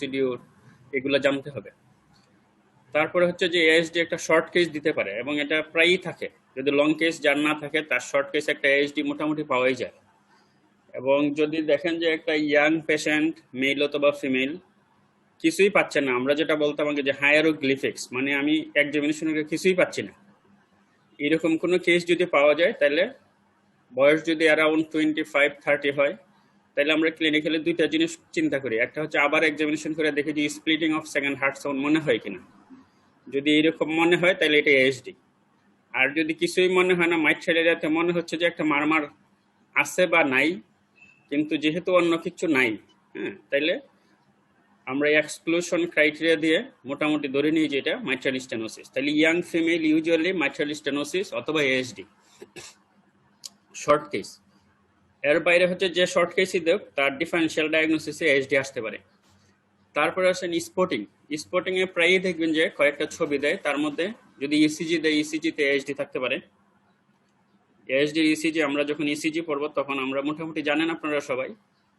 Procedure, এগুলো জানতে হবে। তারপরে হচ্ছে যে এএসডি একটা শর্ট কেস দিতে পারে এবং এটা প্রায়ই থাকে। যদি লং কেস যার না থাকে তার শর্ট কেস একটা এএসডি মোটামুটি পাওয়াই যায়। এবং যদি দেখেন যে একটা ইয়াং পেশেন্ট, মেল অথবা ফিমেল, কিছুই পাচ্ছে না, আমরা যেটা বলতাম আগে যে হায়ারোগ্লিফিক্স, মানে আমি এক্সামিনেশনে কিছুই পাচ্ছি না, এরকম কোনো কেস যদি পাওয়া যায়, তাহলে বয়স যদি অ্যারাউন্ড 25-30 হয়, তাহলে আমরা ক্লিনিক্যালি দুইটা জিনিস চিন্তা করি। একটা হচ্ছে আবার এক্সামিনেশন করে দেখি যে splitting of second heart sound মনে হয় কিনা। যদি এরকম মনে হয় তাহলে এটা এএসডি। আর যদি কিছুই মনে হয় না, মাইট্রাল এরিয়াতে মনে হচ্ছে যে একটা মারমার আছে বা নাই, কিন্তু যেহেতু অন্য কিছু নাই, হ্যাঁ, তাইলে আমরা এক্সক্লুশন ক্রাইটেরিয়া দিয়ে মোটামুটি ধরে নিই যে এটা মাইট্রাল স্টেনোসিস। তাহলে young female usually mitral stenosis অথবা এএসডি শর্ট কেস। এর বাইরে হচ্ছে যে শর্ট কেসই দেখ, তার ডিফারেন্সিয়াল ডায়াগনোসিসে এএসডি আসতে পারে। তারপরে আসেন স্পটিং। স্পটিং এ প্রায়ই দেখবেন যে কয়েকটা ছবি দেয়, তার মধ্যে যদি ইসিজি দেয়, ইসিজিতে এএসডি থাকতে পারে। এএসডি ইসিজি আমরা যখন ইসিজি পড়বো তখন আমরা মোটামুটি জানেন আপনারা সবাই।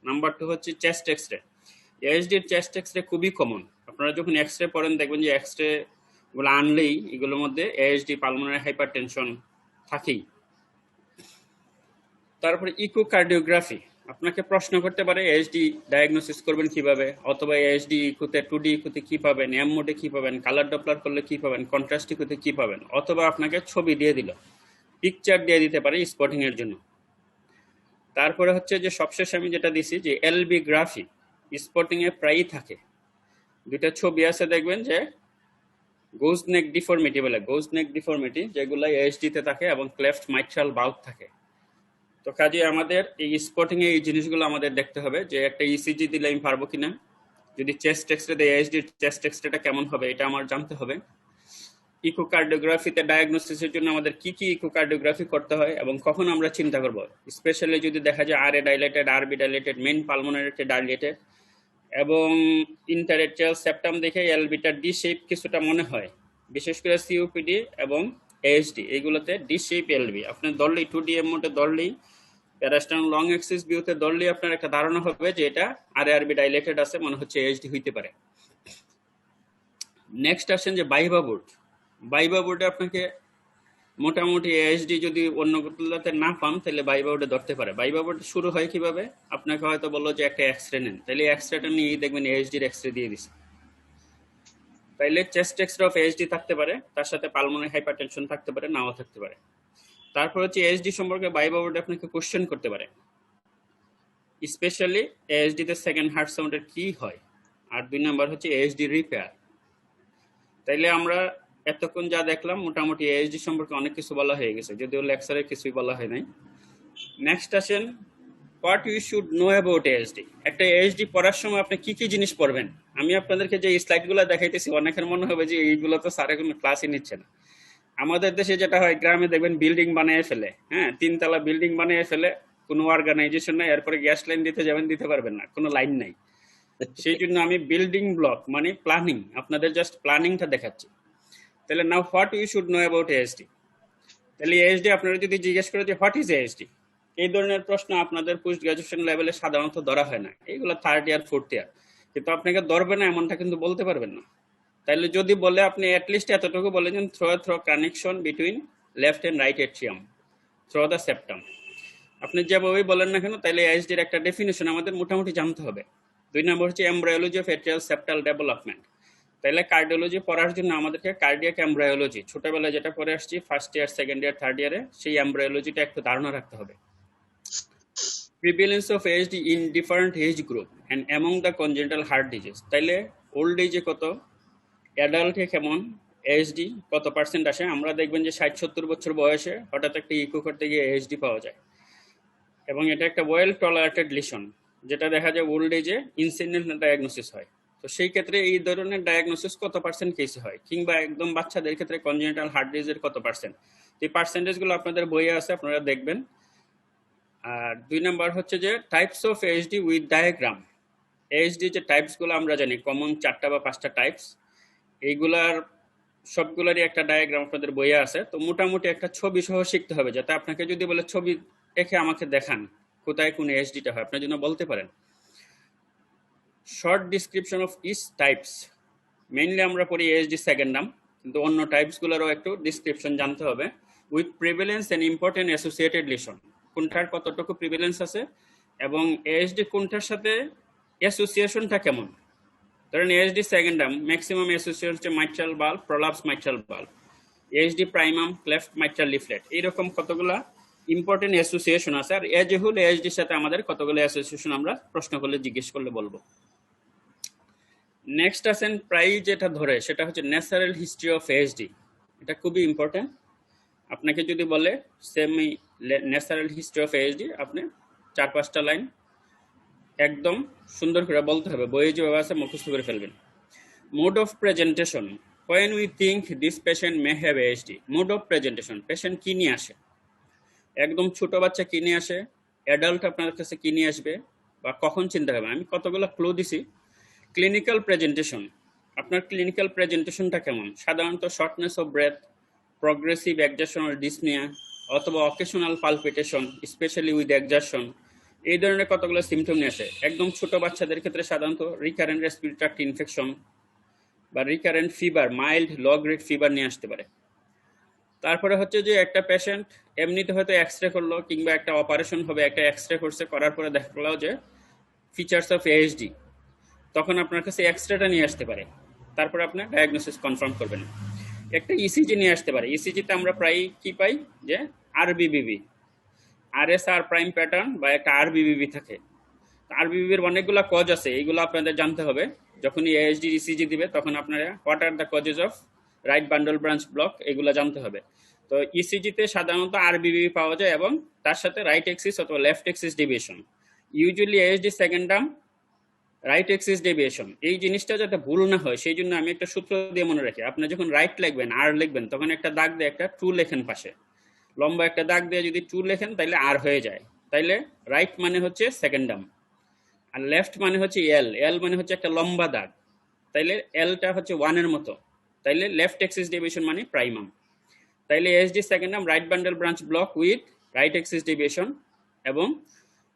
নাম্বার 2 হচ্ছে চেস্ট এক্সরে। এএসডির চেস্ট এক্সরে খুবই কমন। আপনারা যখন এক্সরে পড়েন দেখবেন যে এক্সরে এগুলো আনলেই এগুলোর মধ্যে এএসডি, পালমোনারি হাইপারটেনশন থাকেই। তারপরে ইকোকার্ডিওগ্রাফি আপনাকে প্রশ্ন করতে পারে এএসডি ডায়াগনোসিস করবেন কিভাবে, অথবা এএসডি ইকোতে 2D ইকোতে কি পাবেন, এম মোডে কি পাবেন, কালার ডপলার করলে কি পাবেন, কন্ট্রাস্ট ইকোতে কি পাবেন, অথবা আপনাকে ছবি দিয়ে দিল, পিকচার দিয়ে দিতে পারে স্পটিং এর জন্য। তারপরে হচ্ছে যে সবশেষে আমি যেটা দিছি যে এলবি গ্রাফি স্পটিং এ প্রায়ই থাকে। দুইটা ছবি আছে দেখবেন যে গোজ নেক ডিফর্মিটি বলে, গোজ নেক ডিফর্মিটি, যেগুলো এএসডি তে থাকে এবং ক্লেফট মাইট্রাল বাল্ব থাকে। তো কাজে আমাদের এই স্পটিং এ এই জিনিসগুলো আমাদের দেখতে হবে যে একটা ইসিজি দিলে আমি পারবো কিনা, যদি চেস্ট এক্সরে দেয় এএসডি চেস্ট এক্সরেটা কেমন হবে এটা আমার জানতে হবে। ইকোকার্ডিওগ্রাফিতে ডায়াগনোসিসের জন্য আমাদের কি কি ইকোকার্ডিওগ্রাফি করতে হয় এবং কখন আমরা চিন্তা করব, স্পেশালি যদি দেখা যায় আর এ ডাইলেটেড, আরবি ডাইলেটেড, মেইন পালমোনারিতে ডাইলেটেড এবং ইন্টারএট্রিয়াল সেপ্টাম দেখে এলবিটা ডি শেপ কিছুটা মনে হয়, বিশেষ করে সিওপিডি এবং এএসডি এইগুলোতে ডি শেপ এলবি আপনি ধরলেই 2D এর মধ্যে ধরলেই, প্যারাস্টার্ন লং অ্যাক্সিস ভিউতে ধরলেই আপনার একটা ধারণা হবে যে এটা আরবি ডাইলেটেড আছে, মনে হচ্ছে এএসডি হইতে পারে। নেক্সট আসেন যে বাইবা বোর্ড। বাইবা বোর্ডে আপনাকে মোটামুটি এএসডি যদি অন্য কোথাতে না পান তাহলে বাইবা বোর্ডে ধরতে পারে। বাইবা বোর্ড শুরু হয় কিভাবে, আপনাকে হয়তো বললো যে একটা এক্সরে নেন, তাহলে এক্সরেটা নিয়েই দেখবেন এএসডির এক্সরে দিয়ে দিছে। তাইলে চেস্ট এক্সরে অফ এএসডি থাকতে পারে, তার সাথে পালমোনারি হাইপারটেনশন থাকতে পারে, নাও থাকতে পারে। তারপর হচ্ছে এএসডি সম্পর্কে বাইবা বোর্ডে আপনাকে কোশ্চেন করতে পারে, স্পেশালি এএসডি তে সেকেন্ড হার্ট সাউন্ডের কি হয়, আর 2 নাম্বার হচ্ছে এএসডি রিপেয়ার। তাইলে আমরা এতক্ষণ যা দেখলাম মোটামুটি এএসডি সম্পর্কে অনেক কিছু বলা হয়ে গেছে, যদিও লেকচারে কিছুই বলা হয় নাই। নেক্সট আসেন what you should know about ASD. একটা এএসডি পড়ার সময় আপনি কি কি জিনিস পড়বেন, আমি আপনাদেরকে যে স্লাইডগুলো দেখাইতেছি অনেকের মনে হবে যে এইগুলো তো স্যারে কোনো ক্লাসই নিচ্ছে না। আমাদের দেশে যেটা হয়, গ্রামে দেখবেন বিল্ডিং বানিয়ে ফেলে, হ্যাঁ, 3 তলা বিল্ডিং বানিয়ে ফেলে, কোনো অর্গানাইজেশন নাই, এরপরে গ্যাস লাইন দিতে যাবেন, দিতে পারবেন না, কোনো লাইন নাই। সেই জন্য আমি বিল্ডিং ব্লক মানে প্ল্যানিং, আপনাদের জাস্ট প্ল্যানিংটা দেখাচ্ছি। তাহলে now what you should know about ASD. তাহলে এএসডি আপনারা যদি জিজ্ঞেস করে যে হোয়াট ইজ এএসডি, এই ধরনের প্রশ্ন আপনাদের পোস্ট গ্রাজুয়েশন লেভেলে সাধারণত ধরা হয় না, এইগুলো 3rd ইয়ার 4th ইয়ার, কিন্তু আপনাকে ধরবে না এমনটা কিন্তু বলতে পারবেন না। তাহলে যদি বলে আপনি অ্যাটলিস্ট এতটুকু বলেন through connection between left and right atrium through the septum, আপনি যেভাবেই বলেন না কেন, তাহলে এএসডির একটা ডেফিনিশন আমাদের মোটামুটি জানতে হবে। 2 নম্বর হচ্ছে embryology of atrial septal development. তাহলে কার্ডিওলজি পড়ার জন্য আমাদেরকে কার্ডিয়াক এমব্রায়োলজি, ছোটবেলায় যেটা পড়ে আসছি 1st ইয়ার 2nd ইয়ার 3rd ইয়ারে, সেই এমব্রায়োলজিটা একটু ধারণা রাখতে হবে। Prevalence of ASD in different age group and among the congenital heart disease. তাইলে ওল্ড এজে কত, অ্যাডাল্টে কেমন, এএসডি কত পার্সেন্ট আসে। আমরা দেখবেন যে 60-70 বছর বয়সে হঠাৎ একটা ইকো করতে গিয়ে এএসডি পাওয়া যায়, এবং এটা একটা ওয়েল টলারেটেড লিশন, যেটা দেখা যায় ওল্ড এজে ইনসিডেন্টাল ডায়াগনোসিস হয়। তো সেই ক্ষেত্রে এই ধরনের ডায়াগনোসিস কত পার্সেন্ট কেসে হয়, কিংবা একদম বাচ্চাদের ক্ষেত্রে কনজেনিটাল হার্ট ডিজিজের কত পার্সেন্ট, এই পার্সেন্টেজগুলো আপনাদের বইয়ে আছে, আপনারা দেখবেন। আর 2 নাম্বার হচ্ছে যে types of ASD with diagram. ASD যে টাইপসগুলো আমরা জানি কমন 4টা বা 5টা টাইপস, এইগুলার সবগুলোরই একটা ডায়াগ্রাম আপনাদের বইয়ে আছে। তো মোটামুটি একটা ছবি সহ শিখতে হবে, যাতে আপনাকে যদি বলে ছবি দেখে আমাকে দেখান কোথায় কোন এএসডিটা হয়, আপনার জন্য বলতে পারেন। Short description of each types, mainly আমরা পড়ি এএসডি সেকেন্ড নাম, কিন্তু অন্য টাইপসগুলোরও একটু ডিসক্রিপশন জানতে হবে। With prevalence and important associated lesion, কোনটার কতটুকু প্রিভিলেন্স আছে এবং এএসডি কোনটার সাথে অ্যাসোসিয়েশনটা কেমন। ধরেন এএসডি সেকেন্ড নাম ম্যাক্সিমাম অ্যাসোসিয়েশন হচ্ছে mitral bulb, prolapse mitral bulb, ASD প্রাইমাম cleft mitral leaflet, এইরকম কতগুলা ইম্পর্টেন্ট অ্যাসোসিয়েশন আছে। আর এজ এ হোল এএসডির সাথে আমাদের কতগুলো অ্যাসোসিয়েশন আমরা প্রশ্ন করলে জিজ্ঞেস করলে বলবো। নেক্সট আছেন প্রায় যেটা ধরে সেটা হচ্ছে ন্যাচারাল হিস্ট্রি অফ এএসডি। এটা খুবই ইম্পর্টেন্ট। আপনাকে যদি বলে semi natural history of ASD, আপনি 4-5টা লাইন একদম সুন্দর করে বলতে হবে, বইয়ে যেভাবে আছে মুখস্থ করে ফেলবেন। Mode of presentation, when we think this patient may have ASD, mode of presentation, patient কি নিয়ে আসে, একদম ছোট বাচ্চা কি নিয়ে আসে, অ্যাডাল্ট আপনার কাছে কি নিয়ে আসবে, বা কখন চিন্তা করবেন। আমি কতগুলো ক্লু দিছি। ক্লিনিক্যাল প্রেজেন্টেশন, আপনার ক্লিনিক্যাল প্রেজেন্টেশনটা কেমন, সাধারণত shortness of breath, progressive exertional dyspnea অথবা occasional palpitation specially with exertion, এই ধরনের কতগুলো সিমটম নিয়ে আসে। একদম ছোট বাচ্চাদের ক্ষেত্রে সাধারণত রিকারেন্ট রেসপিরেটরি ট্র্যাক্ট ইনফেকশন বা recurrent fever, mild low grade fever নিয়ে আসতে পারে। তারপরে হচ্ছে যে একটা পেশেন্ট এমনিতে হয়তো এক্সরে করলো কিংবা একটা অপারেশন হবে, একটা এক্সরে করছে, করার পরে দেখা গেল যে ফিচার্স অফ এএসডি, তখন আপনার কাছে এক্সরেটা নিয়ে আসতে পারে, তারপরে আপনার ডায়াগনোসিস কনফার্ম করবেন। একটা ইসিজি নিয়ে আসতে পারে। ইসিজিতে আমরা প্রায় কি পাই যে আরবিবিবি, আরএসআর প্রাইম প্যাটার্ন বা একটা আরবিবিবি থাকে। আরবিবির অনেকগুলো কজ আছে, এইগুলো আপনাদের জানতে হবে। যখনই এএসডি ইসিজি দিবে তখন আপনারা what are the causes of right bundle branch block, এগুলো জানতে হবে। তো ইসিজিতে সাধারণত আরবিবি পাওয়া যায় এবং তার সাথে রাইট এক্সিস অথবা left axis deviation. Usually ASD second term right axis deviation, এই জিনিসটা যাতে ভুল না হয় সেই জন্য আমি একটা সূত্র দিয়ে মনে রাখি। আপনি যখন রাইট লিখবেন, আর লিখবেন, তখন একটা দাগ দিয়ে একটা টু লেখেন পাশে, লম্বা একটা দাগ দিয়ে যদি টু লেখেন তাইলে আর হয়ে যায়। তাইলে রাইট মানে হচ্ছে সেকেন্ড টার্ম, আর লেফট মানে হচ্ছে এল, এল মানে হচ্ছে একটা লম্বা দাগ, তাইলে এলটা হচ্ছে ওয়ানের মতো, তাইলে লেফট এক্সিস ডেভিয়েশন মানে প্রাইমাম। তাইলে ASD secundum right bundle branch block with right axis deviation, এবং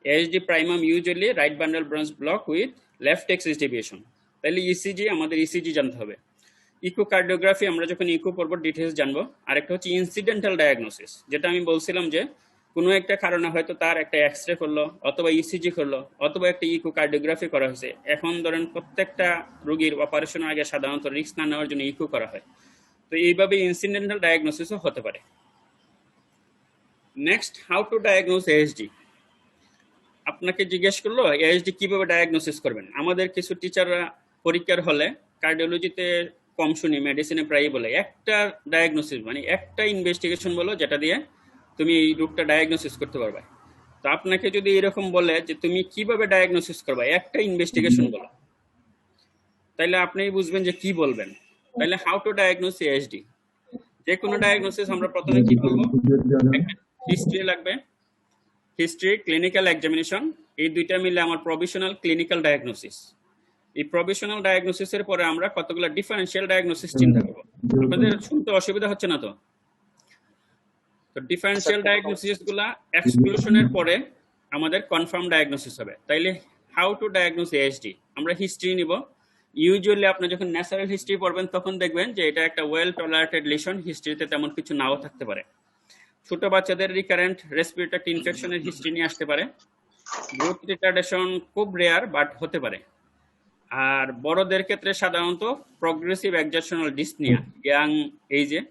ASD primum usually right bundle branch block with left axis deviation. তাহলে ইসিজি, আমাদের ইসিজি জানতে হবে। ইকোকার্ডিওগ্রাফি আমরা যখন ইকো পড়ব ডিটেলস জানবো। আরেকটা হচ্ছে ইনসিডেন্টাল ডায়াগনোসিস, যেটা আমি বলছিলাম যে কোনো একটা কারণে হয়তো তার একটা এক্সরে করলো অথবা ইসিজি করলো অথবা একটা ইকোকার্ডিওগ্রাফি করা হয়েছে। এখন ধরেন প্রত্যেকটা রোগীর অপারেশনের আগে সাধারণত রিস্ক না নেওয়ার জন্য ইকো করা হয়, তো এইভাবে ইনসিডেন্টাল ডায়াগনোসিসও হতে পারে। Next, how to diagnose ASD. আপনাকে জিজ্ঞেস করলো এএসডি কিভাবে ডায়াগনোসিস করবেন। আমাদের কিছু টিচাররা পরীক্ষার হলে কার্ডিওলজিতে কম শুনি, মেডিসিনে প্রায়ই বলে একটা ডায়াগনোসিস মানে একটা ইনভেস্টিগেশন বলো যেটা দিয়ে তুমি এই রোগটা ডায়াগনোসিস করতে পারবে। তো আপনাকে যদি এরকম বলে যে তুমি কিভাবে ডায়াগনোসিস করবে, একটা ইনভেস্টিগেশন বলো, তাইলে আপনি বুঝবেন যে কি বলবেন। তাইলে হাউ টু ডায়াগনোস এএসডি, যে কোনো ডায়াগনোসিস আমরা প্রথমে কি করবো, হিস্ট্রি লাগবে, হিস্ট্রি, ক্লিনিক্যাল এক্সামিনেশন, এই দুইটা মিলে আমার প্রভিশনাল ক্লিনিক্যাল ডায়াগনোসিস। এই প্রভিশনাল ডায়াগনোসিসের পরে আমরা কতগুলো ডিফারেন্সিয়াল ডায়াগনোসিস চিন্তা করব। আপনাদের শুনতে অসুবিধা হচ্ছে না তো? তো ডিফারেন্সিয়াল ডায়াগনোসিস গুলা এক্সক্লুশনের পরে আমাদের কনফার্ম ডায়াগনোসিস হবে। তাইলে হাউ টু ডায়াগনোস এএসডি, আমরা হিস্ট্রি নিব। ইউজুয়ালি আপনি যখন ন্যাচারাল হিস্ট্রি পড়বেন তখন দেখবেন যে এটা একটা ওয়েল টলারেটেড লিশন, হিস্ট্রিতে তেমন কিছু নাও থাকতে পারে। ছোট বাচ্চাদের রিকারেন্ট রেসপিরেটরি ইনফেকশনের হিস্ট্রি নিয়ে আসতে পারে। গ্রোথ রিটার্ডেশন খুব রেয়ার বাট হতে পারে। আর বড়দের ক্ষেত্রে সাধারণত প্রগ্রেসিভ এক্সারশনাল ডিসনিয়া ইয়াং এইজে,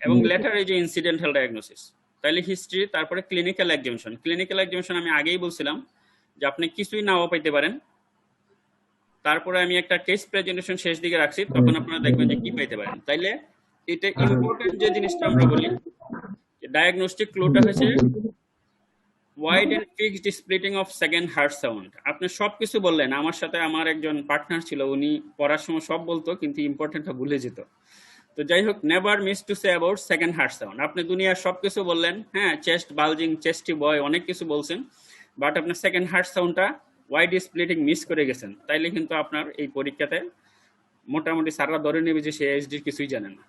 এবং লেটার এজে ইনসিডেন্টাল ডায়াগনোসিস। তাহলে হিস্ট্রি, তারপরে ক্লিনিক্যাল এক্সামিনেশন। ক্লিনিক্যাল এক্সামিনেশন আমি আগেই বলছিলাম যে আপনি কিছুই নাও পাইতে পারেন, তারপরে আমি একটা কেস প্রেজেন্টেশন শেষ দিকে রাখছি, তখন আপনারা দেখবেন যে কি পাইতে পারেন। তাইলে এটা ইম্পর্টেন্ট যে জিনিসটা আমরা বলি, ডায়াগনস্টিক ক্লুটা হচ্ছে wide and fixed splitting of second heart sound. আপনি সবকিছু বললেন, আমার সাথে আমার একজন পার্টনার ছিল, উনি পড়ার সময় সব বলতো কিন্তু ইম্পর্টেন্টটা ভুলে যেত। তো যাই হোক, never miss to say about second heart sound. আপনি দুনিয়ার সবকিছু বললেন, হ্যাঁ, চেস্ট বালজিং, চেস্টি বয়, অনেক কিছু বলছেন, বাট আপনার সেকেন্ড হার্ট সাউন্ডটা ওয়াইড স্প্লিটিং মিস করে গেছেন, তাইলে কিন্তু আপনার এই পরীক্ষাতে মোটামুটি সারা ধরে নেবে যে সে এসডির কিছুই জানে না।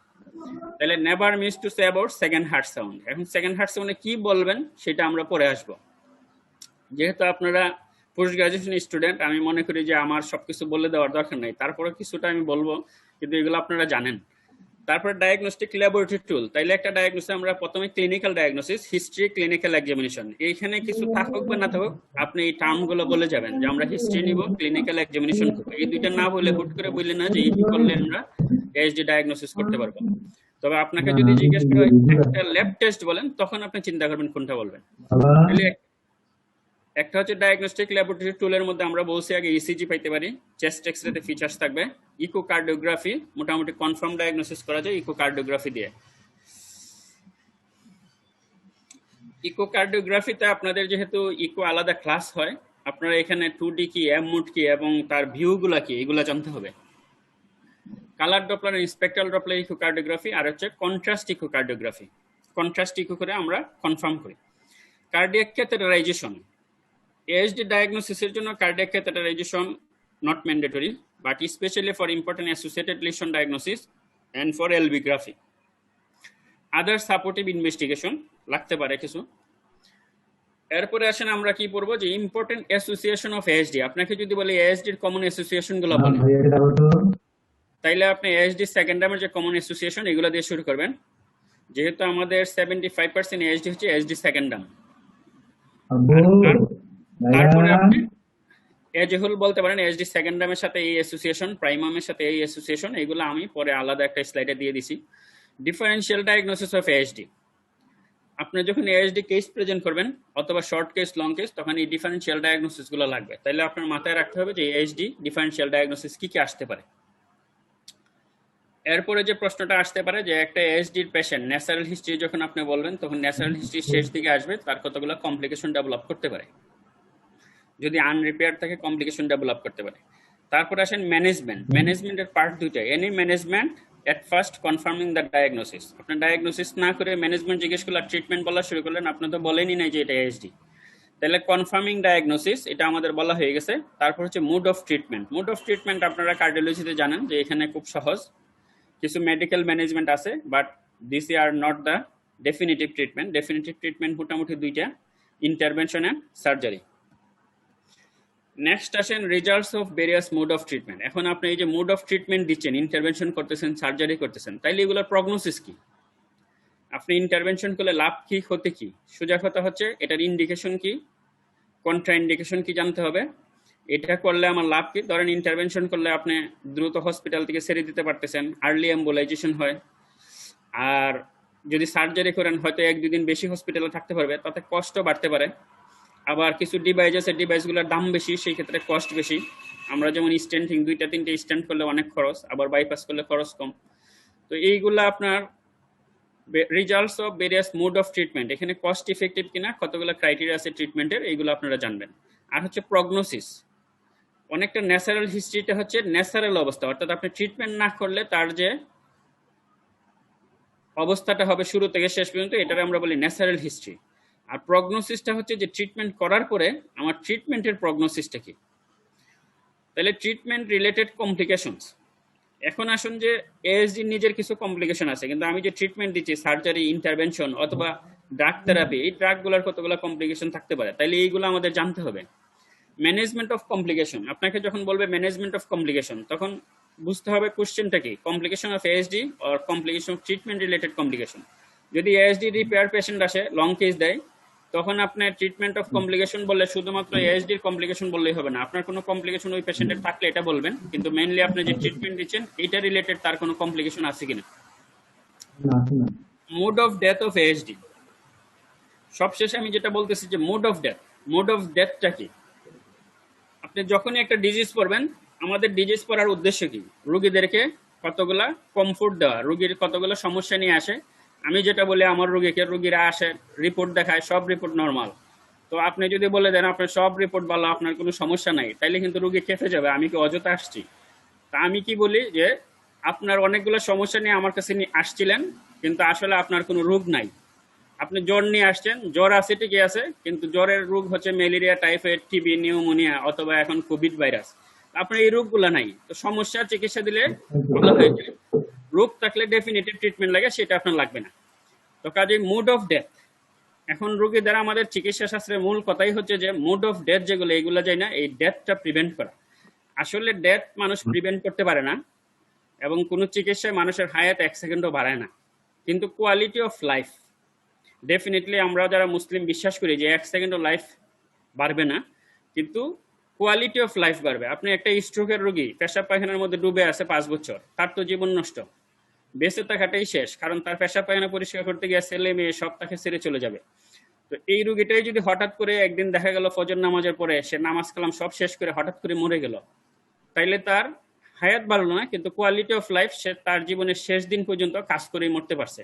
তাহলে never miss to say about second heart sound. এখন সেকেন্ড হার্ট সাউন্ডে কি বলবেন সেটা আমরা পরে আসবো। যেহেতু আপনারা পোস্ট গ্রাজুয়েশন স্টুডেন্ট, আমি মনে করি যে আমার সবকিছু বলে দেওয়ার দরকার নাই, তারপরে কিছুটা আমি বলবো, কিন্তু এগুলো আপনারা জানেন। তারপর ডায়াগনস্টিক ল্যাবরেটরি টুল, তাইলে একটা ডায়াগনোসিস আমরা প্রথমে clinical diagnosis, history, clinical examination, এইখানে কিছু থাকুক বা না থাকুক আপনি এই টার্মগুলো বলে যাবেন যে আমরা হিস্ট্রি নিব, ক্লিনিক্যাল এক্সামিনেশন করব, এই দুইটা না বলে হুট করে বললে না যে এই করলে আমরা এএসডি ডায়াগনোসিস করতে পারবো। তবে আপনাকে যদি জিজ্ঞেস করা হয় একটা ল্যাব টেস্ট বলেন, তখন আপনি চিন্তা করবেন কোনটা বলবেন। তাহলে একটা হচ্ছে ডায়াগনস্টিক ল্যাবরেটরি টুলের মধ্যে আমরা বলছি আগে ইসিজি পাইতে পারি, চেস্ট এক্সরেতে ফিচার্স থাকবে, ইকোকার্ডিওগ্রাফি মোটামুটি কনফার্ম ডায়াগনোসিস করা যায় ইকোকার্ডিওগ্রাফি দিয়ে। ইকোকার্ডিওগ্রাফিতে আপনাদের যেহেতু ইকো আলাদা ক্লাস হয়, আপনারা এখানে 2D কি, এম মোড কি এবং তার ভিউগুলা কি এগুলা জানতে হবে। Colour Doppler, spectral Doppler echocardiography, আর হচ্ছে কন্ট্রাস্ট ইকোকার্ডিওগ্রাফি। কন্ট্রাস্ট ইকো করে আমরা কনফার্ম করি। কার্ডিয়াক ক্যাথেটারাইজেশন, ASD ডায়াগনোসিসের জন্য cardiac catheterization not mandatory, but especially for important associated lesion diagnosis and for LVgraphy. Other supportive investigation লাগতে পারে কিছু। এরপরে আসেন আমরা কি পড়বো যে ইম্পর্টেন্ট অ্যাসোসিয়েশন অফ ASD। আপনাকে যদি বলে ASD এর কমন অ্যাসোসিয়েশন গুলো বলেন, তাইলে আপনি ASD সেকেন্ড ডামের যে কমন অ্যাসোসিয়েশন এগুলো দিয়ে শুরু করবেন, যেহেতু আমাদের 75% ASD হচ্ছে ASD সেকেন্ড ডাম। তারপরে আপনি এজহুল বলতে পারেন ASD সেকেন্ড ডামের সাথে এই অ্যাসোসিয়েশন, প্রাইমামের সাথে এই অ্যাসোসিয়েশন, এগুলো আমি পরে আলাদা একটা স্লাইডে দিয়ে দিছি। ডিফারেন্সিয়াল ডায়াগনোসিস অফ ASD, আপনি যখন ASD কেস প্রেজেন্ট করবেন অথবা শর্ট কেস, লং কেস, তখন এই ডিফারেন্সিয়াল ডায়াগনোসিস গুলো লাগবে। তাহলে আপনার মাথায় রাখতে হবে যে ASD ডিফারেন্সিয়াল ডায়াগনোসিস কি কি আসতে পারে। এরপরে যে প্রশ্নটা আসতে পারে যে একটা ASD এর পেশেন্ট ন্যাচারাল হিস্ট্রি যখন আপনি বলবেন, তখন ন্যাচারাল হিস্ট্রি শেষ দিকে আসবে, তার কতগুলো কমপ্লিকেশন ডেভেলপ করতে পারে, যদি আনরিপেয়ার্ড থাকে কমপ্লিকেশন ডেভেলপ করতে পারে। তারপর আসেন ম্যানেজমেন্ট। ম্যানেজমেন্টের পার্ট দুইটা, any management at first confirming the diagnosis. আপনি ডায়াগনোসিস না করে ম্যানেজমেন্ট জিজ্ঞেস করলে ট্রিটমেন্ট বলা শুরু করলেন, আপনি তো বলেনই নাই যে এটা ASD। তাহলে কনফার্মিং ডায়াগনোসিস এটা আমাদের বলা হয়ে গেছে। তারপর হচ্ছে mode of treatment. Mode of treatment আপনারা কার্ডিওলজিতে জানেন যে এখানে খুব সহজ, কিছু মেডিকেল ম্যানেজমেন্ট আছে, but this are not the definitive treatment. Definitive treatment মোটামুটি দুইটা, ইন্টারভেনশন এন্ড সার্জারি। নেক্সট আসেন results of various mode of treatment. এখন আপনি এই যে মুড অফ ট্রিটমেন্ট দিচ্ছেন, ইন্টারভেনশন করতেছেন, সার্জারি করতেছেন, তাইলে এগুলোর প্রগনোসিস কি? আপনি ইন্টারভেনশন করলে লাভ কি, ক্ষতি কি? সোজা কথা হচ্ছে এটার ইন্ডিকেশন কি, কন্ট্রা ইন্ডিকেশন কি জানতে হবে। এটা করলে আমার লাভ কি? ধরেন ইন্টারভেনশন করলে আপনি দ্রুত হসপিটাল থেকে ছেড়ে দিতে পারতেছেন, আর্লি এম্বোলাইজেশন হয়। আর যদি সার্জারি করেন হয়তো 1-2 দিন বেশি হসপিটালে থাকতে পারবে, তাতে কষ্ট বাড়তে পারে। আবার কিছু ডিভাইস আছে, ডিভাইসগুলোর দাম বেশি, সেই ক্ষেত্রে কস্ট বেশি। আমরা যেমন স্টেন্টিং 2-3টে স্টেন্ট করলে অনেক খরচ, আবার বাইপাস করলে খরচ কম। তো এইগুলো আপনার results of various mode of treatment, এখানে কস্ট ইফেক্টিভ কিনা, কতগুলো ক্রাইটেরিয়া আছে ট্রিটমেন্টের, এইগুলো আপনারা জানবেন। আর হচ্ছে প্রগনোসিস, অনেকটা ন্যাচারাল হিস্ট্রিটা হচ্ছে ন্যাচারাল অবস্থা, অর্থাৎ আপনি ট্রিটমেন্ট না করলে তার যে অবস্থাটা হবে শুরু থেকে শেষ পর্যন্ত, এটারে আমরা বলি ন্যাচারাল হিস্ট্রি। আর প্রগনোসিসটা হচ্ছে যে ট্রিটমেন্ট করার পরে আমার ট্রিটমেন্টের প্রগনোসিসটা কি। তাহলে ট্রিটমেন্ট রিলেটেড কমপ্লিকেশনস। এখন আসুন যে ASD নিজের কিছু কমপ্লিকেশন আছে, কিন্তু আমি যে ট্রিটমেন্ট দিচ্ছি, সার্জারি, ইন্টারভেনশন অথবা ড্রাগ থেরাপি, এই ড্রাগগুলোর কতগুলো কমপ্লিকেশন থাকতে পারে, তাইলে এইগুলো আমাদের জানতে হবে। ম্যানেজমেন্ট অফ কমপ্লিকেশন, আপনাকে যখন বলবে ম্যানেজমেন্ট অফ কমপ্লিকেশন, তখন বুঝতে হবে কোশ্চেনটা কি, complication of ASD or complication of treatment related complication. যদি ASD রিপেয়ার পেশেন্ট আসে, লং কেস দেয়, তখন আপনার ট্রিটমেন্ট অফ কমপ্লিকেশন বললে শুধুমাত্র ASD এর কমপ্লিকেশন বললেই হবে না, আপনার কোনো কমপ্লিকেশন ওই পেশেন্টের থাকলে এটা বলবেন, কিন্তু মেইনলি আপনি যে ট্রিটমেন্ট দিচ্ছেন এটা রিলেটেড তার কোনো কমপ্লিকেশন আছে কিনা। Mode of death of ASD, সবশেষে আমি যেটা বলতেছি যে mode of death. Mode of ডেথটা কি? আপনি যখনই একটা ডিজিজ পড়বেন, আমাদের ডিজিজ পড়ার উদ্দেশ্য কি? রোগীদেরকে কতগুলা কমফোর্ট দেওয়া, রোগীর কতগুলো সমস্যা নিয়ে আসে। আমি যেটা বলি আমার রোগীরা আসে, রিপোর্ট দেখায়, সব রিপোর্ট নর্মাল। তো আপনি যদি বলে দেন আপনার সব রিপোর্ট ভালো, আপনার কোনো সমস্যা নাই, তাইলে কিন্তু রোগী খেপে যাবে, আমি কি অযথা আসছি। তা আমি কি বলি যে আপনার অনেকগুলো সমস্যা নিয়ে আমার কাছে আসছিলেন, কিন্তু আসলে আপনার কোনো রোগ নাই। আপনি জ্বর নিয়ে আসছেন, জ্বর আছে ঠিকই আছে, কিন্তু জ্বরের রোগ হচ্ছে ম্যালেরিয়া, টাইফয়েড, টিবি, নিউমোনিয়া অথবা এখন কোভিড ভাইরাস। আপনার এই রোগগুলো নাই, তো সমস্যার চিকিৎসা দিলে ভালো হয়ে যায়। রোগ থাকলে ডেফিনিটিভ ট্রিটমেন্ট লাগে, সেটা আপনার লাগবে না। তো কাজে মুড অফ ডেথ, এখন রোগী দ্বারা আমাদের চিকিৎসা শাস্ত্রের মূল কথাই হচ্ছে যে মোড অফ ডেথ যেগুলো এগুলো যায় না, এই ডেথটা প্রিভেন্ট করা। আসলে ডেথ মানুষ প্রিভেন্ট করতে পারে না, এবং কোনো চিকিৎসায় মানুষের হায়াত 1 সেকেন্ডও বাড়ায় না, কিন্তু কোয়ালিটি অফ লাইফ ডেফিনেটলি আমরা যারা মুসলিম বিশ্বাস করি যে 1 সেকেন্ডও লাইফ বাড়বে না, কিন্তু কোয়ালিটি অফ লাইফ বাড়বে। আপনি একটা স্ট্রোকের রোগী পেশাব পায়খানার মধ্যে ডুবে আছে 5 বছর, তার তো জীবন নষ্ট, বেঁচে থাকাটাই শেষ, কারণ তার পেশাব পায়খানা পরিষ্কার করতে গিয়ে ছেলে মেয়ে সব তাকে ছেড়ে চলে যাবে। তো এই রোগীটাই যদি হঠাৎ করে একদিন দেখা গেল ফজর নামাজের পরে সে নামাজ কালাম সব শেষ করে হঠাৎ করে মরে গেল, তাইলে তার হায়াত বাড়লো না, কিন্তু কোয়ালিটি অফ লাইফ সে তার জীবনের শেষ দিন পর্যন্ত কাজ করেই মরতে পারছে।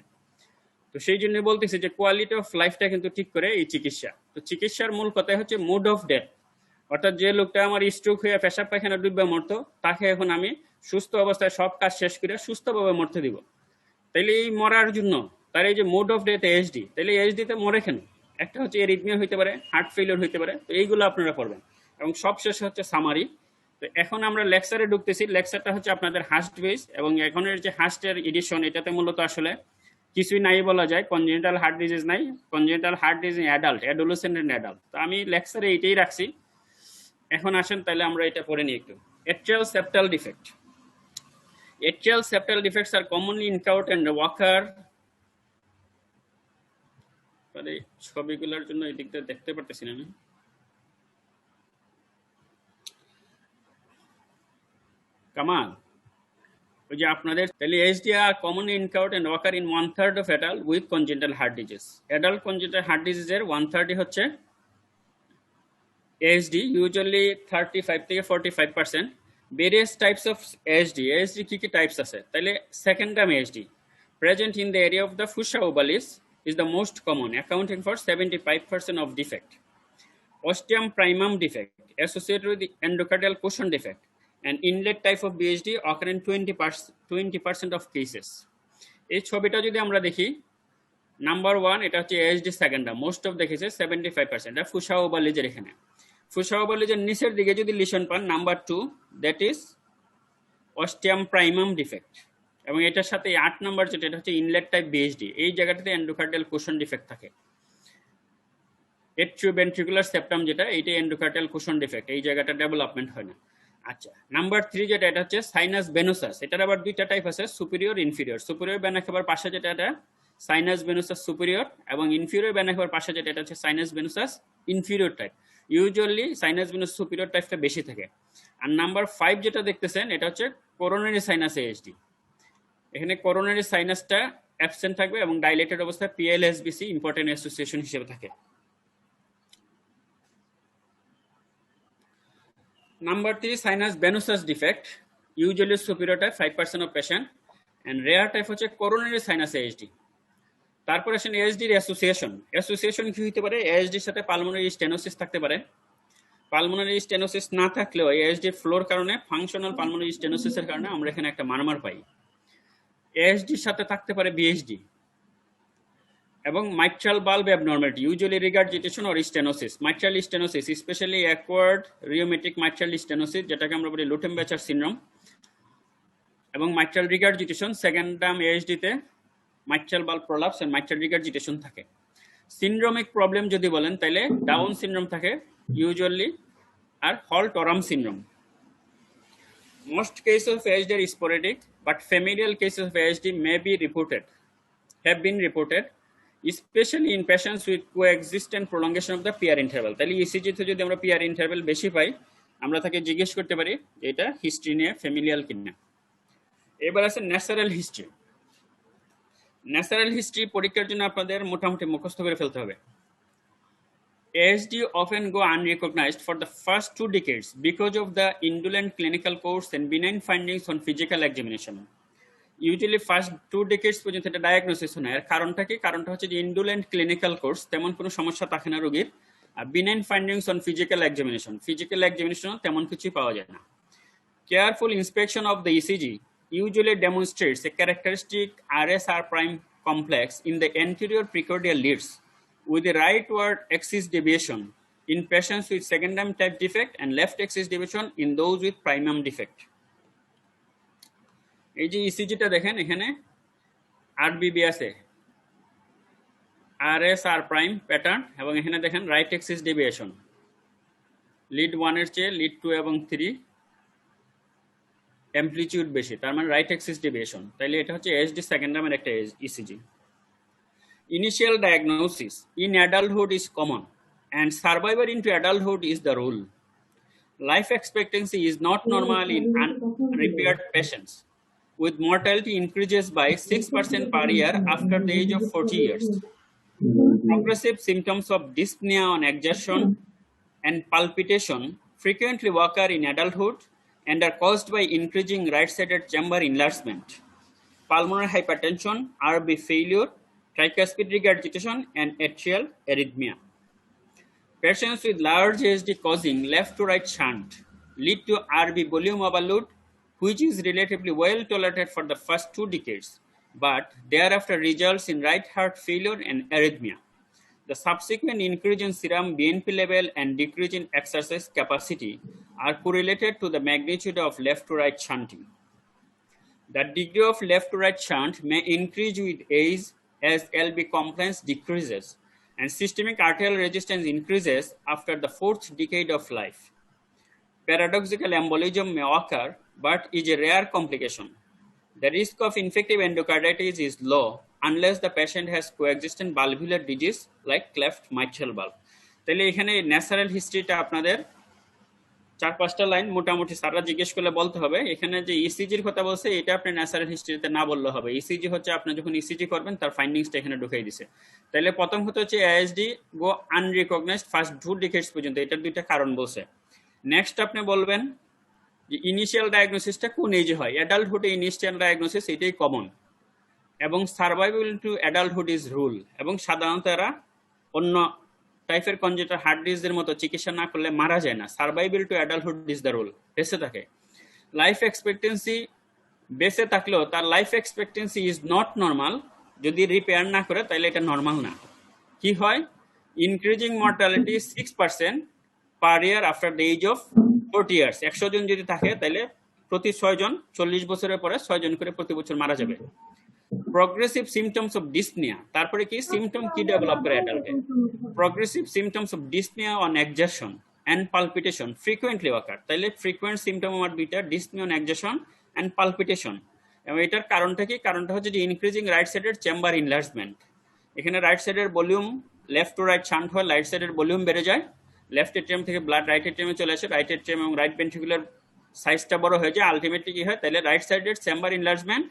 তো সেই জন্য বলতেছি যে কোয়ালিটি অফ লাইফটা কিন্তু ঠিক করে এই চিকিৎসা। তো চিকিৎসার মূল কথাই হচ্ছে মোড অফ ডেথ, অর্থাৎ যে লোকটা আমার স্ট্রোক হয়ে পেশাব পায়খানা ডুববে মরতো, তাকে এখন আমি সুস্থ অবস্থায় সব কাজ শেষ করে সুস্থভাবে মরতে দিব। তাইলে এই মরার জন্য তার এই যে মোড অফ ডেথ এইচডি, তাইলে এইচডিতে মরে কেন? একটা হচ্ছে এরিথমিয়া হইতে পারে, হার্ট ফেলিওর হইতে পারে, তো এইগুলো আপনারা পড়বেন। এবং সবশেষে হচ্ছে সামারি। তো এখন আমরা লেকচারে ঢুকতেছি। লেকচারটা হচ্ছে আপনাদের হাস্ট বেস, এবং এখনের যে হাস্টের এডিশন এটাতে মূলত আসলে কিছুই নাই বলা যায়, কনজেনিটাল হার্ট ডিজিজ নাই, congenital heart disease adult, adolescent and adult. তো আমি লেকচারে এইটাই রাখছি। এখন আসেন তাহলে আমরা এটা পড়ে নিই একটু। Atrial septal defect. Atrial septal defects are commonly encountered in walker. ছবিগুলোর জন্য এই দিকটা দেখতে পারতেছি না আমি। কামাল, ওই যে আপনাদের তাহলে HD are commonly encountered and occur in 1/3 of adult with congenital heart disease. Adult congenital heart disease এর 1/3 হচ্ছে ASD, usually 35 থেকে 45%. Various types of ASD. ASD কি কি types আছে? তাহলে second term ASD present in the area of the fossa ovalis is the most common, accounting for 75% of defect. Ostium primum defect associated with the endocardial cushion defect and inlet type of BSD occur in 20% of cases. এই ছবিটা যদি আমরা দেখি, number 1 এটা হচ্ছে ASD second term, most of the cases 75%, এটা ফুসা ওভালিজের এখানে। ফুসা ওভালিজের নিচের দিকে যদি লিশন পান, নাম্বার 2 দ্যাট ইজ অস্টিয়াম প্রাইমাম ডিফেক্ট, এবং এটার সাথে 8 নাম্বার যেটা এটা হচ্ছে ইনলেট টাইপ বিএসডি, এই জায়গাটাতে এন্ডোকার্ডিয়াল কুশন ডিফেক্ট থাকে। এট্রিওভেন্ট্রিকুলার সেপ্টাম যেটা, এইটা এন্ডোকার্ডিয়াল কুশন ডিফেক্ট, এই জায়গাটা ডেভেলপমেন্ট হয় না। আচ্ছা, নাম্বার 3 যেটা এটা হচ্ছে সাইনাস ভেনোসাস, এটার আবার দুইটা টাইপ আছে, সুপিরিয়র ইনফিরিয়র। সুপিরিয়র ভেনা খাবার পাশে যেটা এটা সাইনাস ভেনোসাস সুপিরিয়র, এবং ইনফিরিয়র ভেনা খাবার পাশে যেটা এটা হচ্ছে sinus venosus inferior type. Usually sinus venosus superior টাইপটা বেশি থাকে। আর নাম্বার 5 যেটা দেখতেছেন এটা হচ্ছে করোনারি সাইনাস এএসডি। এখানে করোনারি সাইনাসটা অ্যাবসেন্ট থাকবে এবং ডাইলেটেড অবস্থায় পিএলএসবিসি ইম্পর্টেন্ট অ্যাসোসিয়েশন হিসেবে থাকে। Number 3, sinus venosus defect, usually superior type 5% of patient, and rare type হচ্ছে coronary sinus ASD। তারপর আসেন ASD এর অ্যাসোসিয়েশন কি হতে পারে? ASD এর সাথে পালমোনারি স্টেনোসিস থাকতে পারে। পালমোনারি স্টেনোসিস না থাকলেও ASD ফ্লোর কারণে ফাংশনাল পালমোনারি স্টেনোসিসের কারণে আমরা এখানে একটা মারমার পাই। ASD এর সাথে থাকতে পারে বিএসডি এবং mitral valve abnormality, usually regurgitation or stenosis. Mitral stenosis, especially acquired rheumatic mitral stenosis, যেটাকে আমরা বলি লুটেনবেচার সিনড্রোম, এবং mitral regurgitation second term ASD তে mitral valve prolapse and mitral regurgitation থাকে। সিনড্রোমিক প্রবলেম যদি বলেন তাহলে ডাউন সিনড্রোম থাকে ইউজুয়ালি, আর Holt Oram syndrome. Most cases of ASD are sporadic, but familial cases of ASD may be reported, have been reported, especially in patients with coexistent prolongation of the PR interval. তাহলে ECG তে যদি আমরা PR interval বেশি পাই, আমরা তাকে জিজ্ঞেস করতে পারি যে এটা হিস্ট্রি নিয়ে ফ্যামিলিয়াল কিনা। এবার আছে ন্যাচারাল হিস্ট্রি। ন্যাচারাল হিস্ট্রি পরীক্ষার জন্য আপনাদের মোটামুটি মুখস্থ করে ফেলতে হবে। ASD often go unrecognized for the first 2 decades because of the indolent clinical course and benign findings on physical examination. Usually first 2 decades পর্যন্ত এটা ডায়াগনোসিস হয় না। এর কারণটা কি? কারণটা হচ্ছে যে ইন্ডোলেন্ট ক্লিনিক্যাল কোর্স, তেমন কোনো সমস্যা থাকে না রোগীর, আর benign findings on physical examination, physical examination তেমন কিছুই পাওয়া যায় না। Careful inspection of the ECG usually demonstrates a characteristic RSR prime complex in the anterior precordial leads with the rightward axis deviation in patients with second-term type defect and left axis deviation in those with primum defect. এই যে ইসিজিটা দেখেন, এখানে RBB আছে, RS R prime pattern এবং এখানে দেখেন right Axis deviation lead 1 এর চেয়ে লিড 2 এবং 3 অ্যামপ্লিটিউড বেশি, তার মানে রাইট অ্যাক্সিস ডেভিয়েশন। তাইলে এটা হচ্ছে ASD সেকেন্ড নামের একটা ECG. Initial diagnosis in adulthood is common and survival into adulthood is the rule. Life expectancy is not normal in unrepaired patients, with mortality increases by 6% per year after the age of 40 years. Progressive symptoms of dyspnea on exertion and palpitation frequently occur in adulthood and are caused by increasing right-sided chamber enlargement, pulmonary hypertension, RB failure, tricuspid regurgitation, and atrial arrhythmia. Patients with large ASD causing left to right shunt lead to RB volume overload, which is relatively well tolerated for the first 2 decades, but thereafter results in right heart failure and arrhythmia. The subsequent increase in serum BNP level and decrease in exercise capacity are correlated to the magnitude of left to right shunting. The degree of left to right shunt may increase with age as LV compliance decreases and systemic arterial resistance increases after the 4th decade of life. Paradoxical embolism may occur but is a rare complication. The risk of infective endocarditis is low unless the patient has coexistent valvular disease like cleft mitral valve. তাহলে এখানে natural হিস্ট্রিটা আপনাদের 4-5টা line মোটামুটি সারা জিজ্ঞেস করলে বলতে হবে। এখানে যে ইসিজির কথা বলছে এটা আপনি ন্যাচারাল হিস্ট্রিতে না বললে হবে। ইসিজি হচ্ছে আপনি যখন ইসিজি করবেন তার ফাইন্ডিংসটা এখানে ঢুকিয়ে দিছে। তাহলে প্রথম হতে হচ্ছে ASD গো আনরিকগনাইজড ফার্স্ট 2 ডিকেডস পর্যন্ত, এটার দুইটা কারণ বলছে। নেক্সট আপনি বলবেন যে ইনিশিয়াল ডায়াগনোসিসটা কোন এজে হয়। অ্যাডাল্টহুডে ইনিশিয়াল ডায়াগনোসিস এটাই কমন এবং survival to adulthood is rule, এবং সাধারণত এরা অন্য টাইপের কনজেটাল হার্ট ডিজিজের মতো চিকিৎসা না করলে মারা যায় না। Survival to adulthood is the rule, বেঁচে থাকে। লাইফ এক্সপেক্টেন্সি বেঁচে থাকলেও তার life expectancy is not normal, যদি রিপেয়ার না করে তাহলে এটা নর্মাল না। কি হয়? Increasing mortality 6% per year after the age of 40 years. 100 জন যদি থাকে তাহলে প্রতি 6 জন 40 বছরের পরে 6 জন করে প্রতি বছর মারা যাবে। প্রগ্রেসিভ সিমটমস অফ ডিসনিয়া, তারপরে কি সিমটম কি ডেভেলপ করে অ্যাডাল্টে? Progressive symptoms of dyspnea on exertion and palpitation frequently occur. তাহলে ফ্রিকুয়েন্ট সিমটম আমার দুইটা, dyspnea on exertion and palpitation. এবং এটার কারণটা কি? কারণটা হচ্ছে যে ইনক্রিজিং রাইট সাইডের চেম্বার ইনলার্জমেন্ট। এখানে রাইট সাইডের volume left to right shunt হয়, রাইট সাইডের ভলিউম বেড়ে যায়, লেফট এট্রিয়াম থেকে ব্লাড রাইট এট্রিয়ামে চলে আসে, রাইট এট্রিয়াম এবং রাইট ভেন্ট্রিকুলার সাইজটা বড় হয়ে যায়। আলটিমেটলি কি হয়? তাহলে রাইট সাইডের chamber enlargement,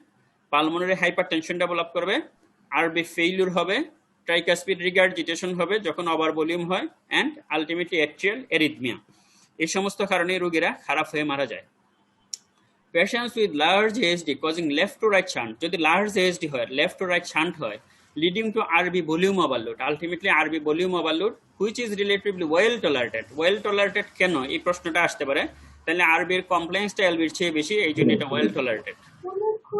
pulmonary hypertension develop করবে, আরবি ফেইলিউর হবে, ট্রাইকাসপিড রিগার্জিটেশন হবে যখন ওভার ভলিউম হয়, এন্ড আলটিমেটলি অ্যাট্রিয়াল এরিথমিয়া। এই সমস্ত কারণে রোগীরা খারাপ হয়ে মারা যায়। Patients with large ASD causing left to right shunt, যদি লার্জ এএসডি হয়, লেফট টু রাইট শান্ট হয়, leading to RV volume overload, ultimately RV volume overload which is relatively well tolerated. Well tolerated কেন? এই প্রশ্নটা আসতে পারে। তাহলে আরবির কমপ্লেন্সটা এলবির চেয়ে বেশি, এই জন্য এটা well tolerated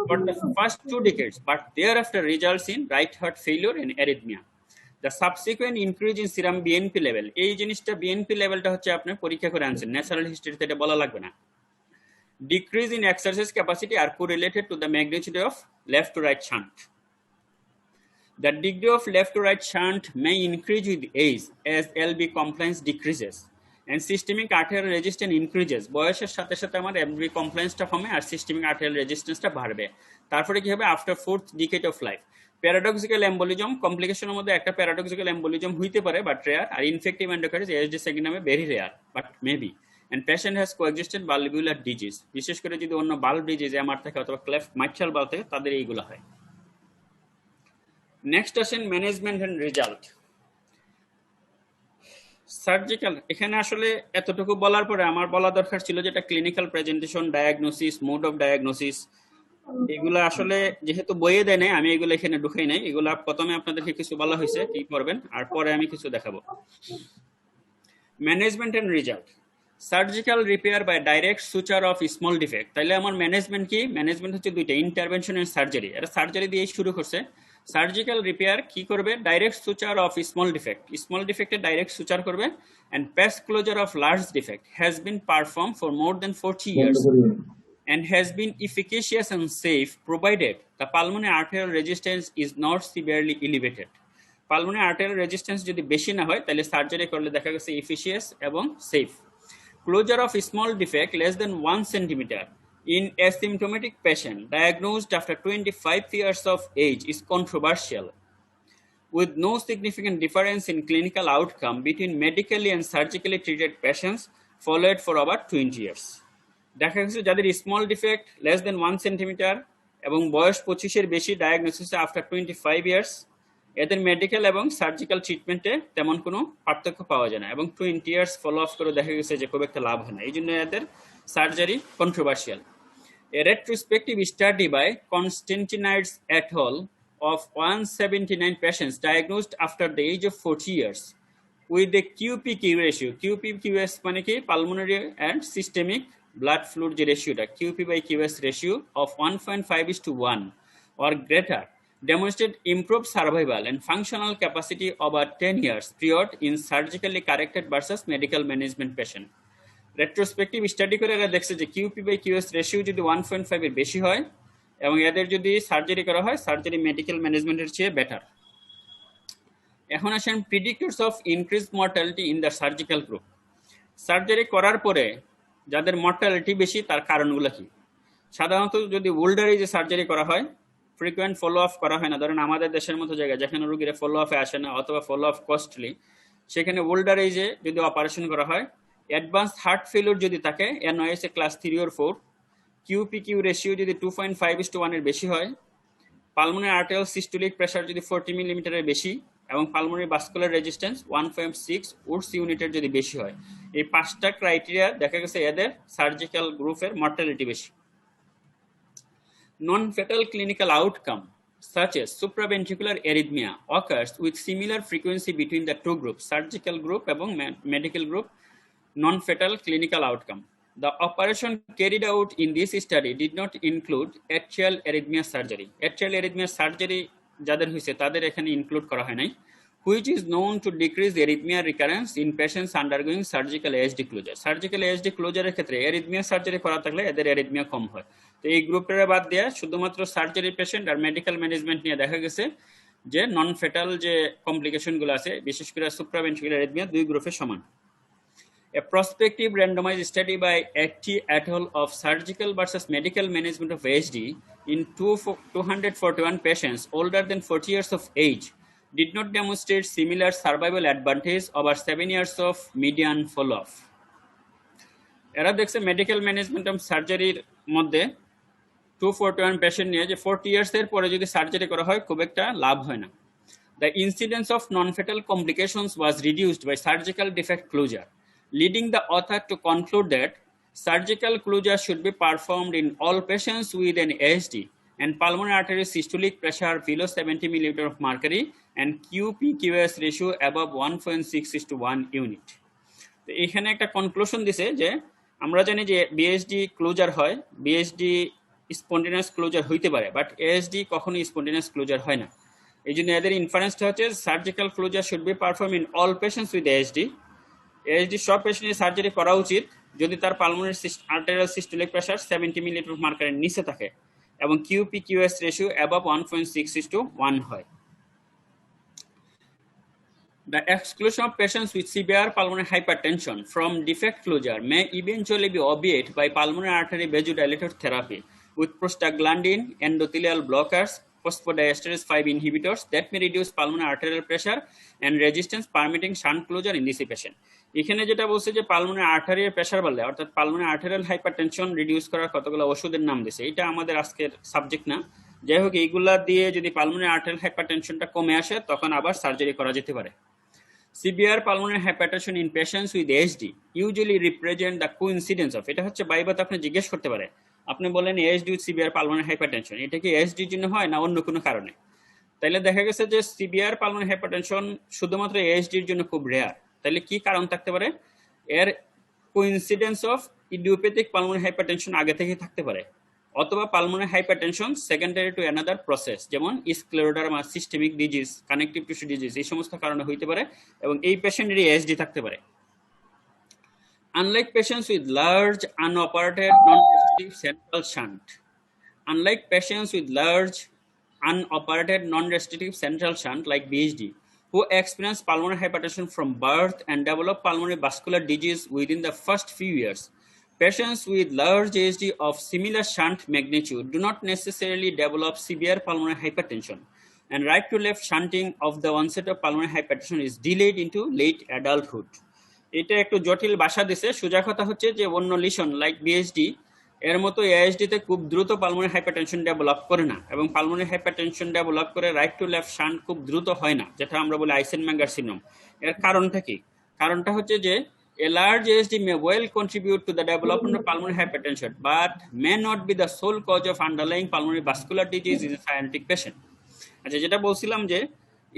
for the first 2 decades, but thereafter results in right heart failure and arrhythmia. The subsequent increase in serum BNP level, এই জিনিসটা BNP লেভেলটা হচ্ছে আপনি পরীক্ষা করে আনছেন, ন্যাচারাল হিস্ট্রিতে এটা বলা লাগবে না। Decrease in exercise capacity are correlated to the magnitude of left to right shunt. The degree of left to right shunt may increase with age as LV compliance decreases and systemic arterial resistance increases. বয়সের সাথে সাথে আমার LV complianceটা কমে আর systemic arterial resistanceটা বাড়বে। তারপরে কি হবে? After 4th decade of life, paradoxical embolism কমপ্লিকেশনের মধ্যে একটা প্যারাডক্সিক্যাল এম্বোলিজম হইতে পারে বাট রেয়ার, আর ইনফেক্টিভ এন্ডোকার্ডিটিস ASD সেকেন্ড নামে very rare but maybe, and patient has coexistent valvular disease, বিশেষ করে যদি অন্য বাল্ব ডিজিজ এমআর থাকে অথবা ক্লেফট মাইট্রাল ভালভ থাকে তাদের এইগুলো হয়। নেক্সট আসেন ম্যানেজমেন্ট এন্ড রেজাল্ট। সার্জিক্যাল, এখানে আসলে এতটুকু বলার পরে আমার বলা দরকার ছিল যেটা clinical presentation, diagnosis, mode of diagnosis, এগুলো আসলে যেহেতু বইয়ে দেয় নাই আমি এগুলো এখানে ঢুকাই নাই। এগুলো প্রথমে আপনাদেরকে কিছু বলা হয়েছে কি করবেন, আর পরে আমি কিছু দেখাবো। Management and result. Surgical repair by direct suture of small defect. তাহলে আমার ম্যানেজমেন্ট কি? ম্যানেজমেন্ট হচ্ছে দুইটা, ইন্টারভেনশন এন্ড সার্জারি। এরা সার্জারি দিয়ে শুরু করছে। সার্জিক্যাল রিপেয়ার কি করবে? Direct suture of small defect, small ডিফেক্টে ডাইরেক্ট সুচার করবে। And patch closure of large defect has been perform for more than 40 years and has been efficacious and safe provided the pulmonary arterial resistance is not severely elevated. Pulmonary arterial resistance যদি বেশি না হয় তাহলে surgery করলে দেখা গেছে efficient এবং safe. Closure of small defect less than 1 centimeter in asymptomatic patient diagnosed after 25 years of age is controversial, with no significant difference in clinical outcome between medically and surgically treated patients followed for about 20 years. দেখা গেছে যাদের small defect less than 1 centimetre এবং বয়স 25-এর বেশি diagnosis after 25 years, এদের medical এবং surgical ট্রিটমেন্টে তেমন কোনো পার্থক্য পাওয়া যায় না এবং 20 ইয়ার্স ফলো আপ করে দেখা গেছে যে খুব একটা লাভ হয় না, এই জন্য এদের surgery controversial. A retrospective study by Constantinides et al. Of 179 patients diagnosed after the age of 40 years with a QPQ ratio, QPQS মানে কি pulmonary and systemic blood fluid যে রেশিওটা QP/QS ratio of 1.5:1 or greater demonstrated improved survival and functional capacity over 10 years period in surgically corrected versus medical management patient. Retrospective study করে এরা দেখছে যে QP/QS ratio যদি 1.5 এর বেশি হয় এবং এদের যদি সার্জারি করা হয় সার্জারি মেডিকেল ম্যানেজমেন্টের চেয়ে বেটার। এখন আসেন predictors of increase mortality in the surgical group. Surgery করার পরে যাদের মর্টালিটি বেশি তার কারণগুলো কি? সাধারণত যদি ওল্ডার এজে সার্জারি করা হয়, ফ্রিকুয়েন্ট ফলো আপ করা হয় না, ধরেন আমাদের দেশের মতো জায়গায় যেখানে রোগীরা ফলো আপে আসে না অথবা ফলো আপ কস্টলি, সেখানে ওল্ডার এজে যদি অপারেশন করা হয়, অ্যাডভান্স হার্ট ফেলিওর যদি থাকে NOS class 3 or 4, QPQ ratio যদি 2.5:1 এর বেশি হয়, পালমোনারি আর্টেরিয়াল সিস্টোলিক প্রেসার যদি 40 মিলিমিটারের বেশি এবং পালমোনারি ভাস্কুলার রেজিস্ট্যান্স 1.6 উডস ইউনিটের যদি বেশি হয়, এই 5টা ক্রাইটেরিয়া দেখা গেছে এদের সার্জিক্যাল গ্রুপের মর্টালিটি বেশি। Non-fatal clinical outcome such as supraventricular arrhythmia occurs with similar frequency between the two groups, surgical group এবং medical group. Non-fatal clinical outcome. The operation carried out in this study did not include atrial arrhythmia surgery. Atrial arrhythmia surgery যাদের হয়েছে তাদের এখানে include করা হয় নাই, which is known to decrease arrhythmia recurrence in patients undergoing surgical ASD closure. Surgical ASD closure এর ক্ষেত্রে arrhythmia surgery করা থাকলে এদের arrhythmia কম হয়। তো এই গ্রুপটারে বাদ দেয়া শুধুমাত্র সার্জারি পেশেন্ট আর মেডিকেল ম্যানেজমেন্ট নিয়ে দেখা গেছে যে নন ফেটাল যে কমপ্লিকেশনগুলো আছে বিশেষ করে সুপ্রাভেন্ট্রিকুলার arrhythmia দুই গ্রুপের সমান। A prospective randomized study by Acti et al. Of surgical versus medical management of ASD in 241 patients older than 40 years of age did not demonstrate similar survival advantage over 7 years of median follow-up. এরা দেখছে medical management of সার্জারির মধ্যে 241 patient নিয়ে যে 40 years এর পরে যদি surgery করা হয় খুব একটা লাভ হয় না। The incidence of non-fatal complications was reduced by surgical defect closure, leading the author to conclude that surgical closure should be performed in all patients with an ASD and pulmonary artery systolic pressure below 70 millimeter of mercury and QPQS ratio above 1.6:1 unit. তো এখানে একটা conclusion দিছে যে আমরা জানি যে VSD closure হয়, VSD spontaneous closure হইতে পারে, বাট এএসডি কখনো স্পন্টেনিয়াস ক্লোজার হয় না। এই জন্য এদের ইনফারেন্সটা হচ্ছে surgical closure should be perform in all patients with ASD. ASD সব পেশেন্টের সার্জারি করা উচিত যদি তার pulmonary arterial systolic pressure 70 millimetre of মার্কারের নিচে থাকে এবং QPQS রেশিও অ্যাবভ 1.6:1 হয়। The exclusion of patients with severe pulmonary hypertension from defect closure may eventually be obviated by pulmonary artery vasodilator therapy with prostaglandin, endothelial blockers, phosphodiesterase 5 inhibitors that may reduce pulmonary arterial pressure and resistance, permitting shunt closure in this patient. এখানে যেটা বলছে যে pulmonary arterial pressure বাড়লে অর্থাৎ pulmonary arterial hypertension reduce করার কতগুলো ওষুধের নাম দিয়েছে, এটা আমাদের আজকের সাবজেক্ট না। যাই হোক, এইগুলা দিয়ে যদি পালমোনারি আর্টেরিয়াল হাইপারটেনশনটা কমে আসে তখন আবার সার্জারি করা যেতে পারে। Severe pulmonary hypertension in patients with ASD usually represent the coincidence of, এটা হচ্ছে বাইবাতে আপনি জিজ্ঞেস করতে পারে, আপনি বলেন ASD with severe pulmonary hypertension, এটা কি ASD এর জন্য হয় না অন্য কোনো কারণে? তাইলে দেখা গেছে যে সিভিয়ার পালমোনারি হাইপারটেনশন শুধুমাত্র ASD এর জন্য খুব রেয়ার। তাহলে কি কারণ থাকতে পারে? এর coincidence of idiopathic pulmonary hypertension আগে থেকে থাকতে পারে, অথবা pulmonary hypertension secondary to another process যেমন scleroderma, systemic disease, connective tissue disease, এই সমস্ত কারণে হইতে পারে এবং এই পেশেন্টেরই এএসডি থাকতে পারে। Unlike patients with large unoperated non-restrictive central shunt, like BSD, who experience pulmonary hypertension from birth and develop pulmonary vascular disease within the first few years. Patients with large ASD of similar shunt magnitude do not necessarily develop severe pulmonary hypertension, and right to left shunting of the onset of pulmonary hypertension is delayed into late adulthood. এটা একটু জটিল ভাষা দিছে, সোজা কথা হচ্ছে যে অন্য লিশন লাইক বিএসডি এর মতো এএসডি তে খুব দ্রুত পালমোনারি হাইপারটেনশন ডেভেলপ করে না, এবং পালমোনারি হাইপারটেনশন ডেভেলপ করে রাইট টু লেফট শান্ট খুব দ্রুত হয় না, যেটা আমরা বলি আইসেনমেঙ্গার সিনড্রোম। এর কারণটা কি? কারণটা হচ্ছে যে a large ASD may well contribute to the development of pulmonary hypertension but may not be the sole cause of underlying pulmonary vascular disease in a cyanotic patient. আচ্ছা, যেটা বলছিলাম যে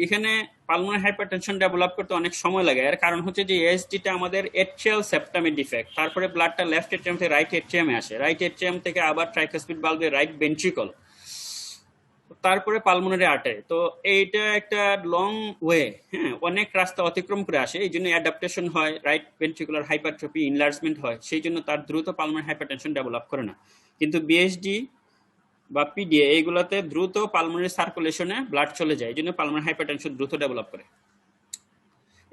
এখানে পালমোনারি হাইপারটেনশন ডেভেলপ করতে অনেক সময় লাগে, এর কারণ হচ্ছে যে এএসডিটা আমাদের এট্রিয়াল সেপ্টামে ডিফেক্ট, তারপরে ব্লাডটা লেফট এট্রিয়াম থেকে রাইট এট্রিয়ামে আসে, রাইট এট্রিয়াম থেকে আবার ট্রাইকাসপিড ভালভে রাইট ভেন্ট্রিকল, তারপরে পালমোনারি আর্টারি। তো এইটা একটা লং ওয়ে, হ্যাঁ, অনেক রাস্তা অতিক্রম করে আসে, এই জন্য অ্যাডাপ্টেশন হয়, রাইট ভেন্ট্রিকুলার হাইপারট্রফি, ইনলার্জমেন্ট হয়, সেই জন্য তার দ্রুত পালমোনারি হাইপারটেনশন ডেভেলপ করে না। কিন্তু বিএসডি বা পিডিএ এইগুলাতে দ্রুত পালমোনারি সার্কুলেশনে ব্লাড চলে যায়, এই জন্য পালমোনারি হাইপারটেনশন দ্রুত ডেভেলপ করে।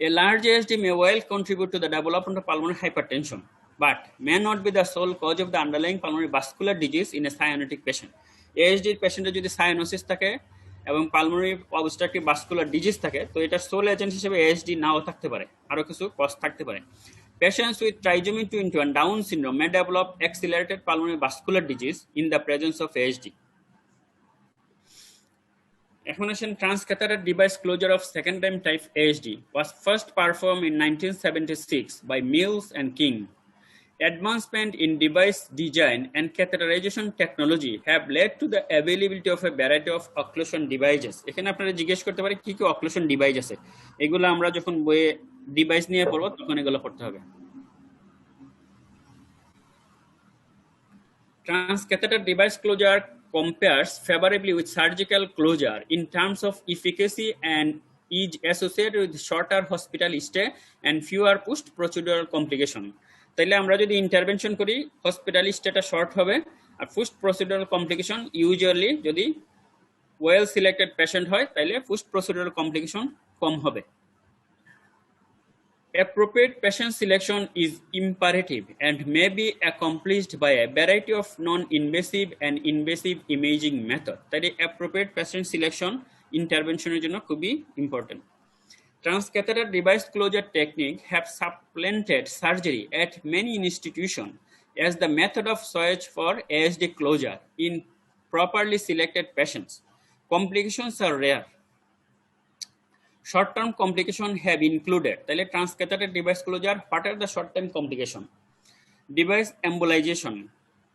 A large ASD may well contribute to the development of pulmonary hypertension but may not be the sole cause of the underlying pulmonary vascular disease in a cyanotic patient. ASD পেশেন্টের যদি cyanosis থাকে এবং pulmonary obstructive vascular disease থাকে, তো এটা soul agent হিসেবে ASD নাও থাকতে পারে, আরো কিছু কজ থাকতে পারে। Patients with trisomy 21 Down syndrome may develop accelerated pulmonary vascular disease in the presence of ASD. এখন আসেন, transcatheter device closure of secundum type ASD was first performed in 1976 by Mills and King. Advancement in device design and catheterization technology have led to the availability of a variety of occlusion devices. এখানে আপনারা জিজ্ঞেস করতে পারে কি কি occlusion device আছে, এগুলো আমরা যখন বইয়ে ডিভাইস নিয়ে পড়ব তখন এগুলো পড়তে হবে। Transcatheter device closure compares favorably with surgical closure in terms of efficacy and is associated with shorter hospital stay and fewer post-procedural complication. তাইলে আমরা যদি ইন্টারভেনশন করি, হসপিটাল স্টেটা শর্ট হবে, আর পোস্ট প্রসিডিউরাল কমপ্লিকেশন ইউজুয়ালি যদি ওয়েল সিলেক্টেড পেশেন্ট হয় তাইলে post procedural complication কম হবে। Appropriate patient selection is imperative and may be accomplished by a variety of non-invasive and invasive imaging method. তাই appropriate patient selection ইন্টারভেনশনের জন্য খুবই important. Transcatheter device closure technique have supplanted surgery at many institutions as the method of choice for ASD closure in properly selected patients. Complications are rare. Short-term complications have included transcatheter device closure. What are the short-term complications? Device embolization,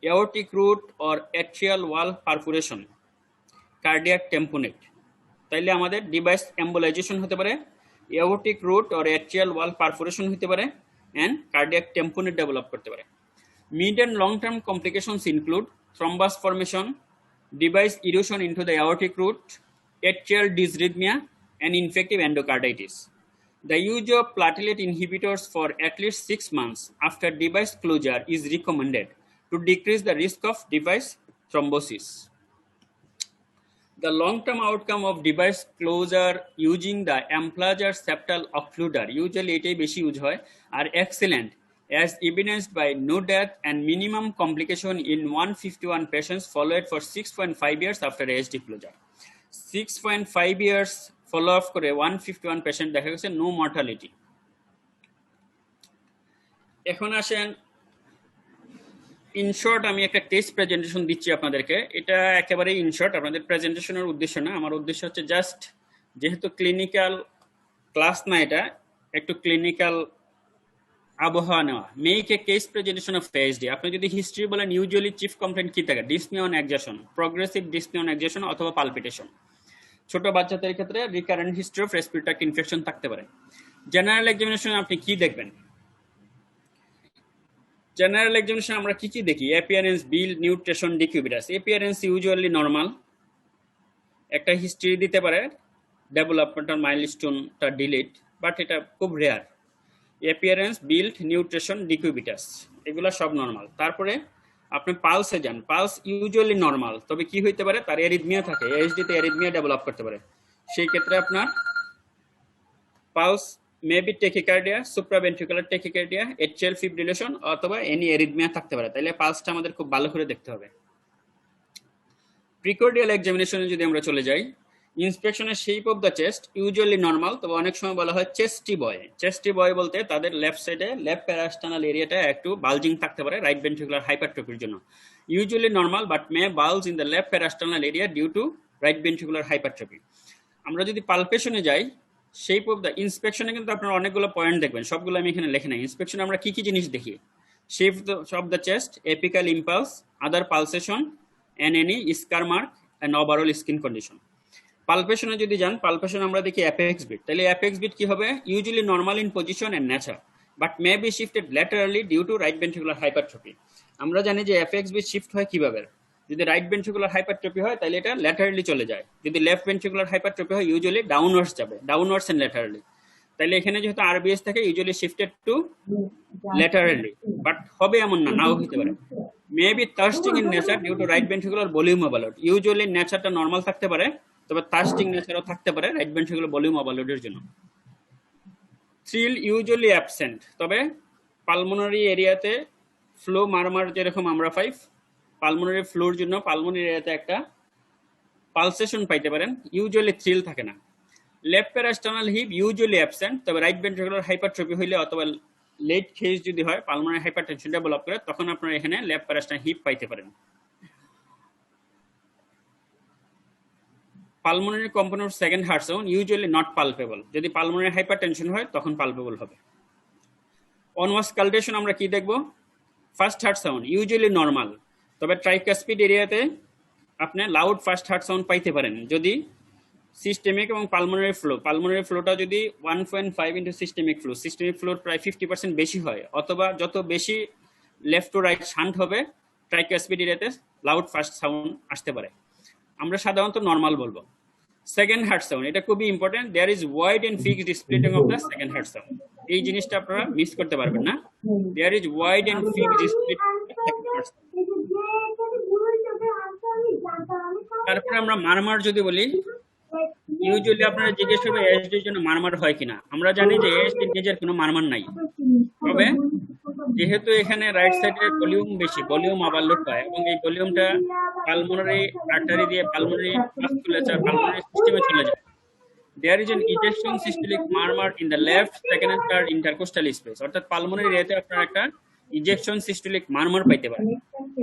aortic root or atrial wall perforation, cardiac tamponade. তাইলে আমাদের device embolization হতে পারে, aortic root or atrial wall perforation হতে পারে, and cardiac tamponade develop করতে পারে। Mid and long-term complications include thrombus formation, device erosion into the aortic root, atrial dysrhythmia, and infective endocarditis. The use of platelet inhibitors for at least 6 months after device closure is recommended to decrease the risk of device thrombosis. The long-term outcome of device closure using the Amplatzer septal occluder, usually এটাই বেশি use হয়, are excellent as evidenced by no death and minimum complication in 151 patients followed for 6.5 years after ASD closure. 6.5 years follow up করে 151 patient দেখা গেছে no mortality. এখন আসেন, InShot আমি একটা টেস্ট প্রেজেন্টেশন দিচ্ছি আপনাদেরকে, এটা একেবারে ইনশর্ট, আপনাদের প্রেজেন্টেশনের উদ্দেশ্য না, আমার উদ্দেশ্য হচ্ছে জাস্ট যেহেতু ক্লিনিক্যাল ক্লাস না, এটা একটু ক্লিনিক্যাল আবহাওয়া নেওয়া। Make a case presentation of ASD। আপনি যদি হিস্ট্রি বলেন ইউজুয়ালি চিফ কমপ্লেন্ট কি থাকে? Dyspnea on exertion, progressive dyspnea on exertion অথবা পালপিটেশন। ছোট বাচ্চাদের ক্ষেত্রে recurrent history of respiratory infection থাকতে পারে। জেনারেল এক্সামিনেশনে আপনি কি দেখবেন? জেনারেল এক্সামিনেশন আমরা কি কি দেখি? অ্যাপিয়ারেন্স, বিল, নিউট্রিশন, ডিকিউবিটাস। অ্যাপিয়ারেন্স ইউজুয়ালি নরমাল, একটা হিস্ট্রি দিতে পারে, ডেভেলপমেন্টাল মাইলস্টোনটা ডিলিট, বাট এটা খুব রেয়ার। অ্যাপিয়ারেন্স, বিল্ড, নিউট্রিশন, ডিকিউবিটাস এগুলো সব নরমাল। তারপরে আপনি পালসে যান, পালস ইউজুয়ালি নরমাল, তবে কি হইতে পারে? তার এরিথমিয়া থাকে, ASD তে এরিথমিয়া ডেভেলপ করতে পারে, সেই ক্ষেত্রে আপনার pulse maybe tachycardia, supraventricular tachycardia, atrial fibrillation অথবা এনি এরিথমিয়া থাকতে পারে। তাহলে পালসটা আমাদের খুব ভালো করে দেখতে হবে। প্রিকর্ডিয়াল এক্সামিনেশনে যদি আমরা চলে যাই, ইন্সপেকশনের shape of the chest usually normal, তবে অনেক সময় বলা হয় চেস্টি বয়। চেস্টি বয় বলতে তাদের লেফট সাইডে লেফট প্যারাস্টানাল এরিয়াটা একটু বালজিং থাকতে পারে রাইট ভেন্ট্রিকুলার হাইপারট্রফির জন্য। Usually normal but may bulge in the left parasternal area due to right ventricular hypertrophy. আমরা যদি পালপেশনে যাই, শেপ অফ দ্য ইন্সপেকশনে কিন্তু আপনারা অনেকগুলো পয়েন্ট দেখবেন, সবগুলো আমি এখানে লেখে নাই। ইন্সপেকশনে আমরা কি কি জিনিস দেখি? Shape of the chest, apical impulse, other pulsation, and any scar mark and overall skin condition. পালপেশনে যদি যান, পালপেশন আমরা দেখি অ্যাপেক্স বিট। তাহলে অ্যাপেক্স বিট কি হবে? Usually normal in position and nature but may be shifted laterally due to right ventricular hypertrophy. আমরা জানি যে অ্যাপেক্স বিট শিফট হয় কিভাবে? যদি রাইট ভেন্ট্রিকুলার হাইপারট্রফি হয় তাহলে এটা ল্যাটারালি চলে যায়, যদি লেফট ভেন্ট্রিকুলার হাইপারট্রফি হয় ইউজুয়ালি ডাউনওয়ার্ডস যাবে, ডাউনওয়ার্ডস এন্ড ল্যাটারালি। তাহলে এখানে যেহেতু আরবিএস থাকে usually shifted to laterally, but হবে এমন না, নাও হতে পারে। May be thrusting in nature due to right ventricular volume overload. Usually নেচারটা নর্মাল থাকতে পারে, তবে থার্স্টিং নেচারও থাকতে পারে রাইট ভেন্ট্রিকুলার ভলিউম ওভারলোডের জন্য। থ্রিল ইউজুয়ালি অ্যাবসেন্ট, তবে পালমোনারি এরিয়াতে ফ্লো মারমার যেরকম আমরা পাই, পালমোনারি ফ্লোর জন্য পালমোনারি এরিয়াতে একটা পালসেশন পাইতে পারেন, ইউজুয়ালি থ্রিল থাকে না। লেফট প্যারাস্টানাল হিপ ইউজুয়ালি অ্যাবসেন্ট, তবে রাইট ভেন্ট্রিকুলার হাইপারট্রফি হইলে অথবা লেট কেস যদি হয়, পালমোনারি হাইপারটেনশন ডেভেলপ করে, তখন আপনারা এখানে লেফট প্যারাস্টানাল হিপ পাইতে পারেন। Pulmonary component second heart sound usually not palpable, যদি পালমোনারি হাইপারটেনশন হয় তখন পালপেবল হবে। অনওয়ার্ড স্কালটেশন আমরা কি দেখব? First heart sound usually normal, তবে ট্রাইকাসপিড এরিয়াতে আপনি লাউড ফার্স্ট হার্ট সাউন্ড পাইতে পারেন যদি সিস্টেমিক এবং পালমোনারি ফ্লোটা যদি 1.5 ইন্টু সিস্টেমিক ফ্লোর প্রায় 50% বেশি হয়, অথবা যত বেশি লেফট টু রাইট শান্ট হবে ট্রাইকাসপিড এরিয়াতে লাউড ফার্স্ট সাউন্ড আসতে পারে। আমরা সাধারণত নর্মাল বলবো। সেকেন্ড হার্ট সাউন্ড, এটা খুবই important. There is wide and fixed splitting of the second heart sound. এই জিনিসটা আপনারা মিস করতে পারবেন না। There is wide and fixed splitting of the second heart sound. তারপরে আমরা মারমার যদি বলি, ইউজুয়ালি আপনারা জিজ্ঞেস করবেন এএসডির জন্য মারমার হয় কিনা। আমরা জানি যে এএসডির নিজের কোনো মারমার নাই, তবে যেহেতু এখানে রাইট সাইডের ভলিউম বেশি, ভলিউম ওভারলোড হয় এবং এই ভলিউমটা পালমোনারি আর্টারি দিয়ে পালমোনারি ভাস্কুলাচার পালমোনারি সিস্টেমে চলে যায়, there is an ejection systolic murmur in the left second and third intercostal space. অর্থাৎ পালমোনারি এরিয়াতে আপনারা একটা ইজেকশন সিস্টোলিক মারমার পাইতে পারেন,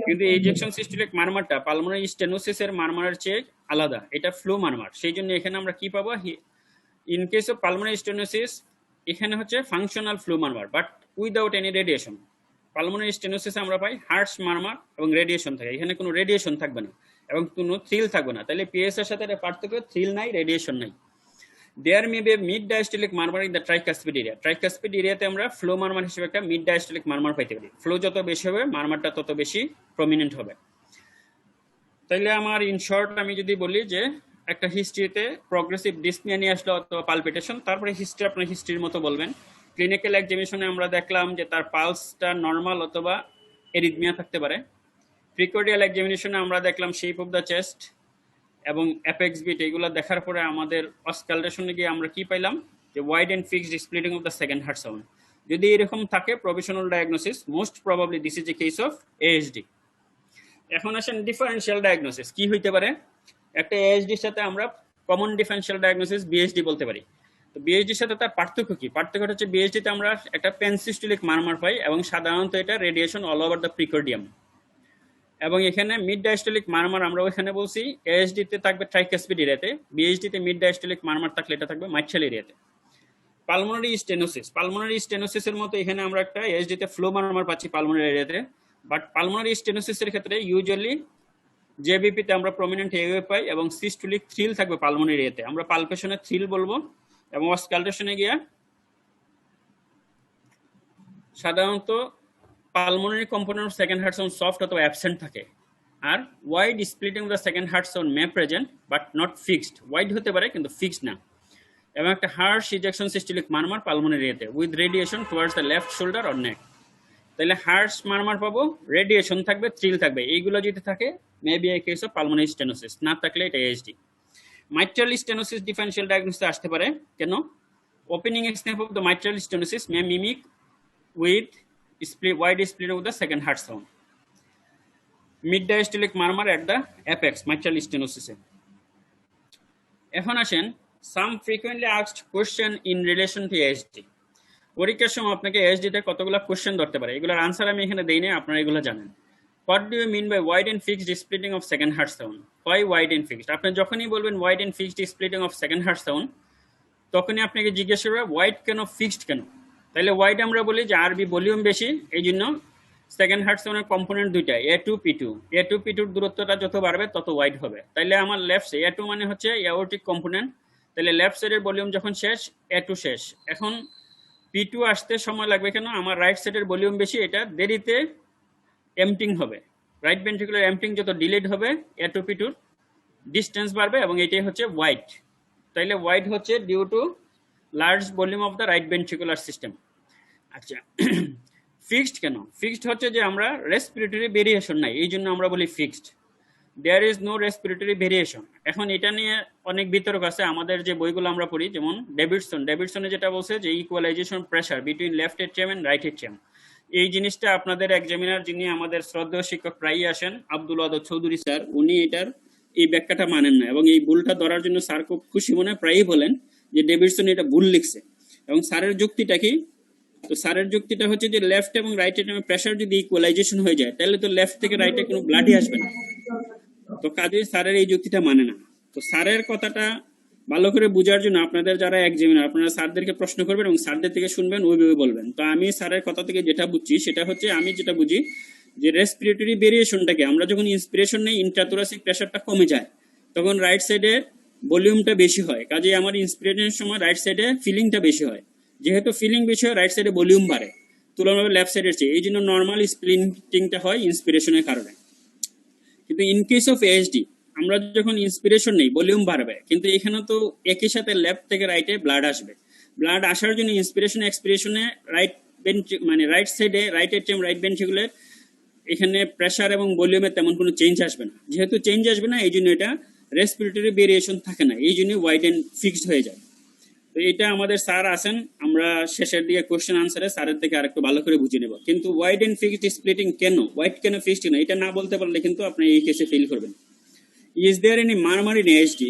কিন্তু এই ইজেকশন সিস্টোলিক মারমারটা পালমোনারি স্টেনোসিসের মারমারের চেয়ে আলাদা, এটা ফ্লো মারমার। সেই জন্য এখানে আমরা কি পাবো? In case of pulmonary stenosis এখানে হচ্ছে functional flow murmur but without any radiation. Pulmonary স্টেনোসিসে আমরা পাই হার্টস মারমার এবং রেডিয়েশন থাকে, এখানে কোনো রেডিয়েশন থাকবে না এবং কোনো থ্রিল থাকবে না। তাহলে পিএস এর সাথে পার্থক্য, থ্রিল নাই, রেডিয়েশন নাই। There may be mid diastolic murmur in the tricuspid area. Tricuspid এরিয়াতে আমরা ফ্লো মারমার হিসেবে একটা মিড ডায়াস্টলিক মারমার পাইতে পারি। ফ্লো যত বেশি হবে মারমারটা তত বেশি প্রমিনেন্ট হবে। তাইলে আমার ইন শর্ট আমি যদি বলি যে একটা হিস্ট্রিতে প্রগ্রেসিভ ডিসনিয়া নিয়ে আসলো অথবা পালপিটেশন, তারপরে হিস্ট্রি আপনার হিস্ট্রির মতো বলবেন। ক্লিনিক্যাল এক্সামিনেশনে আমরা দেখলাম যে তার পালসটা নর্মাল অথবা এরিথমিয়া থাকতে পারে। প্রিকর্ডিয়াল এক্সামিনেশনে আমরা দেখলাম শেপ অফ দ্য চেস্ট এবং অ্যাপেক্স বিট, এগুলো দেখার পরে আমাদের অস্কালটেশনে গিয়ে আমরা কি পাইলাম? যে wide and fixed splitting of the second heart sound. যদি এরকম থাকে provisional diagnosis, most probably this is a case of ASD. এখন আসেন ডিফারেন্সিয়াল ডায়াগনোসিস কি হইতে পারে। একটা এএসডির সাথে আমরা কমন ডিফারেন্সিয়াল ডায়াগনোসিস বিএসডি বলতে পারি। তো বিএসডির সাথে তার পার্থক্য কি? পার্থক্য হচ্ছে বিএসডিতে আমরা একটা পেনসিস্টোলিক মারমার পাই এবং সাধারণত এটা রেডিয়েশন অল ওভার দ্য প্রিকর্ডিয়াম, এবং এখানে মিড ডায়াস্টলিক মারমার আমরা ওখানে বলছি এএসডিতে থাকবে ট্রাইকাসপিড এরিয়াতে, বিএসডিতে মিড ডায়াস্টলিক মারমার থাকলে এটা থাকবে মাইট্রাল এরিয়াতে। পালমোনারি স্টেনোসিসের মতো এখানে আমরা একটা এএসডিতে ফ্লো মারমার পাচ্ছি পালমোনারি এরিয়াতে, বাট পালমোনারি স্টেনোসিসের ক্ষেত্রে ইউজুয়ালি জেবিপিতে আমরা প্রমিনেন্ট এওয়ে পাই এবং সিস্টোলিক থ্রিল থাকবে পালমোনারি এরিয়াতে। আমরা পালপেশনে থ্রিল বলবো এবং অস্কালটেশনে গিয়া সাধারণত pulmonary component of second heart sound soft অথবা অ্যাবসেন্ট থাকে। আর wide splitting of the second heart sound may present but not fixed. Wide হতে পারে কিন্তু ফিক্সড না। এবং একটা harsh ejection systolic murmur pulmonary এরিয়াতে with radiation towards the left shoulder or neck. তাহলে হার্শ মারমার পাবো, রেডিয়েশন থাকবে, থ্রিল থাকবে। এইগুলো যদি থাকে maybe A case of pulmonary stenosis, না থাকলে এটা ASD. Mitral stenosis differential diagnosis আসতে পারে কেন? Opening snap of the mitral stenosis may mimic with wide split of the second heart sound. Mid diastolic murmur at the apex mitral stenosis. এখন আসেন some frequently asked question in relation to ASD. পরীক্ষার সময় আপনাকে এএসডিতে কতগুলো question ধরতে পারে, এগুলোর answer আমি এখানে দেই না, আপনারা এগুলো জানেন। What do you mean by wide and fixed splitting of second heart sound? Why wide and fixed? আপনি যখনই বলবেন wide and fixed splitting of second heart sound, তখনই আপনাকে জিজ্ঞেস করবে ওয়াইড কেন, ফিক্সড কেন? তাহলে ওয়াইড আমরা বলি যে আরবি ভলিউম বেশি, এই জন্য সেকেন্ড হার্ট সাউন্ডের কম্পোনেন্ট দুইটা, এ টু পি টু। এ টু পি টুর দূরত্বটা যত বাড়বে তত ওয়াইড হবে। তাইলে আমার লেফট এ টু মানে হচ্ছে এওরটিক কম্পোনেন্ট, তাহলে লেফট সাইডের ভলিউম যখন শেষ, এ টু শেষ। এখন পি টু আসতে সময় লাগবে কেন? আমার রাইট সাইডের ভলিউম বেশি, এটা দেরিতে এমটিং হবে। রাইট ভেন্ট্রিকুলার এমটিং যত ডিলেড হবে, এ টু পি টুর ডিস্টেন্স বাড়বে, এবং এটাই হচ্ছে ওয়াইড। তাইলে ওয়াইড হচ্ছে due to large volume of the right ventricular system. আচ্ছা, ফিক্সড কেন? ফিক্সড হচ্ছে যে আমরা রেসপিরেটরি ভেরিয়েশন নাই, এই জন্য আমরা বলি fixed. There is no respiratory variation. এখন এটা নিয়ে অনেক বিতর্ক আছে। আমাদের যে বইগুলো আমরা পড়ি, যেমন ডেভিডসনে যেটা বলছে যে equalization pressure between left atrium and right atrium, এই জিনিসটা আপনাদের এক্সামিনার যিনি আমাদের শ্রদ্ধেয় শিক্ষক প্রায়ই আসেন, আব্দুল ওয়াদুদ চৌধুরী স্যার, উনি এটার এই ব্যাখ্যাটা মানেন না, এবং এই ভুলটা ধরার জন্য স্যার খুব খুশি মনে প্রায়ই বলেন যে ডেভিডসন এটা ভুল লিখছে। এবং স্যারের যুক্তিটা কি? তো স্যারের যুক্তিটা হচ্ছে যে লেফট এবং রাইট এট্রিয়ামের প্রেশার যদি ইকুয়ালাইজেশন হয়ে যায়, তাহলে তো লেফট থেকে রাইটে কোনো ব্লাডই আসবে না। তো কাজেই স্যারের এই যুক্তিটা মানে না। তো স্যারের কথাটা ভালো করে বোঝার জন্য আপনাদের যারা এক্সামিনার, আপনারা স্যারদেরকে প্রশ্ন করবেন এবং স্যারদের থেকে শুনবেন, ওইভাবে বলবেন। তো আমি স্যারের কথা থেকে যেটা বুঝছি সেটা হচ্ছে, আমি যেটা বুঝি যে রেসপিরেটরি ভেরিয়েশনটাকে আমরা যখন ইন্সপিরেশন নেই, ইন্ট্রাথোরাসিক প্রেশারটা কমে যায়, তখন রাইট সাইডে ভলিউমটা বেশি হয়। কাজেই আমার ইন্সপিরেশনের সময় রাইট সাইডে ফিলিংটা বেশি হয়। যেহেতু ফিলিং বেশি হয়, রাইট সাইডে ভলিউম বাড়ে তুলনাভাবে লেফট সাইডের চেয়ে, এই জন্য নর্মাল স্প্লিটিংটা হয় ইন্সপিরেশনের কারণে। কিন্তু ইন কেস অফ এএসডি আমরা যখন ইন্সপিরেশন নেই, ভলিউম বাড়বে, কিন্তু এখানে তো একই সাথে লেফট থেকে রাইটে ব্লাড আসবে। ব্লাড আসার জন্য ইন্সপিরেশন এক্সপিরেশনে রাইট মানে রাইট সাইডে রাইট এট্রিয়াম রাইট ভেন্ট্রিকুলার এখানে প্রেসার এবং ভলিউমে তেমন কোনো চেঞ্জ আসবে না। যেহেতু চেঞ্জ আসবে না, এই জন্য এটা রেসপিরেটরি ভেরিয়েশন থাকে না, এই জন্য ওয়াইড এন্ড ফিক্সড হয়ে যায়। তো এটা আমাদের স্যার আছেন, আমরা শেষের দিকে কোশ্চেন আনসারে স্যারের থেকে আরেকটু ভালো করে বুঝে নেব। কিন্তু ওয়াইড এন্ড ফিক্সড স্প্লিটিং কেন, ওয়াইড কেন ফিক্সড না, এটা না বলতে পারলে কিন্তু আপনি এই কেসে ফেল করবেন। Is there any murmur in ASD?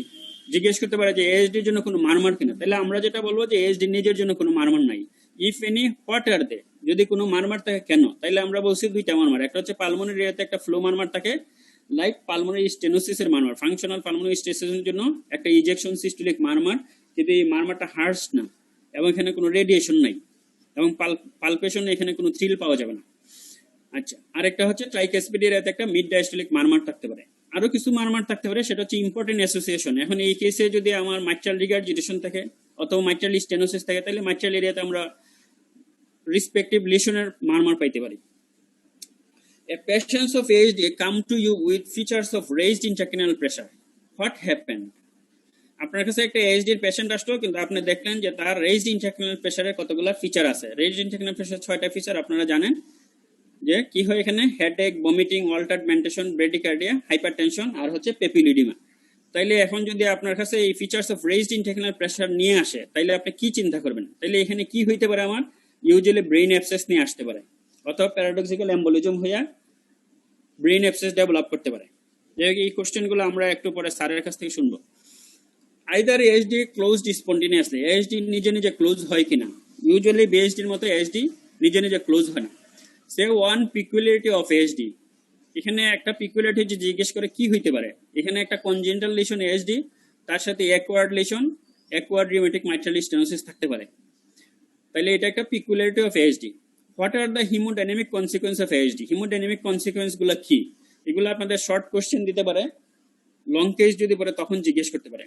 জিজ্ঞেস করতে পারে যে এএসডির জন্য কোনো মারমার কিনা। তাহলে আমরা যেটা বলবো যে এএসডি নিজের জন্য কোনো মারমার নাই। ইফ এনি, হোয়াট আর দে? যদি কোনো মারমার থাকে কেন, তাহলে আমরা বলছি দুইটা মারমার। একটা হচ্ছে পালমোনারি এরিয়াতে একটা ফ্লো মারমার থাকে, লাইক পালমোনারি স্টেনোসিসের মারমার। ফাংশনাল পালমোনারি স্টেনোসিসের জন্য একটা ইজেকশন সিস্টোলিক মারমার, কিন্তু এই মারমারটা হার্স না, এবং এখানে কোনো রেডিয়েশন নাই, এবং পালপেশন এখানে কোনো থ্রিল পাওয়া যাবে না। আচ্ছা, আরেকটা হচ্ছে ট্রাইকাসপিড এরিয়াতে একটা মিড ডায়াস্টোলিক মারমার থাকতে পারে। আরো কিছু মারমার থাকতে পারে, সেটা হচ্ছে ইম্পর্টেন্ট অ্যাসোসিয়েশন। এখন এই কেসে যদি আমার মাইট্রাল রিগার্জিটেশন থাকে অথবা মাইট্রাল স্টেনোসিস থাকে, তাহলে মাইট্রাল এরিয়াতে আমরা রেসপেক্টিভ লিশনের মারমার পাইতে পারি। A patients of ASD come to you with features of raised intracranial pressure. What happened? আপনার কাছে একটা ASD এর পেশেন্ট আসলো, কিন্তু আপনি দেখলেন যে তার রেইজড ইন্ট্রাক্রনিয়াল প্রেসারের কতগুলো ফিচার আছে। রেইজড ইন্ট্রাক্রনিয়াল প্রেসার 6টা ফিচার আপনারা জানেন, যে কি হয় এখানে হেডেক, ভমিটিং, অল্টারড মেন্টেশন, ব্রেডিকার্ডিয়া, হাইপারটেনশন, আর হচ্ছে পেপিলিডিমা। তাইলে এখন যদি আপনার কাছে এই ফিচার্স অফ রেইজড ইন্ট্রাক্রনিয়াল প্রেসার নিয়ে আসে, তাইলে আপনি কি চিন্তা করবেন? তাইলে এখানে কি হইতে পারে? আমার ইউজুয়ালি ব্রেইন অ্যাবসেস নিয়ে আসতে পারে, অথবা প্যারাডক্সিক্যাল এম্বোলিজম হইয়া ব্রেইন অ্যাবসেস ডেভেলপ করতে পারে। এই কোশ্চেনগুলো আমরা একটু পরে স্যারের কাছ থেকে শুনবো। আইদার এএসডি ক্লোজড স্পন্টিনিয়াসলি, এএসডি নিজে নিজে ক্লোজ হয় কিনা? ইউজুয়ালি বিএসডির মতো এএসডি নিজে নিজে ক্লোজ হয় না। সে ওয়ান পিকুলারিটি অফ এএসডি, এখানে একটা পিকুলারিটি জিজ্ঞেস করে কি হইতে পারে। এখানে একটা কনজেন্টাল লিশন এএসডি, তার সাথে acquired lesion, acquired rheumatic mitral stenosis থাকতে পারে। তাহলে এটা একটা পিকুলারিটি of ASD. What are the haemodynamic consequence of ASD? Haemodynamic consequence গুলো কি? এগুলো আপনাদের শর্ট কোশ্চেন দিতে পারে, লং কেস যদি পড়ে তখন জিজ্ঞেস করতে পারে।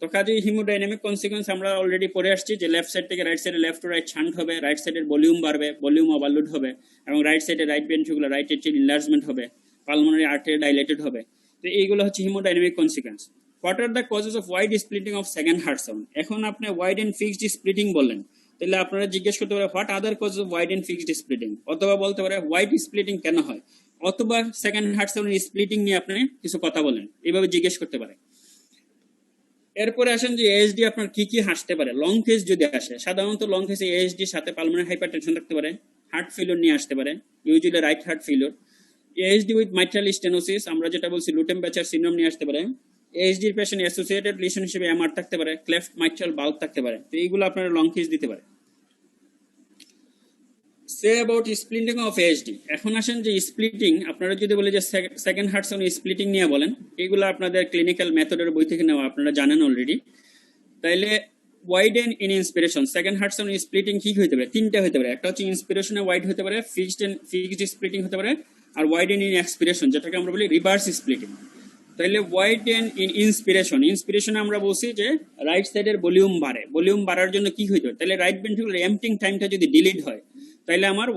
তো কাজে হিমোডাইনামিক কনসিকুয়েন্স আমরা অলরেডি পড়ে আসছি, যে লেফট সাইড থেকে রাইট সাইডে লেফট টু রাইট শান্ট হবে, রাইট সাইডের ভলিউম বাড়বে, ভলিউম ওভারলোড হবে, এবং রাইট সাইডে right ventricular right atrial enlargement হবে, পালমোনারি আর্টারি ডাইলেটেড হবে। তো এইগুলো হচ্ছে haemodynamic consequence. What are the causes of wide splitting of second heart sound? এখন আপনি ওয়াইড এন্ড ফিক্সড স্প্লিটিং বললেন, তাহলে আপনারা জিজ্ঞেস করতে পারে what other causes of wide and fixed splitting, অথবা বলতে পারে ওয়াইড স্প্লিটিং কেন হয়, অথবা সেকেন্ড হার্ট সাউন্ডের স্প্লিটিং নিয়ে আপনি কিছু কথা বলেন, এইভাবে জিজ্ঞেস করতে পারে। এরপরে আসেন যে এএসডি আপনার কি কি আসতে পারে। লং কেস যদি আসে, সাধারণত লং কেসে এএসডির সাথে পালমোনারি হাইপারটেনশন থাকতে পারে, হার্ট ফেলিওর নিয়ে আসতে পারে, usually right heart failure. ASD with mitral stenosis, আমরা যেটা বলছি লুটেনবেচার সিনড্রোম নিয়ে আসতে পারে। এএসডির পেশেন্ট অ্যাসোসিয়েটেড লিশন হিসেবে এমআর থাকতে পারে, ক্লেফট মাইট্রাল বাল্ব থাকতে পারে। তো এইগুলো আপনারা লং কেস দিতে পারে। Say about splitting of ASD. এখন আসেন যে স্প্লিটিং, আপনারা যদি বলে যে সেকেন্ড হার্টসন স্প্লিটিং নিয়ে বলেন, এগুলো আপনাদের ক্লিনিক্যাল মেথডের বই থেকে নেওয়া, আপনারা জানেন অলরেডি। তাইলে widen in inspiration, second Hartson splitting কি হতে পারে? তিনটা হতে পারে। একটা হচ্ছে ইন্সপিরেশনে ওয়াইড হতে পারে, ফিক্সড স্প্লিটিং হতে পারে, আর ওয়াইডেন ইন এক্সপিরেশন, যেটাকে আমরা বলি রিভার্স স্প্লিটিং। তাইলে ওয়াইডেন ইন ইন্সপিরেশন, ইন্সপিরেশনে আমরা বলছি যে রাইট সাইডের ভলিউম বাড়ে, ভলিউম বাড়ার জন্য কি হইতে পারে? তাহলে রাইট ভেন্ট্রিকুলার এম্পটিং টাইমটা যদি ডিলিট হয়, তাহলে আমার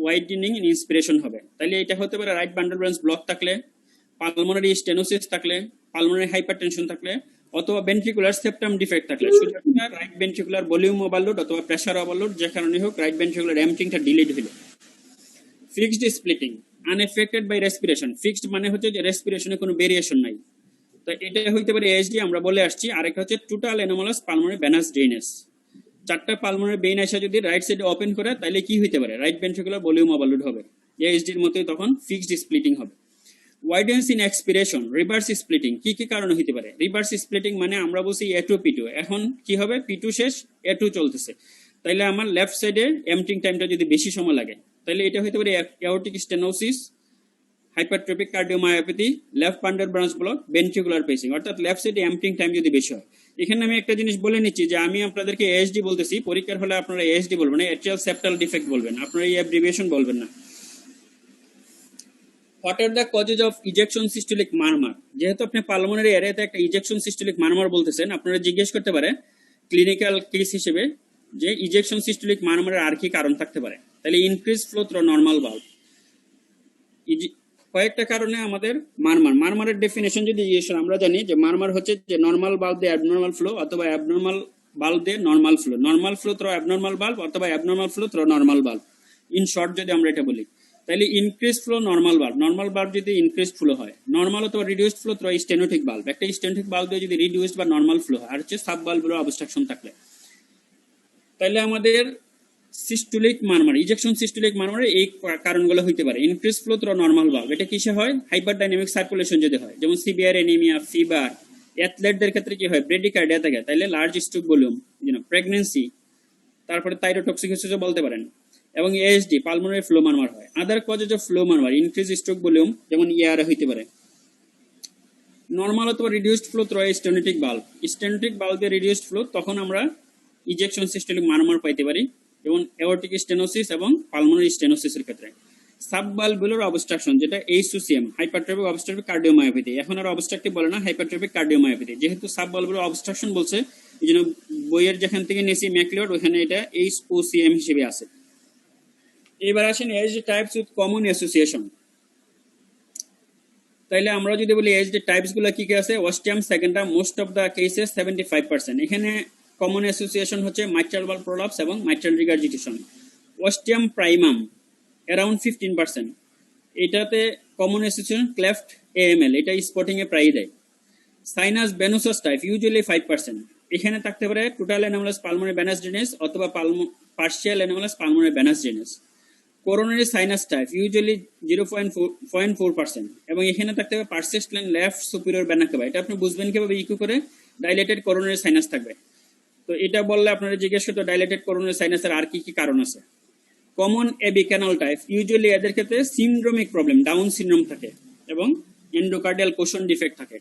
ওয়াইডেনিং ইন ইন্সপিরেশন হবে। তাহলে এটা হতে পারে রাইট বান্ডল ব্রাঞ্চ ব্লক থাকলে, পালমোনারি স্টেনোসিস থাকলে, পালমোনারি হাইপারটেনশন থাকলে, অথবা ভেন্ট্রিকুলার সেপ্টাম ডিফেক্ট থাকলে। সুতরাং রাইট ভেন্ট্রিকুলার ভলিউম ওভারলোড অথবা প্রেসার ওভারলোড, যে কারণে হোক রাইট ভেন্ট্রিকুলার এম্পটিংটা ডিলিট হলো। Fixed splitting, unaffected by respiration. Fixed মানে হচ্ছে যে রেসপিরেশনে কোনো ভেরিয়েশন নাই। তো এটা হইতে পারে এএসডি, আমরা বলে আসছি। আরেকটা হচ্ছে total anomalous pulmonary venous drainage. চারটা পালমোনারি ভেইন এসে যদি রাইট সাইডে ওপেন করে, তাহলে কি হইতে পারে? রাইট ভেন্ট্রিকুলার ভলিউম ওভারলোড হবে। এএসডির মতোই তখন ফিক্সড স্প্লিটিং হবে। ওয়াইডেন্স ইন এক্সপিরেশন, রিভার্স স্প্লিটিং। কি কি কারণে হতে পারে? রিভার্স স্প্লিটিং মানে আমরা বলছি এ টু পি2, এখন কি হবে? পি2 শেষ, এ2 চলতেছে। তাইলে আমার লেফট সাইডে এম্পটিং টাইমটা যদি বেশি সময় লাগে, তাহলে এটা হতে পারে aortic stenosis, hypertrophic cardiomyopathy, left bundle branch block, ventricular pacing, অর্থাৎ লেফট সাইডে এম্পটিং টাইম যদি বেশি হয়। এখানে আমি একটা জিনিস বলে নিচ্ছি যে আমি আপনাদেরকে এএসডি বলতেছি, পরীক্ষার হলে আপনারা এএসডি বলবেন না, এট্রিয়াল সেপ্টাল ডিফেক্ট বলবেন, আপনারা এই অ্যাব্রিভিয়েশন বলবেন না। What are the causes of ejection systolic murmur? যেহেতু আপনি পালমোনারি এরিয়াতে একটা ইজেকশন সিস্টোলিক মারমার বলতেছেন, আপনারা জিজ্ঞেস করতে পারে ক্লিনিক্যাল কেস হিসেবে যে ইজেকশন সিস্টোলিক মারমারের আর কি কারণ থাকতে পারে। তাহলে increase flow through normal valve. কয়েকটা কারণে আমাদের মারমারের ডেফিনেশন যদি আমরা জানি যে মারমার হচ্ছে যে নরমাল ভালভ দিয়ে অ্যাবনর্মাল ফ্লো অথবা অ্যাবনর্মাল ভালভ দিয়ে normal flow, normal flow through abnormal valve অথবা abnormal flow through normal valve. In short যদি আমরা এটা বলি, তাহলে increase flow normal valve, normal valve যদি ইনক্রিজ ফ্লো হয়, নরমাল অথবা reduced flow through stenotic valve. একটা স্টেনোটিক ভালভ দিয়ে যদি রিডিউসড বা নরমাল ফ্লো হয়, আর হচ্ছে সাব ভালভুলার অবস্ট্রাকশন থাকলে, তাহলে আমাদের সিস্টোলিক মারমার, ইজেকশন সিস্টোলিক মারমারে এই কারণগুলো হইতে পারে। Increase flow through normal valve, এটা কিসে হয়? হাইপারডাইনামিক সার্কুলেশন যদি হয়, যেমন সিভিয়ার এনিমিয়া, ফিভার। অ্যাথলেটদের ক্ষেত্রে কি হয়? ব্রেডিকার্ডিয়া থাকে, তাইলে লার্জ স্ট্রোক ভলিউম, প্রেগন্যান্সি, তারপরে থাইরোটক্সিকোসিসও বলতে পারেন। এবং এএসডি পালমোনারি ফ্লো মারমার হয়। Other causes of flow murmur, increase stroke volume, যেমন ইয়ার হইতে পারে। নরমাল অথবা reduced flow through stenotic valve, stenotic ভালভে রিডিউসড ফ্লো, তখন আমরা ইজেকশন সিস্টোলিক মারমার পাইতে পারি, যেমন এওরটিক স্টেনোসিস এবং পালমোনারি স্টেনোসিসের ক্ষেত্রে। সাবভালভুলার অবস্ট্রাকশন, যেটা এইচসিএম, হাইপারট্রপিক অবস্ট্রাকটিভ কার্ডিওমায়োপ্যাথি। এখন আর অবস্ট্রাকটিভ বলে না, হাইপারট্রপিক কার্ডিওমায়োপ্যাথি। যেহেতু সাবভালভুলার অবস্ট্রাকশন বলছে, এই জন্য বইয়ের যেখান থেকে নিয়েছি ম্যাকলিওড, ওখানে এটা এইচওসিএম হিসেবে আছে। এবার আসেন ASD types with common association. তাইলে আমরা যদি বলি এএসডি টাইপস গুলো কি কি আছে? Ostium secundum, most of the cases 75%। এখানে কমন অ্যাসোসিয়েশন হচ্ছে মাইট্রাল ভালভ প্রলাপস এবং mitral regurgitation. Ostium primum around 15%। এটাতে কমন অ্যাসোসিয়েশন ক্লেফট এএমএল, এটা স্পটিং এ প্রায় দেয়। Sinus venosus type usually 5%। এখানে থাকতে পারে total anomalous pulmonary venous drainage অথবা partial anomalous pulmonary venous drainage. Coronary sinus type usually 0.4%। এবং এখানে থাকতে হবে persistent left superior vena cava. এটা আপনি বুঝবেন কিভাবে? ইকো করে ডাইলেটেড কোরোনারি সাইনাস থাকবে। তো এটা বললে আপনারা জিজ্ঞেস করতে ডাইলেটেড কোরোনারি সাইনাসের আর কি কি কারণ আছে। Common AV canal type usually এদের ক্ষেত্রে সিনড্রোমিক প্রবলেম, ডাউন সিনড্রোম থাকে এবং এন্ডোকার্ডিয়াল কোশন ডিফেক্ট থাকে।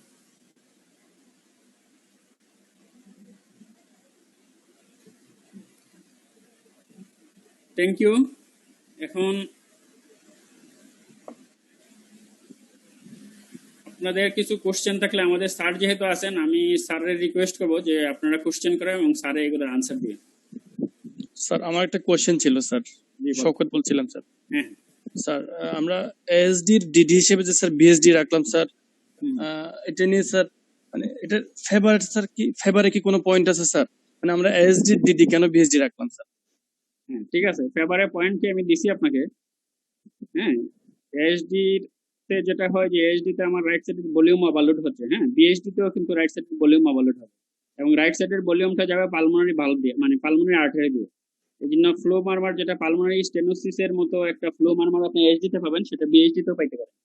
Thank you. এখন আপনাদের কিছু কোশ্চেন থাকলে, আমাদের স্যার যেহেতু আছেন, আমি স্যারের রিকোয়েস্ট করবো যে আপনারা কোশ্চেন করেন এবং স্যারে এগুলোর আনসার দিয়ে। স্যার আমার একটা কোশ্চেন ছিল স্যার, শওকত বলছিলাম স্যার। হ্যাঁ স্যার আমরা এসডি ডিডি হিসেবে যে স্যার বিএসডি রাখলাম স্যার, এটা নিয়ে স্যার মানে এটা ফেভার স্যার কি ফেভারে কি কোনো পয়েন্ট আছে স্যার? মানে আমরা এসডি ডিডি কেন বিএসডি রাখলাম স্যার? হ্যাঁ ঠিক আছে, ফেভারের পয়েন্ট কি আমি দিছি আপনাকে। হ্যাঁ, এসডি যেটা হয় যে এসডি তে আমার রাইট সাইডের ভলিউম ওভারলোড হচ্ছে, হ্যাঁ বিএসডি তেও কিন্তু রাইট সাইডের ভলিউম ওভারলোড হবে। এবং রাইট সাইডের ভলিউমটা যাবে পালমোনারি ভালভ দিয়ে, মানে পালমোনারি আর্টারি দিয়ে। এই জন্য ফ্লো মারমার, যেটা পালমোনারি স্টেনোসিসের মতো একটা ফ্লো মারমার আপনি এইচডিতে পাবেন, সেটা বিএইচডিতেও পাইতে পারেন।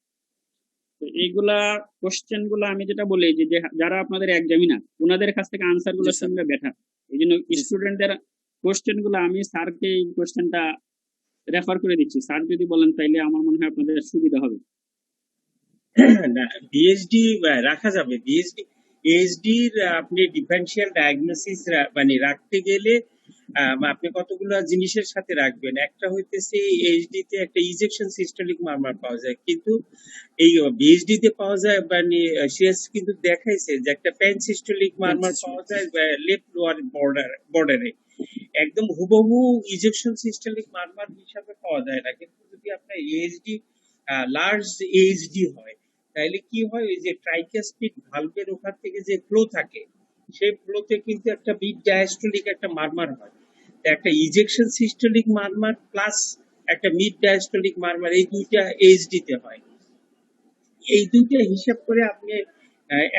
তো এইগুলা কোশ্চেন গুলো আমি যেটা বলি যে যারা আপনাদের এক্সামিনার, ওনাদের কাছ থেকে আনসার গুলো জি স্যার। শুনলে বেটার। এই জন্য জি স্যার। স্টুডেন্টদের কোশ্চেন গুলো আমি স্যারকে এই কোশ্চেনটা রেফার করে দিচ্ছি, স্যার যদি বলেন তাইলে আমার মনে হয় আপনাদের সুবিধা হবে। না, বিএসডি রাখা যাবে। বিএসডি এইচডির আপনি ডিফারেন্সিয়াল ডায়াগনোসিস মানে রাখতে গেলে আপনি কতগুলো জিনিসের সাথে রাখবেন। একটা হইতেছে এইচডি তে একটা ইজেকশন সিস্টোলিক মারমার পাওয়া যায়, কিন্তু এই বিএসডি তে পাওয়া যায় মানে সিএস কিন্তু দেখাইছে যে একটা প্যান সিস্টোলিক মারমার পাওয়া যায় লেফট লোয়ার বর্ডারে, একদম হুবহু ইজেকশন সিস্টোলিক মারমার হিসাবে পাওয়া যায় না। কিন্তু যদি আপনার এইচডি লার্জ এইচডি হয়, তাহলে কি হয়, ওই যে ট্রাইকাস্পিড ভালভের ওখান থেকে যে ফ্লো থাকে, সেই ফ্লোতে কিন্তু একটা মিড ডায়াস্টোলিক একটা মারমার হয়। তো একটা ইজেকশন সিস্টোলিক মারমার প্লাস একটা মিড ডায়াস্টোলিক মারমার, এই দুইটা এইচডি তে হয়। এই দুইটা হিসাব করে আপনি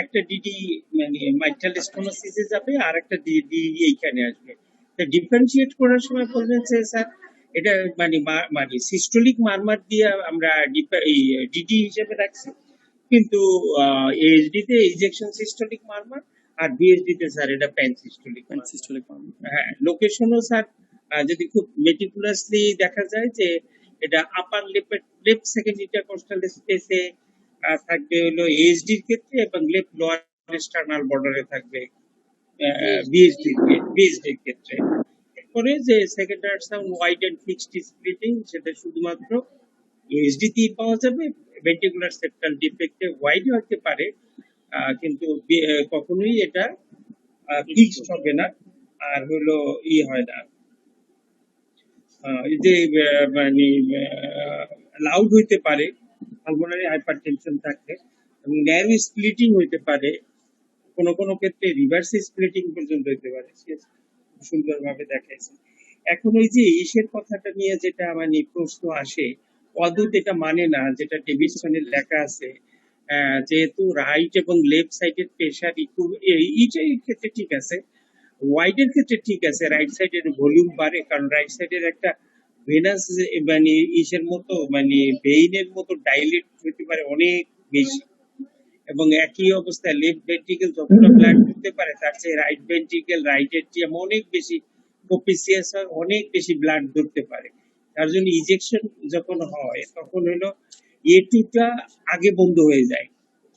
একটা ডিডি মানে মাইট্রাল স্টোনোসিসে যাবে, আর একটা ডিডি এইখানে আসবে। তো ডিফারেন্সিয়েট করার সময় বলবেন যে স্যার এটা মানে মানে সিস্টোলিক মারমার দিয়ে আমরা ডিডি হিসেবে রাখছি, কিন্তু এইচডি তে ইজেকশন সিস্টোলিক মারমার, আর বিএসডি তে স্যার এটা প্যান সিস্টোলিক মারমার। সিস্টোলিক মারমার। হ্যাঁ, লোকেশনও স্যার যদি খুব মেটিকুলাসলি দেখা যায় যে এটা আপার লেফট সেকেন্ড ইন্টারকোস্টাল স্পেসে থাকবে হলো এইচডির ক্ষেত্রে, এবং লেফট লোয়ার এক্সটার্নাল বর্ডারে থাকবে বিএসডির ক্ষেত্রে। এরপরে যে second ultrasound wide and fixed splitting, সেটা শুধুমাত্র এইচডি তেই পাওয়া যাবে। ভেন্টিকুলার সেপ্টাল ডিফেক্টে ওয়াইড হতে পারে, কিন্তু কখনোই এটা ফিক্সড হবে না। আর হলো হয় না, এই যে মানে লাউড হইতে পারে পালমোনারি হাইপারটেনশন থাকলে, এবং ন্যারো স্প্লিটিং হইতে পারে, কোন কোন ক্ষেত্রে রিভার্স স্প্লিটিং পর্যন্ত হইতে পারে। সুন্দরভাবে দেখাইছে। এখন ওই যে ইসের কথাটা নিয়ে যেটা মানে প্রশ্ন আসে, অদ্ভুত এটা মানে না, যেটা ডেভিডসনের লেখা আছে, যেহেতু রাইট এবং লেফট সাইডের প্রেশার একটু, এইটাই ক্ষেত্রে ঠিক আছে, ওয়াইডের ক্ষেত্রে ঠিক আছে, রাইট সাইডের ভলিউম বাড়ে, কারণ রাইট সাইডের একটা ভেনাস মানে ইসের মতো মানে ভেইনের মতো ডাইলেট হতে পারে অনেক বেশি, এবং একই অবস্থায় লেফট ভেন্ট্রিকেল যতটা ব্লাড ঢুকতে পারে, তার চেয়ে রাইট ভেন্ট্রিকেল রাইট এট্রিয়াম অনেক বেশি প্রপিসিয়াস হয়, অনেক বেশি ব্লাড ঢুকতে পারে। তার জন্য ইজেকশন যখন হয় তখন হলো এটুটা আগে বন্ধ হয়ে যায়,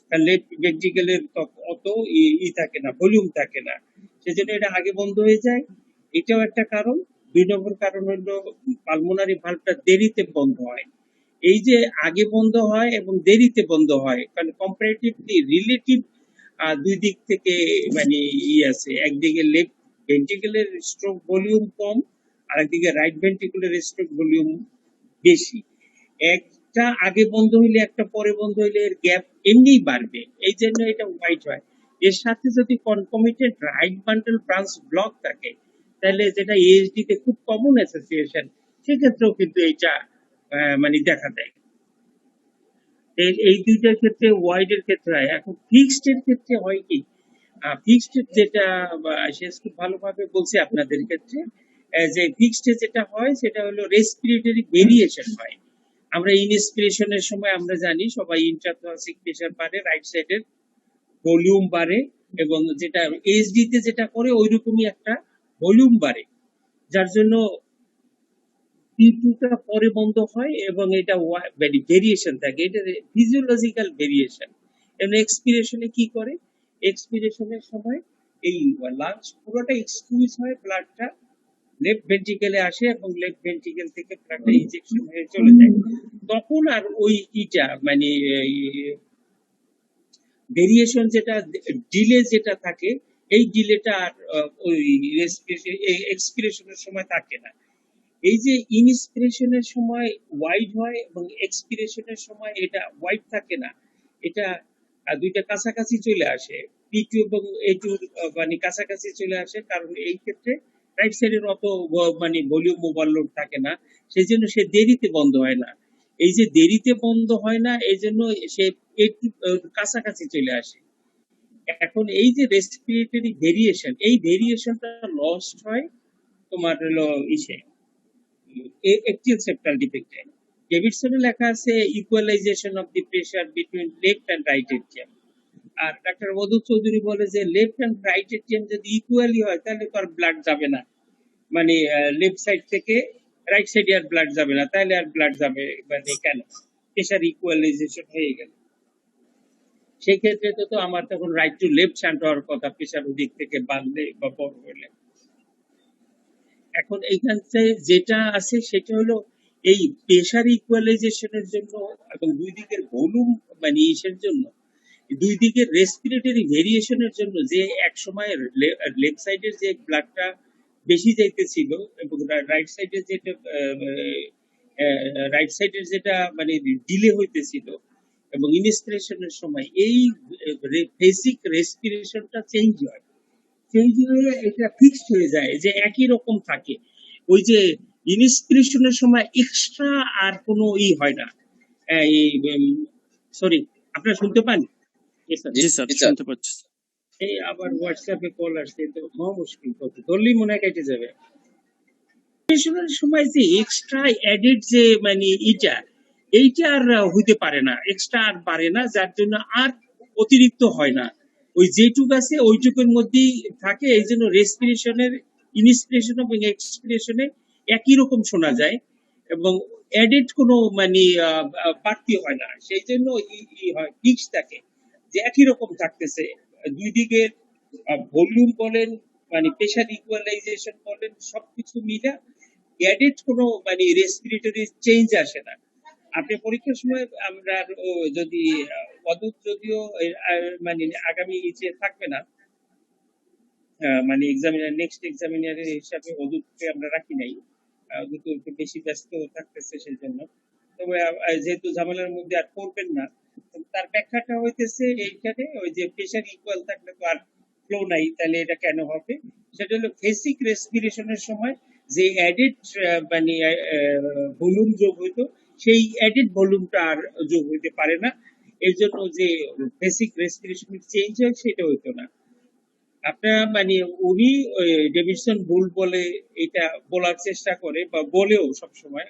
কারণ লেফট ভেন্ট্রিকেলের অত থাকে না, ভলিউম থাকে না, সেজন্য এটা আগে বন্ধ হয়ে যায়। এটাও একটা কারণ। 2 নম্বর কারণ হলো পালমোনারি ভালভটা দেরিতে বন্ধ হয়। এই যে আগে বন্ধ হয় এবং দেরিতে বন্ধ হয়, কারণ কম্পারেটিভলি রিলেটিভ দুই দিক থেকে মানে আছে, একদিকে লেফট ভেন্ট্রিকেলের স্ট্রোক ভলিউম কম, আর একদিকে রাইট ভেন্ট্রিকুলার স্ট্রোক ভলিউম বেশি। একটা আগে বন্ধ হইলে একটা পরে বন্ধ হইলে এর গ্যাপ এমনিই বাড়বে, এই জন্য এটা হোয়াইট হয়। এর সাথে যদি concomitant right bundle branch block থাকে, তাহলে যেটা এইচডি তে খুব কমন অ্যাসোসিয়েশন, সেক্ষেত্রেও কিন্তু এটা মানে দেখা দেয়। এই দুইটার ক্ষেত্রে ওয়াইড এর ক্ষেত্রে হয়। এখন ফিক্সড এর ক্ষেত্রে হয় কি, ফিক্সড যেটা শেষ খুব ভালোভাবে বলছি আপনাদের ক্ষেত্রে, যে ফিক্সড যেটা হয় সেটা হলো রেসপিরেটরি ভেরিয়েশন হয়। আমরা ইনস্পিরেশনের সময় আমরা জানি সবাই ইন্ট্রাথোরাসিক প্রেসার বাড়ে, রাইট সাইডের ভলিউম বাড়ে, এবং যেটা এইচডি তে যেটা করে ওইরকমই একটা ভলিউম বাড়ে, যার জন্য টা পরে বন্ধ হয়, এবং এটা ভেরিয়েশন থাকে, এটা ফিজিওলজিক্যাল ভেরিয়েশন। এবং এক্সপিরেশনে কি করে, এক্সপিরেশনের সময় এই লাংস পুরোটা এক্সকিউজ হয়, ব্লাডটা লেফট ভেন্ট্রিকেলে আসে, এবং লেফট ভেন্ট্রিকেল থেকে ব্লাডটা ইনজেকশন হয়ে চলে যায়। তখন আর ওই মানে ভেরিয়েশন যেটা ডিলে যেটা থাকে, এই ডিলেটা আর ওই এক্সপিরেশনের সময় থাকে না। এই যে ইনস্পিরেশনের সময় ওয়াইড হয় এবং এক্সপিরেশনের সময় এটা ওয়াইড থাকে না, এটা দুইটা কাছাকাছি চলে আসে, পি2 এবং এ2 মানে কাছাকাছি চলে আসে, কারণ এই ক্ষেত্রে রাইট সাইডের অত মানে ভলিউম ওভারলোড থাকে না, সেই জন্য সে দেরিতে বন্ধ হয় না। এই যে দেরিতে বন্ধ হয় না, এই জন্য সে একটু কাছাকাছি চলে আসে। এখন এই যে রেসপিরেটরি ভেরিয়েশন, এই ভেরিয়েশনটা লস্ট হয় তোমার হলো ইসে একটিয়াল সেপ্টাল ডিফেক্টে। ডেভিডসনে লেখা আছে equalization of the pressure between left and right atrium. আর ডাক্তার মধু চৌধুরী বলে যে লেফট অ্যান্ড রাইট এটিএম যদি ইকুয়ালি হয় তাহলে তো আর ব্লাড যাবে না, মানে লেফট সাইড থেকে রাইট সাইডে আর ব্লাড যাবে না, তাহলে আর ব্লাড যাবে মানে কেন? প্রেসার ইকুয়ালাইজেশন হয়ে গেল। সেই ক্ষেত্রে তো আমার তখন রাইট টু লেফট শান্ট হওয়ার কথা, প্রেসার ওদিক থেকে বাড়লে বা বড় হলে। এখন এইখানে যেটা আছে সেটা হলো এই প্রেসার ইকুয়ালাইজেশনের জন্য এবং দুই দিকের ভলিউম মানে ইসের জন্য, দুই দিকের রেসপিরেটরি ভেরিয়েশনের জন্য যে এক সময় লেফট সাইডের যে ব্লাডটা বেশি যাইতেছিল এবং রাইট সাইডের যেটা রাইট সাইডের যেটা মানে ডিলে হইতেছিল এবং ইনস্পিরেশনের সময় এই বেসিক রেসপিরেশনটা চেঞ্জ হয়। চেঞ্জ হয়ে এটা ফিক্সড হয়ে যায় যে একই রকম থাকে। ওই যে ইনস্পিরেশনের সময় এক্সট্রা আর কোনো হয় না। সরি, আপনারা শুনতে পান? Yes, sir. জি স্যার, শুনতে পাচ্ছি। এই আবার হোয়াটসঅ্যাপে কল আসছে, তো মহা মুশকিল, কত ধরলেই মনে হয় কেটে যাবে। ইনস্পিরেশনের সময় যে এক্সট্রা অ্যাডেড যে মানে এইটা আর হইতে পারে না, এক্সট্রা আর পারে না, যার জন্য আর অতিরিক্ত হয় না। ওই যেটুক আছে ওইটুকুর মধ্যেই থাকে, এই জন্য রেসপিরেশনের ইনস্পিরেশন এবং এক্সপিরেশনে একই রকম শোনা যায় এবং অ্যাডেড কোনো মানে বাড়তি হয় না, সেই জন্য হয় ফিক্স থাকে যে একই রকম থাকতেছে। দুই দিকের ভলিউম বলেন মানে প্রেসার ইকুয়ালাইজেশন বলেন সবকিছু মিলে অ্যাডেড কোনো মানে রেসপিরেটরি চেঞ্জ আসে না। আপনি পরীক্ষার সময় আমরা যদি অদূত যদিও মানে আগামী ইচ্ছে থাকবে না, মানে এক্সামিনার নেক্সট এক্সামিনারের হিসাবে অদূতকে আমরা রাখি নাই, অদূত একটু বেশি ব্যস্ত থাকতেছে সেই জন্য। তবে যেহেতু ঝামেলার মধ্যে আর পড়বেন না, তার ব্যাখ্যাটা হইতেছে এইখানে ওই যে প্রেসার ইকুয়াল থাকলে তো আর ফ্লো নাই, তাহলে এটা কেন হবে? সেটা হলো বেসিক রেসপিরেশনের সময় যে অ্যাডেড মানে ভলিউম যোগ হইতো, সেই অ্যাডেড ভলিউমটা আর যোগ হইতে পারে না, এর জন্য যে বেসিক রেসপিরেশনের চেঞ্জ হয় সেটা হইতো না। আপনার মানে উনি ডেভিডসন ভুল বলে এটা বলার চেষ্টা করে বা বলেও সবসময়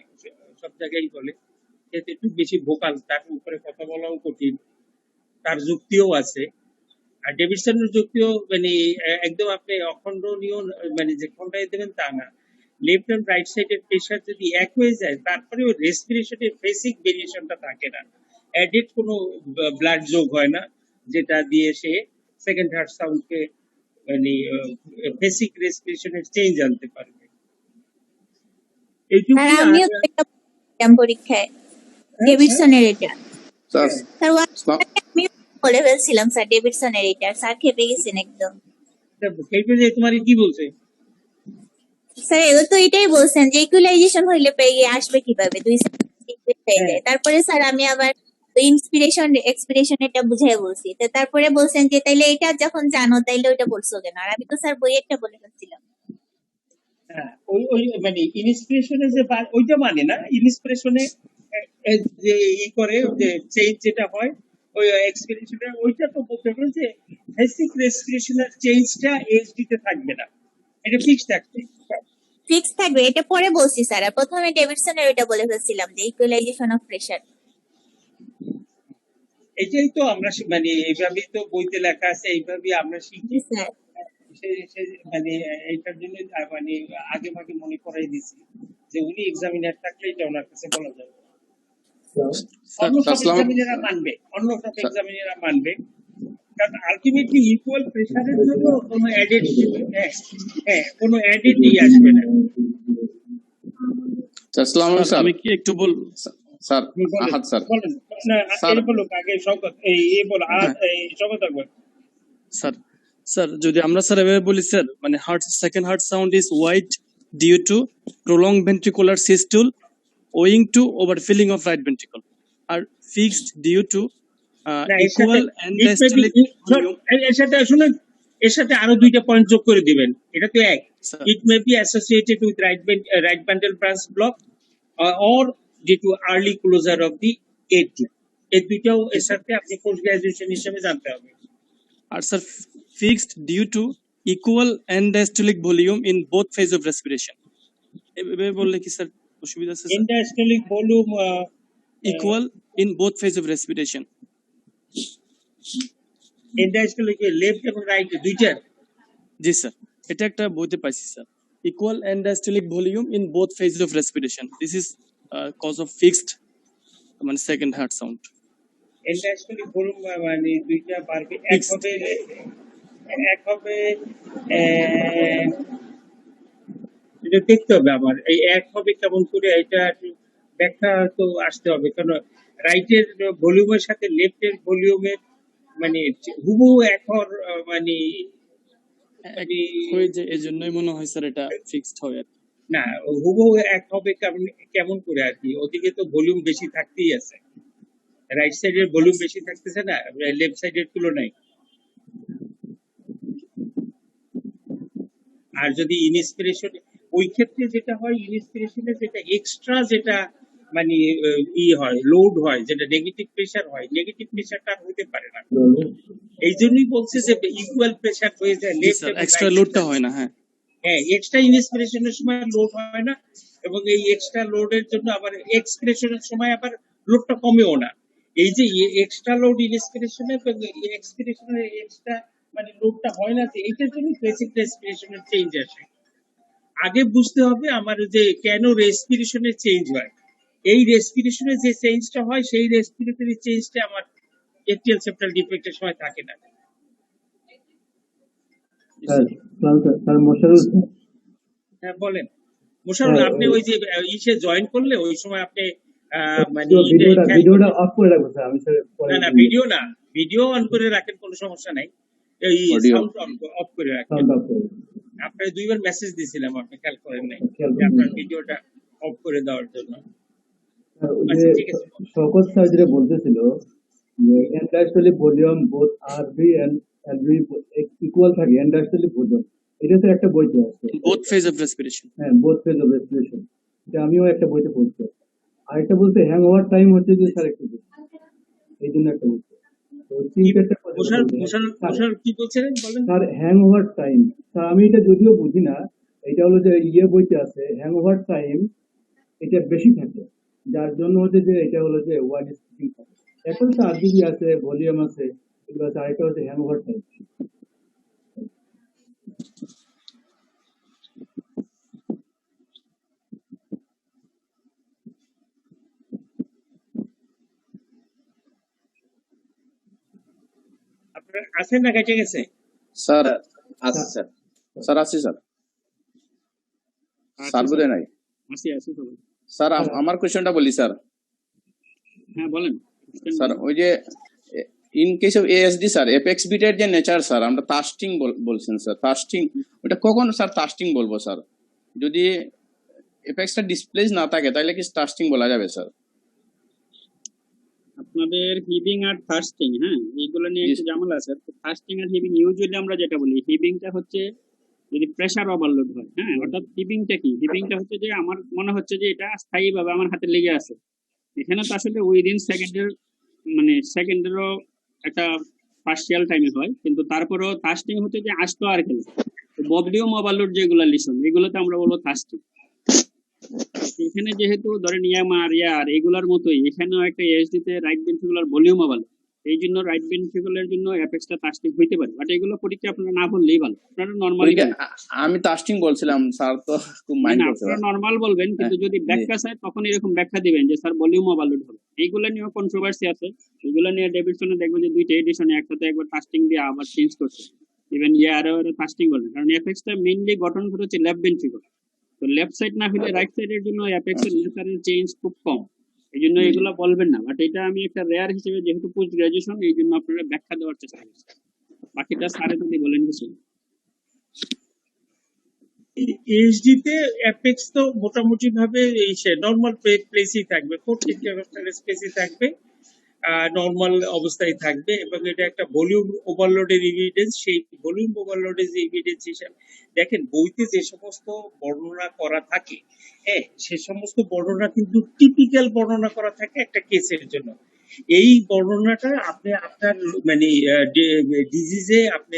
সব জায়গায় বলে, যেহেতু একটু বেশি ভোকাল, তার উপরে কথা বলাও কঠিন, তার যুক্তিও আছে। আর ডেভিডসনের যুক্তিও মানে একদম আপনি অখণ্ডনীয় মানে যে খন্ডাই দেবেন তা না। লেফট অ্যান্ড রাইট সাইডের প্রেশার যদি এক হয়ে যায় তারপরেও রেসপিরেশনের বেসিক ভেরিয়েশনটা থাকে না, অ্যাডেড কোনো ব্লাড যোগ হয় না, যেটা দিয়ে সে সেকেন্ড হার্ট সাউন্ডকে মানে বেসিক রেসপিরেশনের চেঞ্জ আনতে পারবে। এইটুকু। আর আমিও তো এটা পড়লাম পরীক্ষায় ডেভিডসনের এটা স্যার স্যার আমি বলে ফেলছিলাম স্যার ডেভিডসনের এটা, স্যার খেপে গেছেন একদম। তোমার কি বলছে স্যার এগুলো তো এটাই বলছেন যে ইকুয়ালাইজেশন হইলে পেয়ে আসবে কিভাবে, দুই সাইডে। তারপরে স্যার আমি আবার ইন্সপিরেশন এক্সপিরেশন এটা বুঝাই বলছি, তো তারপরে বলছেন যে তাইলে এটা যখন জানো তাইলে ওইটা বলছো কেন, আর আমি তো স্যার বই একটা বলে ফেলছিলাম। ওই মানে ইনস্পিরেশনে যে ওইটা মানে না, ইনস্পিরেশনে যে করে যে চেঞ্জ যেটা হয় ওই এক্সপিরেশনে, ওইটা তো বলতে পারেন যে বেসিক রেসপিরেশনের চেঞ্জটা এইচডি তে থাকবে না, এটা ফিক্স থাকবে। ফিক্স থাকবে এটা পরে বলছি স্যার, আর প্রথমে ডেভিডসনের ওইটা বলে ফেলছিলাম যে ইকুয়ালাইজেশন অফ প্রেসার। এটাই তো আমরা মানে এইভাবেই তো বইতে লেখা আছে, এইভাবেই আমরা শিখি স্যার। মানে এইটার জন্য মানে আগে ভাগে মনে করাই দিছি যে উনি এক্সামিনার থাকলে এটা ওনার কাছে বলা যাবে। অন্য সব এক্সামিনাররা মানবে, অন্য সব এক্সামিনাররা মানবে, কারণ আলটিমেটলি ইকুয়াল প্রেসারের জন্য কোনো অ্যাডেড কোনো অ্যাডেডই আসবে না। স্যার আমি কি একটু বল স্যার আহাদ স্যার বলেন না, এর বলুক আগে শওকত, এই বল শওকত আকবর। স্যার যদি আমরা স্যার এভাবে বলি স্যার, মানে second heart sound is wide due to prolong ventricular systole owing to overfilling of right ventricle, আর fixed due to equal end diastolic volume. এর সাথে আরো দুইটা পয়েন্ট যোগ করে দিবেন, এটা তো এক। Sir. It may be associated with right bundle branch block or due to early closure of the AT. এই দুইটাও এর সাথে আপনি পোস্ট গ্রাজুয়েশন হিসেবে জানতে হবে। আর sir fixed due to equal end diastolic volume in both phase of respiration. এভাবে বললে কি স্যার অসুবিধা আছে sir? End diastolic volume equal in both phase of respiration. End diastolic left এবং রাইট দুইটার। জি স্যার, এটা একটা বইতে পাইছি sir. Equal end diastolic volume in both phase of respiration, this is cause of fixed মানে second heart sound. End diastolic volume মানে দুইটা পারবে এক Fixed. হবে এটা দেখতে হবে আমার, এই এক হবে কেমন করে এটা একটু ব্যাখ্যা তো আসতে হবে, কারণ রাইটের ভলিউমের সাথে লেফটের ভলিউমের মানে হুবহু এক হওয়ার মানে এক হয়ে যে এজন্যই মনে হয় স্যার এটা ফিক্সড হয় আর কি। না, হুবহু এক হবে কেমন করে আর কি, ওদিকে তো ভলিউম বেশি থাকতেই আছে, রাইট সাইডের ভলিউম বেশি থাকতেছে না লেফট সাইডের তুলনায়। আর যদি ইনস্পিরেশন ওই ক্ষেত্রে যেটা হয়, ইনস্পিরেশনে যেটা এক্সট্রা যেটা মানে হয় লোড হয়, যেটা নেগেটিভ প্রেসার হয়, নেগেটিভ প্রেসারটা হতে পারে না। এই জন্যই বলছে যে ইকুয়াল প্রেসার হয়ে যায় জি লেফট স্যার, এবং এক্সট্রা রাইট। লোডটা হয় না। হ্যাঁ হ্যাঁ, এক্সট্রা ইনস্পিরেশনের সময় লোড হয় না, এবং এই এক্সট্রা লোডের জন্য আবার এক্সপিরেশনের সময় আবার লোডটা কমেও না। এই যে এক্সট্রা লোড ইনস্পিরেশনে এবং এক্সপিরেশনে এক্সট্রা মানে লোডটা হয় না, যে এইটার জন্য বেসিক রেসপিরেশনের চেঞ্জ আসে। আগে বুঝতে হবে আমার যে কেন রেসপিরেশনের চেঞ্জ হয়। এই রেসপিরেশনের যে চেঞ্জটা হয়, সেই রেসপিরেটরি চেঞ্জটা আমার এট্রিয়াল সেপ্টাল ডিফেক্টের সময় থাকে না। স্যার মোশারুল হ্যাঁ বলেন মোশাররফ, হ্যাঁ, আপনি ওই যে ইসে জয়েন করলে ওই সময় আপনি মানে ভিডিওটা অফ করে রাখবো স্যার, আমি স্যার পরে না ভিডিও অন করে রাখেন, কোনো সমস্যা নাই, এই Audio. সাউন্ড অফ করে রাখেন। সাউন্ড অফ করে আপনার দুইবার মেসেজ দিয়েছিলাম, আপনি খেয়াল করেন নাই খেয়াল যে করিনি। আপনার ভিডিওটা অফ করে দেওয়ার জন্য। স্যার, ওই আচ্ছা, যে ঠিক আছে। শওকত স্যার যেটা বলতেছিল যে end diastolic volume both RV and LV equal থাকে, এন্ডাস্ট্রিয়ালি ভলিউম, এটা তো একটা বইতে আছে। Both phase of respiration. হ্যাঁ, বোথ ফেজ অফ রেসপিরেশন, এটা আমিও একটা বইতে পড়ছি। আর একটা বলতে হ্যাং ওভার টাইম হচ্ছে যে স্যার একটু বেশি, এই জন্য একটা বলতে তো তিনটা কথা বলতে মোশাররফ কি বলছিলেন বলেন। Sir hang over time, sir আমি এটা যদিও বুঝি না, এটা হলো যে বইতে আছে হ্যাং ওভার টাইম এটা বেশি থাকে, যার জন্য হচ্ছে যে এটা হলো যে ওয়াইড স্পিকিং থাকে। এখন তো আরবিবি আছে, ভলিউম আছে, এগুলো আছে, আরেকটা হচ্ছে হ্যাং ওভার টাইম। আপনার আছেন না কেটে গেছে? স্যার আছে স্যার, স্যার আছে স্যার, স্যার বোধহয় নাই। আসি সবাই। স্যার আমার কোয়েশ্চনটা বলি স্যার। হ্যাঁ বলেন। স্যার ওই যে in case of ASD sir, apex বিটের যে নেচার স্যার, আমরা টাস্টিং বলছেন স্যার, টাস্টিং ওটা কখন স্যার টাস্টিং বলবো স্যার? যদি এপেক্সটা ডিসপ্লেস না থাকে তাহলে কি টাস্টিং বলা যাবে স্যার? আপনাদের হিবিং আর ফাস্টিং, হ্যাঁ এইগুলো নিয়ে একটু ঝামেলা আছে। ফাস্টিং আর হিবিং ইউজুয়ালি আমরা যেটা বলি, হিবিংটা হচ্ছে যদি প্রেসার ওভারলোড হয়, হ্যাঁ অর্থাৎ হিবিংটা কি, হিবিংটা হচ্ছে যে আমার মনে হচ্ছে যে এটা স্থায়ীভাবে আমার হাতে লেগে আছে, এখানে তো আসলে উইদিন সেকেন্ডের মানে সেকেন্ডেরও একটা পার্সিয়াল টাইমে হয়, কিন্তু তারপরেও ফাস্টিং হচ্ছে যে আসতো আর খেলে বদলিও ওভারলোড যেগুলো লিসন, এগুলোতে আমরা বলবো ফাস্টিং। এখানে যেহেতু ধরেন ইয়ামার ইয়ার এগুলার মতোই এখানেও একটা এএসডি তে রাইট ভেন্ট্রিকুলার ভলিউম ভালো, এই জন্য রাইট ভেন্ট্রিকুলার জন্য অ্যাপেক্সটা টাস্টিং হইতে পারে, বাট এগুলো পরীক্ষা আপনারা না বললেই ভালো, আপনারা নরমালি আমি টাস্টিং বলছিলাম স্যার, তো খুব মাইন্ড করতে আপনারা নরমাল বলবেন, কিন্তু যদি ব্যাখ্যা চায় তখন এরকম ব্যাখ্যা দিবেন যে স্যার ভলিউম ওভারলোড হবে। এইগুলো নিয়েও কন্ট্রোভার্সি আছে, এগুলো নিয়ে ডেভিডসনে দেখবেন যে দুইটা এডিশনে একসাথে একবার টাস্টিং দিয়ে আবার চেঞ্জ করছে, ইভেন ইয়ারও টাস্টিং বলেন, কারণ অ্যাপেক্সটা মেইনলি গঠন করে হচ্ছে লেফট ভেন্ট্রিকুলার, তো লেফট সাইড না হলে রাইট সাইডের জন্য অ্যাপেক্সের নেচারাল চেঞ্জ খুব কম, এই জন্য এগুলো বলবেন না, বাট এটা আমি একটা রেয়ার হিসেবে যেহেতু পোস্ট গ্রাজুয়েশন এই জন্য আপনারা ব্যাখ্যা দেওয়ার চেষ্টা করছি, বাকিটা স্যারে যদি বলেন কিছু। এইচডি তে অ্যাপেক্স তো মোটামুটি ভাবে এই নরমাল প্লেসই থাকবে, খুব ঠিক স্পেসই থাকবে, নরমাল অবস্থায় থাকবে, এবং এটা একটা ভলিউম ওভারলোডের এভিডেন্স। সেই ভলিউম ওভারলোডের যে এভিডেন্স হিসাবে দেখেন বইতে যে সমস্ত বর্ণনা করা থাকে, হ্যাঁ সে সমস্ত বর্ণনা কিন্তু টিপিক্যাল বর্ণনা করা থাকে একটা কেসের জন্য। এই বর্ণনাটা আপনি আপনার মানে ডিজিজে আপনি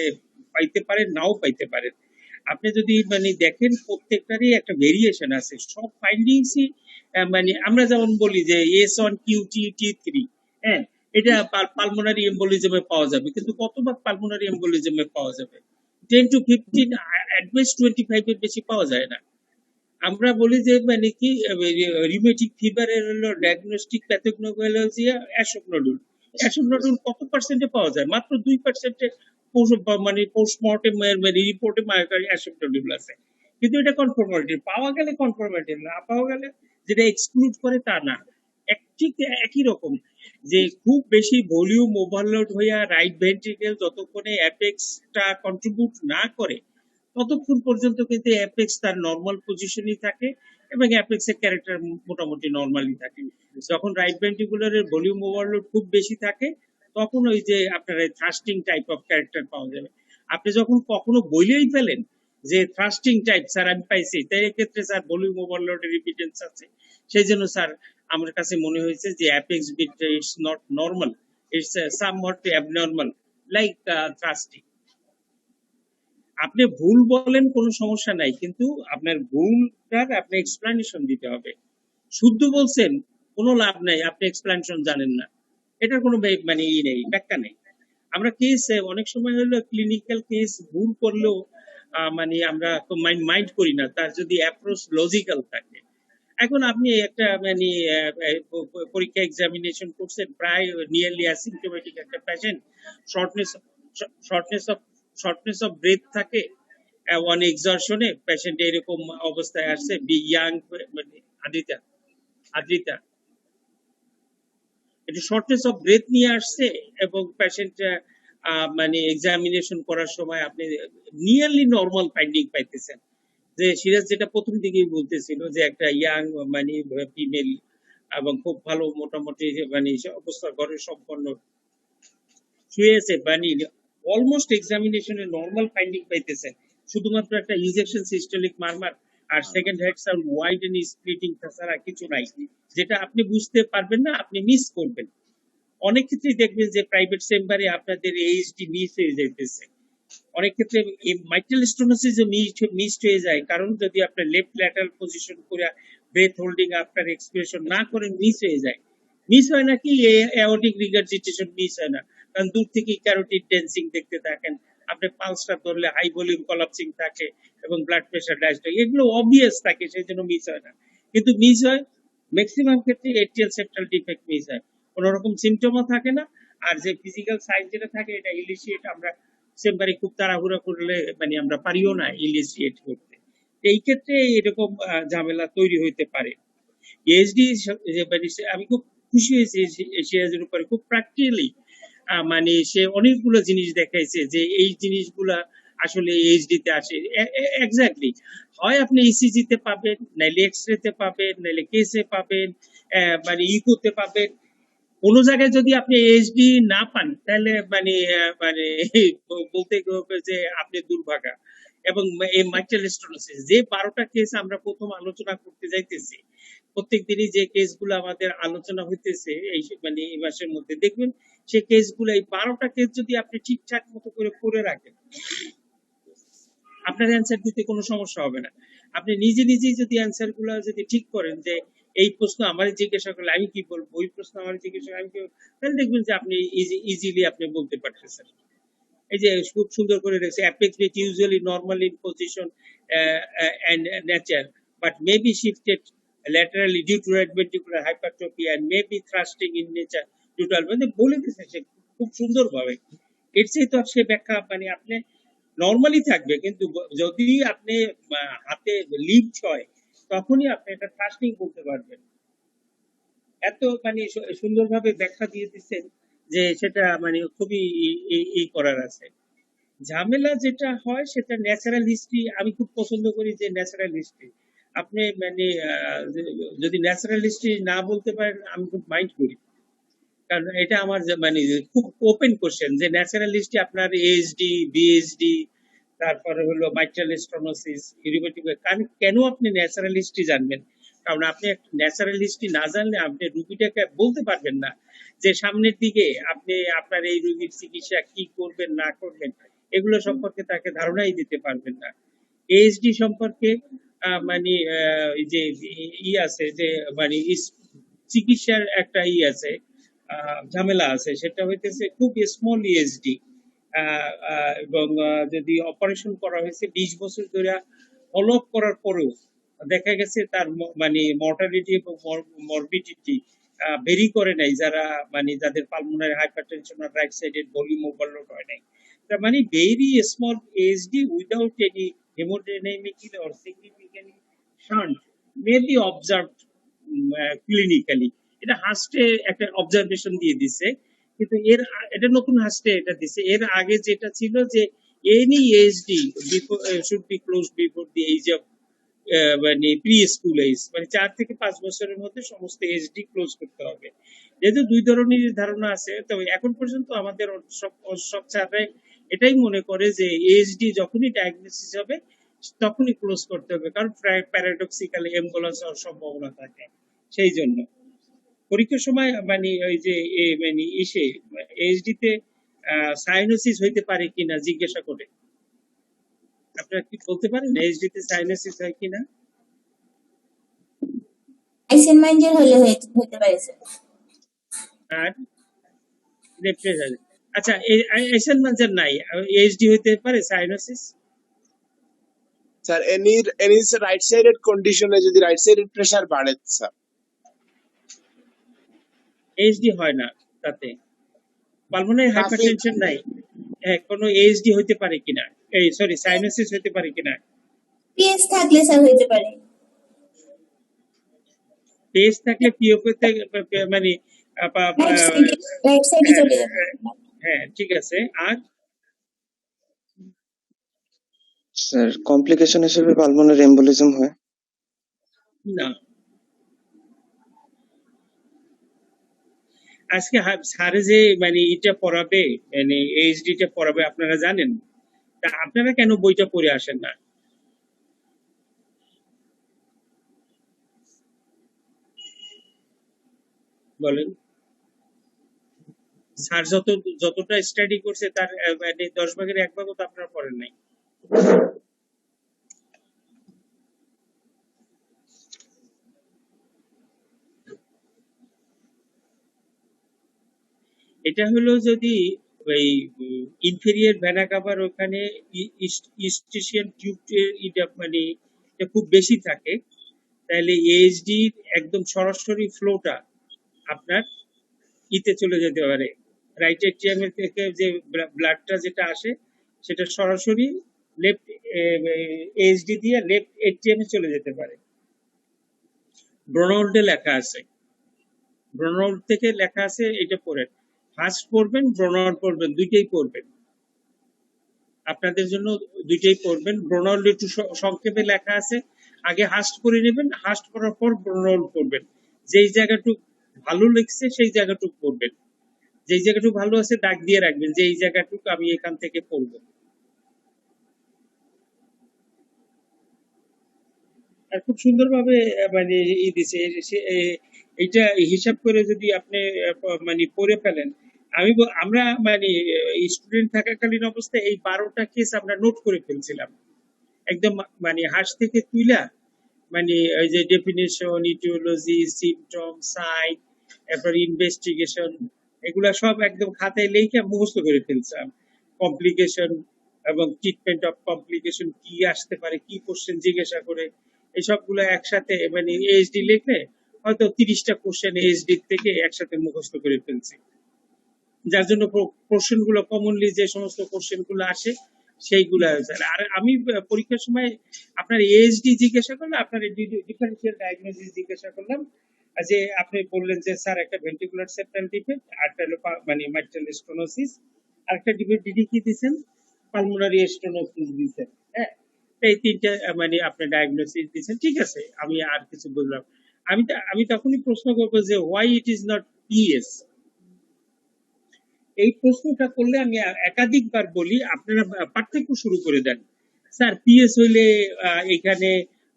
পাইতে পারেন, নাও পাইতে পারেন। আপনি যদি মানে দেখেন প্রত্যেকটারই একটা ভেরিয়েশন আছে, সব ফাইন্ডিংসই মানে আমরা যেমন বলি যে S1 QT T3, হ্যাঁ, এটা পালমোনারি এম্বোলিজমে পাওয়া যাবে, কিন্তু কতবার পালমোনারি এম্বোলিজমে পাওয়া যাবে? 10 to 15, at best 25 এর বেশি পাওয়া যায় না। আমরা বলি যে মানে কি রিউমেটিক ফিভারের হলো ডায়াগনস্টিক প্যাথোগনোলজিয়া অ্যাশোকনোডুল। অ্যাশোকনোডুল কত পার্সেন্টে পাওয়া যায়? মাত্র 2%-এ মানে পোস্টমর্টেম মানে রিপোর্টে অ্যাশোকনোডুল আছে, কিন্তু এটা কনফার্মেটিভ। পাওয়া গেলে কনফার্মেটিভ, না পাওয়া গেলে যেটা এক্সক্লুড করে তা না। ঠিক একই রকম যে খুব বেশি ভলিউম ওভারলোড হইয়া রাইট ভেন্ট্রিকেল যতক্ষণে অ্যাপেক্সটা কন্ট্রিবিউট না করে ততক্ষণ পর্যন্ত কিন্তু অ্যাপেক্স তার নর্মাল পজিশনই থাকে এবং অ্যাপেক্সের ক্যারেক্টার মোটামুটি নর্মালি থাকে। যখন রাইট ভেন্ট্রিকুলারের ভলিউম ওভারলোড খুব বেশি থাকে তখন ওই যে আপনার থ্রাস্টিং টাইপ অফ ক্যারেক্টার পাওয়া যাবে। আপনি যখন কখনো বলেই ফেলেন যে থ্রাস্টিং টাইপ স্যার আমি পাইছি, তাই এক্ষেত্রে স্যার ভলিউম ওভারলোডের রিপিটেন্স আছে, সেই জন্য স্যার আমার কাছে মনে হয়েছে যে apex beat it's not normal, it's somewhat abnormal like thrusting. আপনি ভুল বলেন কোনো সমস্যা নাই, কিন্তু আপনার ভুলটার আপনি এক্সপ্লেনেশন দিতে হবে। শুদ্ধ বলছেন কোনো লাভ নাই, আপনি এক্সপ্লেনেশন জানেন না, এটার কোনো মানে নেই, ব্যাখ্যা নেই। আমরা কেস অনেক সময় হলো ক্লিনিক্যাল কেস ভুল করলেও মানে আমরা মাইন্ড করি না, তার যদি অ্যাপ্রোচ লজিক্যাল থাকে। এখন আপনি একটা মানে পরীক্ষা এক্সামিনেশন করছেন, প্রায় নিয়ারলি অ্যাসিম্পটোমেটিক একটা patient, shortness shortness of breadth থাকে, ওয়ান এক্সর্শনে পেশেন্ট এরকম অবস্থায় আসছে, ইয়াং মানে আদ্রিতা একটু শর্টনেস অফ ব্রেথ নিয়ে আসছে, এবং পেশেন্ট মানে এক্সামিনেশন করার সময় আপনি নিয়ারলি নর্মাল ফাইন্ডিং পাইতেছেন। যে সিরাজ যেটা প্রথম দিকেই বলতেছিল যে একটা ইয়াং মানে ফিমেল এবং খুব ভালো মোটামুটি মানে অবস্থা, ঘরের সম্পন্ন শুয়ে আছে, মানে অলমোস্ট এক্সামিনেশনে নর্মাল ফাইন্ডিং পাইতেছেন, শুধুমাত্র একটা ইনজেকশন সিস্টোলিক মারমার আর second heart sound wide and splitting ছাড়া কিছু নাই, যেটা আপনি বুঝতে পারবেন না, আপনি মিস করবেন। অনেক ক্ষেত্রেই দেখবেন যে প্রাইভেট চেম্বারে আপনাদের এইচডি মিস হয়ে যাইতেছে, অনেক ক্ষেত্রে মাইট্রাল স্টোনোসিস মিসড হয়ে যায়, কারণ যদি আপনার লেফট ল্যাটারাল পজিশন করে ব্রেথ হোল্ডিং আপনার এক্সপ্রেশন না করেন মিস হয়ে যায়। মিস হয় না কি অ্যাওর্টিক রিগার্জিটেশন মিস হয় না, কারণ দূর থেকে ক্যারোটিড ডেন্সিং দেখতে থাকেন, আপনি পালসটা ধরলে হাই ভলিউম কলাপসিং থাকে এবং ব্লাড প্রেশার ডায়াস্ট্রিক এগুলো অবভিয়াস থাকে, সেই জন্য মিস হয় না। কিন্তু মিস হয় ম্যাক্সিমাম ক্ষেত্রে এটিএল সেপ্টাল ডিফেক্ট মিস হয়, কোনো রকম সিমটমও থাকে না, আর যে ফিজিক্যাল সাইন যেটা থাকে এটা ইলিশিয়েট আমরা চেম্বারে খুব তাড়াহুড়া করলে মানে আমরা পারিও না ইলিশিয়েট করতে। এই ক্ষেত্রে এরকম ঝামেলা তৈরি হইতে পারে। পিএইচডি আমি খুব খুশি হয়েছি সিরাজের উপরে, খুব প্র্যাকটিক্যালি মানে সে অনেকগুলো জিনিস দেখাইছে যে এই জিনিসগুলা আসলে এইচডি তে আসে এক্স্যাক্টলি। হয় আপনি ইসিজি তে পাবেন, নাইলে এক্সরে তে পাবেন, নাইলে কেসে পাবেন, মানে ইকোতে পাবেন। কোন জায়গায় যদি আপনি এইচডি না পান তাহলে মানে মানে বলতে হবে যে আপনি দুর্ভাগা। এবং এই মাইট্রাল স্টেনোসিস যে 12টা কেস আমরা প্রথম আলোচনা করতে যাইতেছি, প্রত্যেক দিনই যে কেসগুলো আমাদের আলোচনা হইতেছে এই মানে এই মাসের মধ্যে, দেখবেন সেই কেসগুলো এই 12টা কেস যদি আপনি ঠিকঠাক মতো করে পড়ে রাখেন, আপনার অ্যান্সার দিতে কোনো সমস্যা হবে না। আপনি নিজে নিজেই যদি অ্যান্সার গুলো যদি ঠিক করেন যে এই প্রশ্ন আমার জিজ্ঞাসা করলে আমি কি বলবো, ওই প্রশ্ন আমার জিজ্ঞাসা আমি কি, তাহলে দেখবেন যে আপনি ইজিলি আপনি বলতে পারতেছেন। এই যে খুব সুন্দর করে রেখেছে, apex beat usually normal in position and nature but may be shifted laterally due to right ventricular hypertrophy and may be thrusting in nature due to মানে বলে দিয়েছে সে খুব সুন্দর ভাবে। এর চেয়ে তো সে ব্যাখ্যা মানে আপনি নর্মালি থাকবে, কিন্তু যদি আপনি হাতে লিফট হয় তখনই আপনি এটা থ্রাস্টিং করতে পারবেন। এত মানে সুন্দরভাবে ব্যাখ্যা দিয়ে দিচ্ছেন যে সেটা মানে খুবই ই করার আছে। ঝামেলা যেটা হয় সেটা ন্যাচারাল হিস্ট্রি, আমি খুব পছন্দ করি যে ন্যাচারাল হিস্ট্রি আপনি মানে যদি ন্যাচারাল হিস্ট্রি না বলতে পারেন আমি খুব মাইন্ড করি, কারণ এটা আমার মানে খুব ওপেন কোশ্চেন যে ন্যাচারাল হিস্ট্রি আপনার এইচডি বিএইচডি তারপরে হলো মাইট্রাল স্টেনোসিস রিউমেটিক, কেন আপনি ন্যাচারাল হিস্ট্রি জানবেন? কারণ আপনি ন্যাচারাল হিস্ট্রি না জানলে আপনি রুগীটাকে বলতে পারবেন না যে সামনের দিকে আপনি আপনার এই রোগীর চিকিৎসা কি করবেন না করবেন এগুলো সম্পর্কে তাকে ধারণাই দিতে পারবেন না। এএসডি সম্পর্কে মানে এই যে আছে যে মানে চিকিৎসার একটা আছে ঝামেলা আছে, সেটা হইতেছে খুব স্মল ইএসডি এবং যদি অপারেশন করা হয়েছে 20 বছর ধরে ফলো আপ করার পরেও দেখা গেছে তার মানে মর্টালিটি এবং মরবিডিটি ভেরি করে নাই, যারা মানে যাদের পালমোনারি হাইপারটেনশন আর রাইট সাইডের ভলিউম ওভারলোড হয় নাই। তার মানে very small ASD without any haemodynamic or significant shunt may be observed clinically. এটা হাস্টে একটা অবজারভেশন দিয়ে দিছে, কিন্তু এটা নতুন হাস্টে এটা দিছে। এর আগে যেটা ছিল যে any ASD should be close before the age of মানে প্রি স্কুল এজ, মানে 4 থেকে 5 বছরের মধ্যে সমস্ত এএসডি ক্লোজ করতে হবে। যেহেতু দুই ধরনের ধারণা আছে, তবে এখন পর্যন্ত আমাদের সব ছাত্রাই এটাই মনে করে যে এএসডি যখনই ডায়াগনোসিস হবে তখনই ক্লোজ করতে হবে, কারণ প্যারাডক্সিক্যালি অ্যাম্বুলেন্স হওয়ার সম্ভাবনা থাকে। সেই জন্য পরীক্ষার সময় মানে ওই যে মানে এএসডি তে সাইনোসিস হইতে পারে কিনা জিজ্ঞাসা করে। আপনারা কি বলতে পারেন এএসডি তে সাইনোসিস হয় কিনা? আইসেনমেন্টাল হলে হতে পারে স্যার। আর রেফ্রিজারেটর, আচ্ছা আইসেনমেন্টাল নাই, এএসডি হইতে পারে cyanosis. Sir any right sided কন্ডিশনে যদি রাইট সাইডেড প্রেসার বাড়ে স্যার, এএসডি হয় না তাতে, পালমোনারি হাইপারটেনশন নাই, কোনো এএসডি হইতে পারে কিনা, এই সরি সাইনোসিস হইতে পারে কিনা। পিএস থাকলে স্যার হতে পারে। পিএস থাকলে পিওপি মানে রাইট সাইডে চলে যাবে। হ্যাঁ ঠিক আছে। আর স্যার কমপ্লিকেশন হিসেবে পালমোনারি এম্বোলিজম হয় না, আজকে স্যারে যে মানে এটা পড়াবে মানে এইচডি টা পড়াবে আপনারা জানেন, তা আপনারা কেন বইটা পড়ে আসেন না? বলেন। স্যার যতটা স্টাডি করছে তার মানে 10 ভাগের 1 ভাগও তো আপনারা পড়েন নাই। এটা হলো যদি ওই ইনফেরিয়র ভেনা কাভার ওখানে ইস্টিশিয়ান টিউব এটা মানে এটা খুব বেশি থাকে, তাহলে এইচডি একদম সরাসরি ফ্লোটা আপনার ইতে চলে যেতে পারে, রাইট এট্রিয়াম থেকে যে ব্লাডটা যেটা আসে সেটা সরাসরি লেফট এইচডি দিয়ে লেফট এট্রিয়ামে চলে যেতে পারে। ব্রোনাল্ডে লেখা আছে, ব্রোনাল্ড থেকে লেখা আছে, এটা পড়েন, ফার্স্ট পড়বেন ব্রোনাল্ড পড়বেন, দুইটাই পড়বেন আপনাদের জন্য, দুইটাই পড়বেন। ব্রোনাল্ড একটু সংক্ষেপে লেখা আছে, আগে হাস্ট করে নেবেন, হাস্ট করার পর ব্রোনাল্ড পড়বেন, যেই জায়গাটুক ভালো লিখছে সেই জায়গাটুক পড়বেন, যেই জায়গাটুক ভালো আছে দাগ দিয়ে রাখবেন যে এই জায়গাটুক আমি এখান থেকে পড়বো। আর খুব সুন্দরভাবে মানে ই দিছে, এইটা হিসাব করে যদি আপনি মানে পড়ে ফেলেন। আমরা মানে স্টুডেন্ট থাকাকালীন অবস্থায় এই 12টা কেস আমরা নোট করে ফেলছিলাম একদম, মানে হাঁস থেকে তুইলা মানে ওই যে ডেফিনেশন, ইটিওলজি, সিমটম, সাইন, এরপর ইনভেস্টিগেশন, এগুলা সব একদম খাতায় লিখে মুখস্থ করে ফেলছিলাম। কমপ্লিকেশন এবং ট্রিটমেন্ট অফ কমপ্লিকেশন কি আসতে পারে, কি কোশ্চেন জিজ্ঞাসা করে, এই সবগুলো একসাথে মানে এইচডি লিখলে হয়তো 30টা কোশ্চেন এইচডি থেকে একসাথে মুখস্থ করে ফেলছি, যার জন্য কোশ্চেন গুলো কমনলি যে সমস্ত কোশ্চেন গুলো আসে সেইগুলো। আর আমি পরীক্ষার সময় আপনার এইচডি জিজ্ঞাসা করলে, আপনার ডিফারেন্সিয়াল ডায়াগনোসিস জিজ্ঞাসা করলাম, যে আপনি বললেন যে স্যার একটা ভেন্ট্রিকুলার সেপ্টাল ডিফেক্ট, আরটা হলো মানে মাইট্রাল স্টেনোসিস, আরেকটা ডিফেক্ট কি দিয়েছেন, পালমোনারি স্টেনোসিস দিয়েছেন। হ্যাঁ, এই তিনটা মানে আপনি ডায়াগনোসিস দিয়েছেন, ঠিক আছে, আমি আর কিছু বললাম। আমি তখনই প্রশ্ন করবো যে why it is not PS. এই প্রশ্নটা করলে আমি একাধিকবার বলি, আপনারা পার্থক্য শুরু করে দেন। স্যার পিএস হইলে এখানে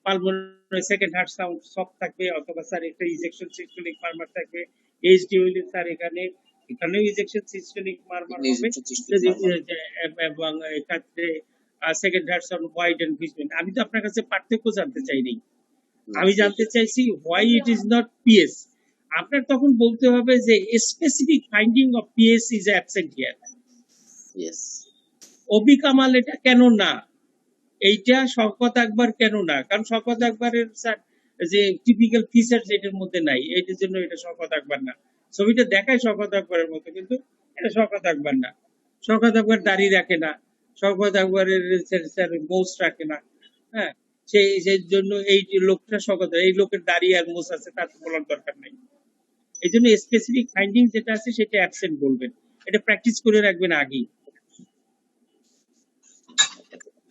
pulmonary second heart sound soft থাকবে, অথবা স্যার একটা ইজেকশন সিস্টোলিক মারমার থাকবে, এইচডি হইলে স্যার এখানেও ইজেকশন সিস্টেমিক মারমার হবে এবং এক্ষেত্রে সেকেন্ড হার্টসন হোয়াইট এন্ড ভিজমেন্ট। আমি তো আপনার কাছে পার্থক্য জানতে চাইনি, আমি জানতে চাইছি why it is not PS. আপনার তখন বলতে হবে যে specific finding of PS is absent here. Yes অবি কামাল এটা কেন না, এইটা শওকত আকবর কেন না? কারণ শওকত আকবরের স্যার যে টিপিক্যাল ফিচার এটার মধ্যে নাই, এইটার জন্য এটা শওকত আকবর না। ছবিটা দেখায় শওকত আকবরের মতো, কিন্তু এটা শওকত আকবর না। শওকত আকবর দাড়ি রাখে না, শওকত আকবরের স্যার মোজ রাখে না। হ্যাঁ, সেই জন্য এই যে লোকটা শওকত, এই লোকের দাড়ি আর মোজ আছে তার তো বলার দরকার নাই। এই জন্য স্পেসিফিক ফাইন্ডিং যেটা আছে সেটা অ্যাবসেন্ট বলবেন, এটা প্র্যাকটিস করে রাখবেন আগেই।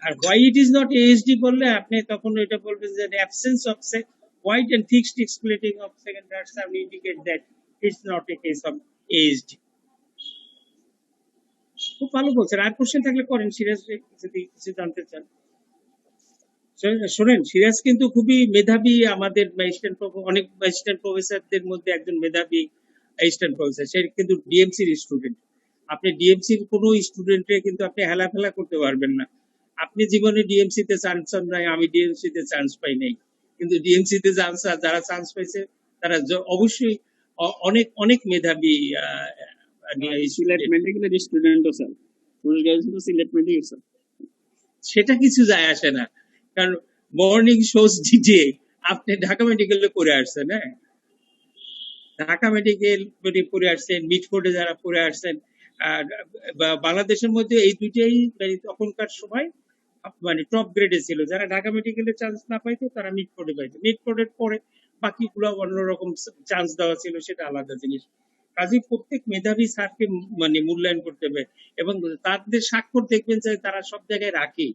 আর why it is not ASD বললে আপনি তখন এটা বলবেন যে absence of white and thick stick splitting of second heart will indicate that it's not a case of ASD. খুব ভালো বলছেন। আর কোশ্চেন থাকলে করেন সিরাজ, যদি কিছু জানতে চান। শোনেন, সিরাজ কিন্তু খুবই মেধাবী, আমাদের অনেক অ্যাসিস্ট্যান্ট প্রফেসরদের মধ্যে একজন মেধাবী অ্যাসিস্ট্যান্ট প্রফেসর। সে কিন্তু ডিএমসির স্টুডেন্ট। আপনি ডিএমসির কোনো স্টুডেন্টে কিন্তু আপনি হেলাফেলা করতে পারবেন না। আপনি জীবনে ডিএমসি তে চান্স পান নাই, আমি ডিএমসি তে চান্স পাই নাই, কিন্তু ডিএমসি তে যারা চান্স পাইছে তারা অবশ্যই অনেক অনেক মেধাবী সিলেট মেডিকেলের স্টুডেন্টও স্যার, সিলেট মেডিকেল স্যার। সেটা কিছু যায় আসে না, কারণ মর্নিং শোজ ডিজে আপনি ঢাকা মেডিকেলে পড়ে আসছেন। হ্যাঁ, ঢাকা মেডিকেল পড়ে আসছেন, মিটফোর্ডে যারা পড়ে আসছেন, আর বাংলাদেশের মধ্যে এই দুইটাই তখনকার সময় মানে টপ গ্রেডে ছিল। যারা ঢাকা মেডিকেলে চান্স না পাইতো তারা মিটফোর্ডে পাইতো, মিটফোর্ডের পরে বাকিগুলো অন্যরকম চান্স দেওয়া ছিল, সেটা আলাদা জিনিস। কাজেই প্রত্যেক মেধাবী স্যারকে মানে মূল্যায়ন করতে হবে, এবং তাদের স্বাক্ষর দেখবেন যে তারা সব জায়গায় রাখে,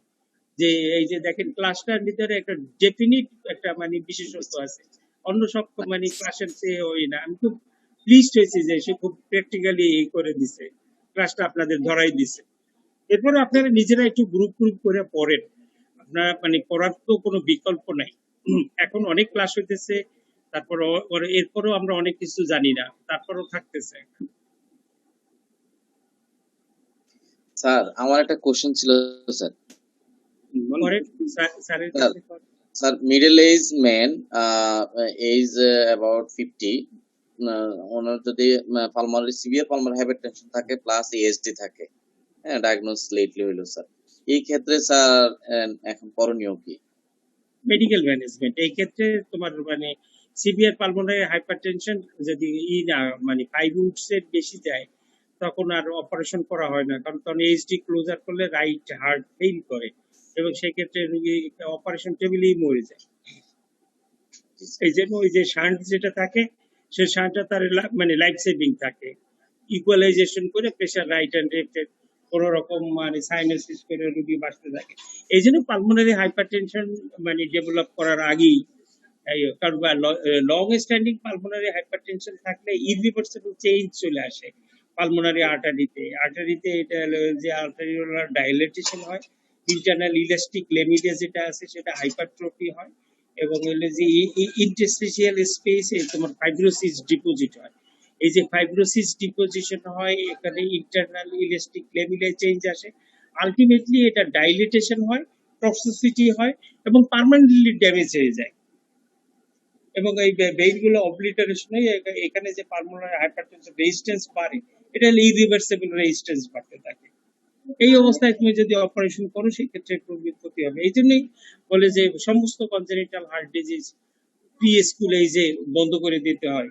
যে এই যে দেখেন ক্লাসটার ভিতরে একটা ডেফিনিট একটা মানে বিশেষত্ব আছে, অন্য সব মানে ক্লাসের চেয়ে ওই না। আমি খুব প্লিজড হয়েছি যে সে খুব প্র্যাকটিক্যালি করে দিছে, ক্লাসটা আপনাদের ধরাই দিছে। এরপরে আপনারা নিজেরা একটু গ্রুপ গ্রুপ করে পড়েন, আপনারা মানে পড়ার তো কোনো বিকল্প নাই। এখন অনেক ক্লাস হইতেছে, তারপর এরপরও আমরা অনেক কিছু জানি না, তারপরও থাকতেছে। স্যার আমার একটা কোশ্চেন ছিল স্যার। স্যারের কাছে sir middle age man, age about 50, ওনার যদি পালমারি সিভিয়ার পালমারি হাইপারটেনশন থাকে প্লাস এএসডি থাকে, হ্যাঁ ডায়াগনোস লেটলি হইলো স্যার, এই ক্ষেত্রে স্যার এখন করণীয় কি? মেডিকেল ম্যানেজমেন্ট এই ক্ষেত্রে তোমার মানে সিভিয়ার পালমোনারি হাইপারটেনশন যদি না মানে 5 উইকস এর বেশি যায়, তখন আর অপারেশন করা হয় না, কারণ তখন এইচডি ক্লোজার করলে রাইট হার্ট ফেল করে, এবং সেই ক্ষেত্রে রোগী অপারেশন টেবিলেই মরে যায়। এই জন্য ওই যে শান্ট যেটা থাকে, সেই শান্টটা তার মানে লাইফ সেভিং থাকে, ইকুয়ালাইজেশন করে প্রেশার রাইট অ্যান্ড লেফট কোনো রকম মানে সাইনোসিস করে রোগী বাঁচতে থাকে। এই জন্য পালমোনারি হাইপারটেনশন মানে ডেভেলপ করার আগেই, কারণ লং স্ট্যান্ডিং পালমোনারি হাইপারটেনশন থাকলে ইরিভার্সিবল চেঞ্জ চলে আসে পালমোনারি আর্টারিতে এটা হলো যে আর্টারিওলার ডাইলেটেশন হয়, ইন্টারনাল ইলাস্টিক লেমিডিয়া যেটা আছে সেটা হাইপারট্রফি হয়, এবং হলো যে ইন্টারস্টিশিয়াল স্পেসে তোমার ফাইব্রোসিস ডিপোজিট হয়। এই যে ফাইব্রোসিস ডিপোজিশন হয়, এখানে ইন্টারনাল ইলাস্টিক লেমিডিয়া চেঞ্জ আসে, আলটিমেটলি এটা ডাইলেটেশন হয়, টক্সিসিটি হয়, এবং পার্মানেন্টলি ড্যামেজ হয়ে যায়, এবং এই ভেইনগুলো অবলিটারেশন হয়ে এখানে যে পালমোনারি হাইপারটেনশন রেজিস্ট্যান্স বাড়ে, এটা হলো ইরিভার্সিবল রেজিস্ট্যান্স বাড়তে থাকে। এই অবস্থায় তুমি যদি অপারেশন করো সেক্ষেত্রে রোগীর ক্ষতি হবে। এই জন্যই বলে যে সমস্ত congenital heart disease pre school এজে বন্ধ করে দিতে হয়,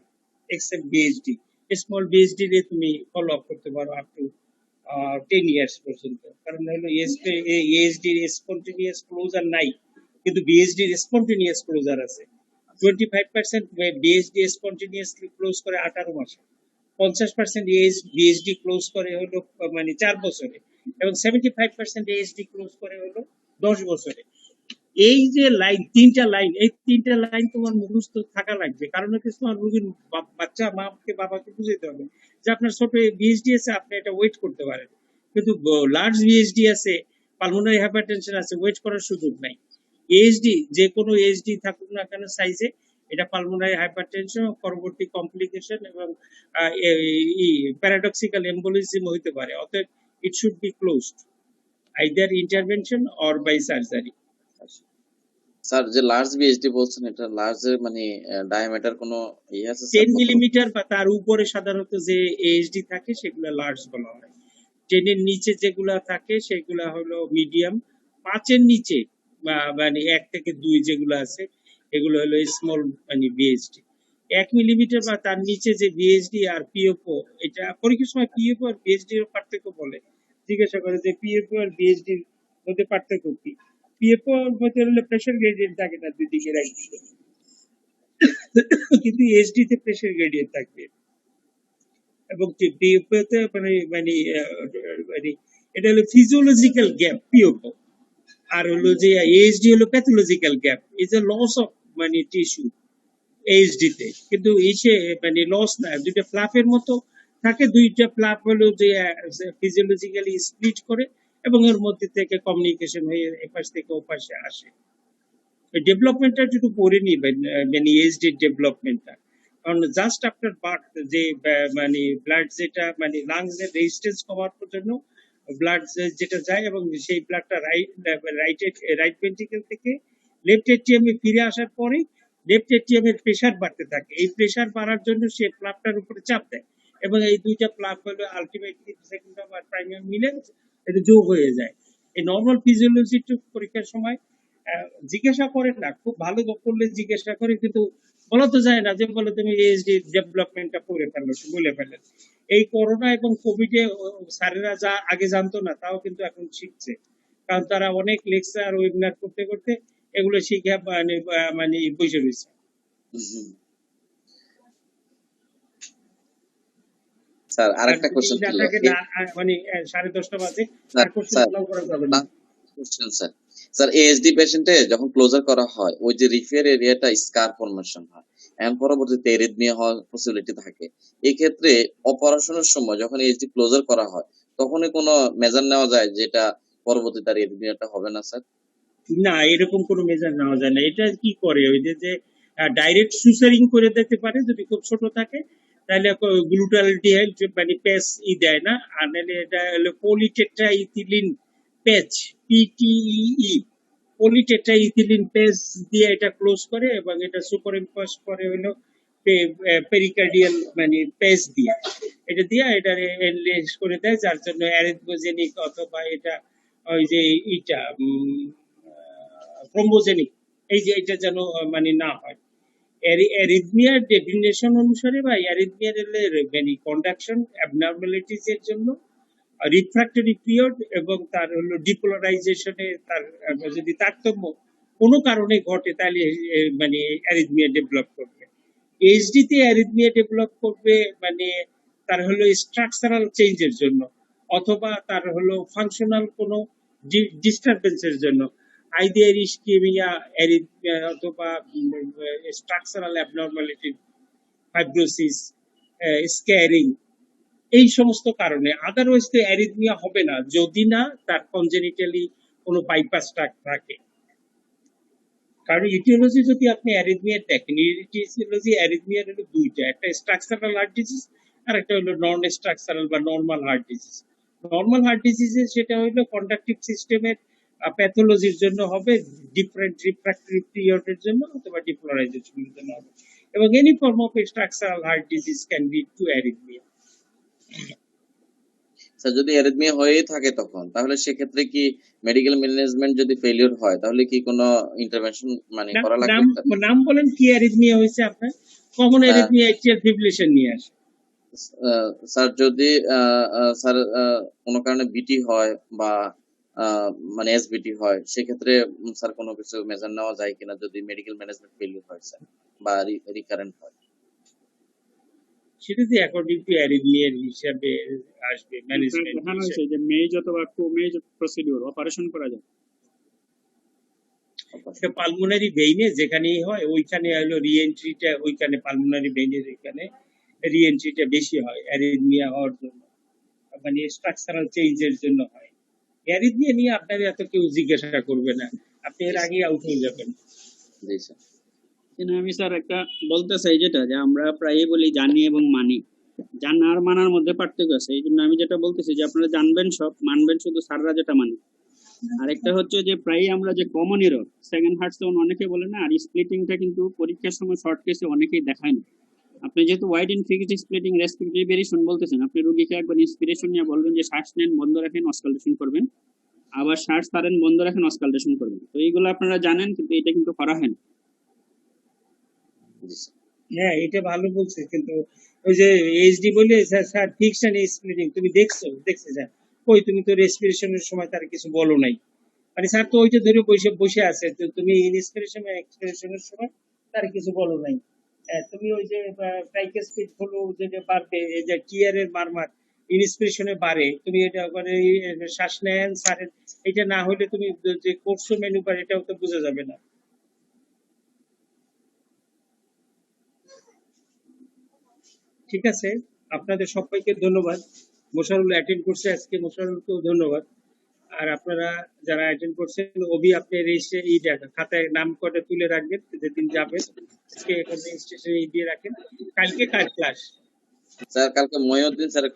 এক্সেপ্ট বিএইচডি। স্মল বিএইচডি রে তুমি ফলো আপ করতে পারো আপ টু 10 ইয়ার্স পর্যন্ত, কারণ হলো এএসডি স্পন্টেনিয়াস ক্লোজার নাই, কিন্তু বিএইচডি স্পন্টেনিয়াস ক্লোজার আছে। 25% বিএইচডি স্পন্টেনিয়াসলি ক্লোজ করে 18 মাসে, 50% বিএইচডি ক্লোজ করে হলো মানে 4 বছরে, এবং 75% বিএইচডি ক্লোজ করে হলো 10 বছরে। এই যে লাইন, তিনটা লাইন, এই তিনটা লাইন তোমার মুখস্থ থাকা লাগবে, কারণ হচ্ছে তোমার রোগীর বাচ্চা মাকে বাবাকে বুঝাতে হবে যে আপনার ছোট বিএইচডি আছে, আপনি এটা ওয়েট করতে পারেন, কিন্তু লার্জ বিএইচডি আছে, পালমোনারি হাইপারটেনশন আছে, ওয়েট করার সুযোগ নাই। এইচডি যে কোনো এইচডি থাকুক না কেন সাইজে, এটা পালমোনারি হাইপারটেনশন, পরবর্তী কমপ্লিকেশন এবং প্যারাডক্সিক্যাল এম্বোলিজম হইতে পারে। অতএব it should be closed either intervention or by surgery. Sir যে লার্জ বিএসডি বলছেন, এটা লার্জ মানে ডায়ামিটার কোনো ইয়ে আছে স্যার? 10 মিলিমিটার বা তার উপরে সাধারণত যে এএইচডি থাকে সেগুলো লার্জ বলা হয়। 10 এর নিচে যেগুলা থাকে সেগুলা হলো মিডিয়াম। 5 এর নিচে বা মানে 1 থেকে 2 যেগুলো আছে এগুলো হলো স্মল মানে বিএইচডি। 1 মিলিমিটার বা তার নিচে যে বিএইচডি আর পিএফও, এটা পরীক্ষার সময় পিএফও আর বিএইচডি এর পার্থক্য বলে, জিজ্ঞাসা করে যে পিএফও আর বিএইচডি এর মধ্যে পার্থক্য কি। পিএফও এর মধ্যে হলো প্রেসার গ্রেডিয়েন্ট থাকে না দুই দিকে রাইট, কিন্তু এইচডি তে প্রেসার গ্রেডিয়েন্ট থাকবে। এবং পিওপোতে মানে মানে মানে এটা হলো ফিজিওলজিক্যাল গ্যাপ পিওপো, আর হলো যে এইচডি হলো pathological gap. Is a loss of মানে টিস্যু এইচডি তে, কিন্তু ইসে মানে লস না, দুইটা ফ্লাপের মতো থাকে, দুইটা ফ্লাপ হলো যে ফিজিওলজিক্যালি স্প্লিট করে এবং এর মধ্যে থেকে কমিউনিকেশন হয়ে এপাশ থেকে ওপাশে আসে। ডেভেলপমেন্টটা একটু পড়ে নিবেন, মানে এইচডি ডেভেলপমেন্টটা। কারণ জাস্ট আফটার বার্থ যে মানে ব্লাড যেটা মানে লাংস এর রেজিস্ট্যান্স কমার জন্য ব্লাড যেটা যায় এবং সেই ব্লাডটা রাইট ভেন্ট্রিকল থেকে লেফট এটিএমে ফিরে আসার পরে লেফট এটিএম এর প্রেসার বাড়তে থাকে। এই প্রেসার বাড়ার জন্য সে প্লাবটার উপরে চাপ দেয় এবং এই দুইটা প্লাব হলো আলটিমেটলি সেকেন্ডাম আর প্রাইমাম মিলে এটা যোগ হয়ে যায়। এই নর্মাল ফিজিওলজি পরীক্ষার সময় জিজ্ঞাসা করেন না, খুব ভালো করলে জিজ্ঞাসা করে, কিন্তু বলা তো যায় না যে বলে তুমি এইচডি ডেভেলপমেন্টটা করে ফেলো, বলে ফেলেন। এই করোনা এবং কোভিডে স্যারেরা যা আগে জানতো না তাও কিন্তু এখন শিখছে, কারণ তারা অনেক লেকচার ওয়েবিনার করতে করতে এগুলো শিখে মানে মানে বসে রয়েছে। স্যার আরেকটা কোশ্চেন ছিল মানে 10:30 বাজে আর কোশ্চেন ফলো করা যাবে না। স্যার স্যার এএসডি পেশেন্টে যখন ক্লোজার করা হয় ওই যে রিফের এরিয়াটা স্কার ফরমেশন হয়, এন্ড পরবর্তীতে এরিথমিয়া হওয়ার পসিবিলিটি থাকে। এই ক্ষেত্রে অপারেশনের সময় যখন এএসডি ক্লোজার করা হয় তখনই কোনো মেজার নেওয়া যায় যেটা পরবর্তীতে আর এরিথমিয়াটা হবে না স্যার? না, এরকম কোনো মেজার নেওয়া যায় না। এটা কি করে ওই যে ডাইরেক্ট সুসারিং করে দিতে পারে যদি খুব ছোট থাকে, তাহলে গ্লুটালডিহাইড মানে প্যাচ দেয় না, আর নাহলে এটা হলো পলিটেট্রাইথিলিন প্যাচ, পিটিই পলিটেট্রাইথিলিন প্যাচ দিয়ে এটা ক্লোজ করে এবং এটা সুপারইম্পোজ করে হলো পেরিকার্ডিয়াল মানে প্যাচ দিয়ে, এটা দিয়ে এটা এনলেস করে দেয়, যার জন্য অ্যারিথমোজেনিক অথবা এটা ওই যে ইটা থ্রম্বোজেনিক এই যে এটা যেন মানে না হয়। অ্যারিথমিয়ার ডেফিনেশন অনুসারে বা অ্যারিথমিয়ার মানে কন্ডাকশন অ্যাবনর্মালিটিস এর জন্য রিফ্র্যাক্টরি পিরিয়ড এবং তার হলো ডিপোলারাইজেশনে তার যদি তারতম্য কোনো কারণে ঘটে তাহলে মানে অ্যারিথমিয়া ডেভেলপ করবে। এইচডি তে অ্যারিথমিয়া ডেভেলপ করবে মানে তার হলো স্ট্রাকচারাল চেঞ্জের জন্য অথবা তার হলো ফাংশনাল কোনো ডিস্টারবেন্সের জন্য, আইডিয়ার ইসকেমিয়া, অ্যারিথমিয়া অথবা স্ট্রাকচারাল অ্যাবনর্মালিটি, ফাইব্রোসিস, স্ক্যারিং, এই সমস্ত কারণে। আদারওয়াইজ তো অ্যারিথমিয়া হবে না যদি না তার কনজেনিটালি কোনো বাইপাস থাকে। কারণ ইটিওলজি যদি আপনি অ্যারিথমিয়া দেখেন, ইটিওলজি অ্যারিথমিয়ার হলো দুইটা, একটা স্ট্রাকচারাল হার্ট ডিজিজ আর একটা হলো নন স্ট্রাকচারাল বা normal heart disease. Normal heart ডিজিজে সেটা হলো কন্ডাকটিভ সিস্টেমের প্যাথোলজির জন্য হবে, ডিফারেন্ট রিফ্র্যাক্টরি পিরিয়ডের জন্য অথবা ডিপোলারাইজেশনের জন্য হবে, এবং any form of structural heart disease can lead to arrhythmia. Sir যদি অ্যারিথমিয়া হয়েই থাকে তখন তাহলে সেক্ষেত্রে কি মেডিকেল ম্যানেজমেন্ট যদি ফেলিওর হয় তাহলে কি কোনো ইন্টারভেনশন মানে করা লাগবে? নাম বলেন কি অ্যারিথমিয়া হয়েছে আপনার? কমন অ্যারিথমিয়া এটিএল ফিব্রিলেশন নিয়ে আসে। স্যার যদি স্যার কোনো কারণে বিটি হয় বা মানে এসবিটি হয় সেক্ষেত্রে স্যার কোনো কিছু মেজার নেওয়া যায় কিনা যদি মেডিকেল ম্যানেজমেন্ট ফেলিওর হয় স্যার বা রিকারেন্ট হয়? সেটা যে অ্যাকর্ডিং টু অ্যারিথমিয়ার হিসাবে আসবে ম্যানেজমেন্ট। দেখানো হয়েছে যে মেজ অথবা কো-মেজ প্রসিডিউর অপারেশন করা যায়। এটা পালমোনারি ভেইনে যেখানেই হয় ওইখানে হলো রিএন্ট্রিটা, ওইখানে পালমোনারি ভেইনের ওইখানে রিএন্ট্রিটা বেশি হয় অ্যারিথমিয়া হওয়ার জন্য, মানে স্ট্রাকচারাল চেঞ্জের জন্য হয়। অ্যারিথমিয়া নিয়ে আপনার এত কেউ জিজ্ঞাসা করবে না, আপনি এর আগে আউট হয়ে যাবেন। জি স্যার। কিন্তু আমি স্যার একটা বলতে চাই যেটা যে আমরা প্রায়ই বলি জানি এবং মানি, জানা আর মানার মধ্যে পার্থক্য আছে। এই জন্য আমি যেটা বলতেছি যে আপনারা জানবেন সব, মানবেন শুধু স্যাররা যেটা মানে। আরেকটা হচ্ছে যে প্রায়ই আমরা যে common error second heart stone অনেকে বলে না, আর স্প্লিটিংটা কিন্তু পরীক্ষার সময় শর্ট কেসে অনেকেই দেখায় না। আপনি যেহেতু wide in fixed splitting respiratory variation বলতেছেন, আপনি রোগীকে একবার ইন্সপিরেশন নিয়ে বলবেন যে শ্বাস নেন, বন্ধ রাখেন, অস্কালটেশন করবেন, আবার শ্বাস ছাড়েন, বন্ধ রাখেন, অস্কালটেশন করবেন। তো এইগুলো আপনারা জানেন, কিন্তু এটা কিন্তু করা হয় না। জি স্যার। হ্যাঁ, এটা ভালো বলছে, কিন্তু ওই যে এইচডি বলে স্যার ফিক্সড এন্ড স্প্লিটিং তুমি দেখছো স্যার, কই তুমি তো রেসপিরেশনের সময় তার কিছু বলো নাই, মানে স্যার তো ওইটা ধরে বসে বসে আছে, তো তুমি ইনস্পিরেশন এক্সপিরেশনের সময় তার কিছু বলো নাই। তুমি ওই যে ট্রাইকেস্পিড হলো যেটা বাড়বে, এই যে টিয়ারের মারমার ইনস্পিরেশনে বাড়ে, তুমি এটা মানে শ্বাস নেন ছাড়েন, এটা না হলে তুমি যে কোর্সো মেনুবার এটাও তো বোঝা যাবে না। ঠিক আছে, আপনাদের সবাইকে ধন্যবাদ। মোশারুল অ্যাটেন্ড করছে আজকে, মোশারুলকেও ধন্যবাদ। আর আপনারা যারা অ্যাটেন্ড করছেন, অবি আপনি রেজিস্ট্রে খাতায় নাম কটা তুলে রাখবেন, যেদিন যাবেন আজকে এখানে স্টেশনে দিয়ে রাখেন, কালকে কার ক্লাস? স্যার কালকে মহিউদ্দিন স্যারের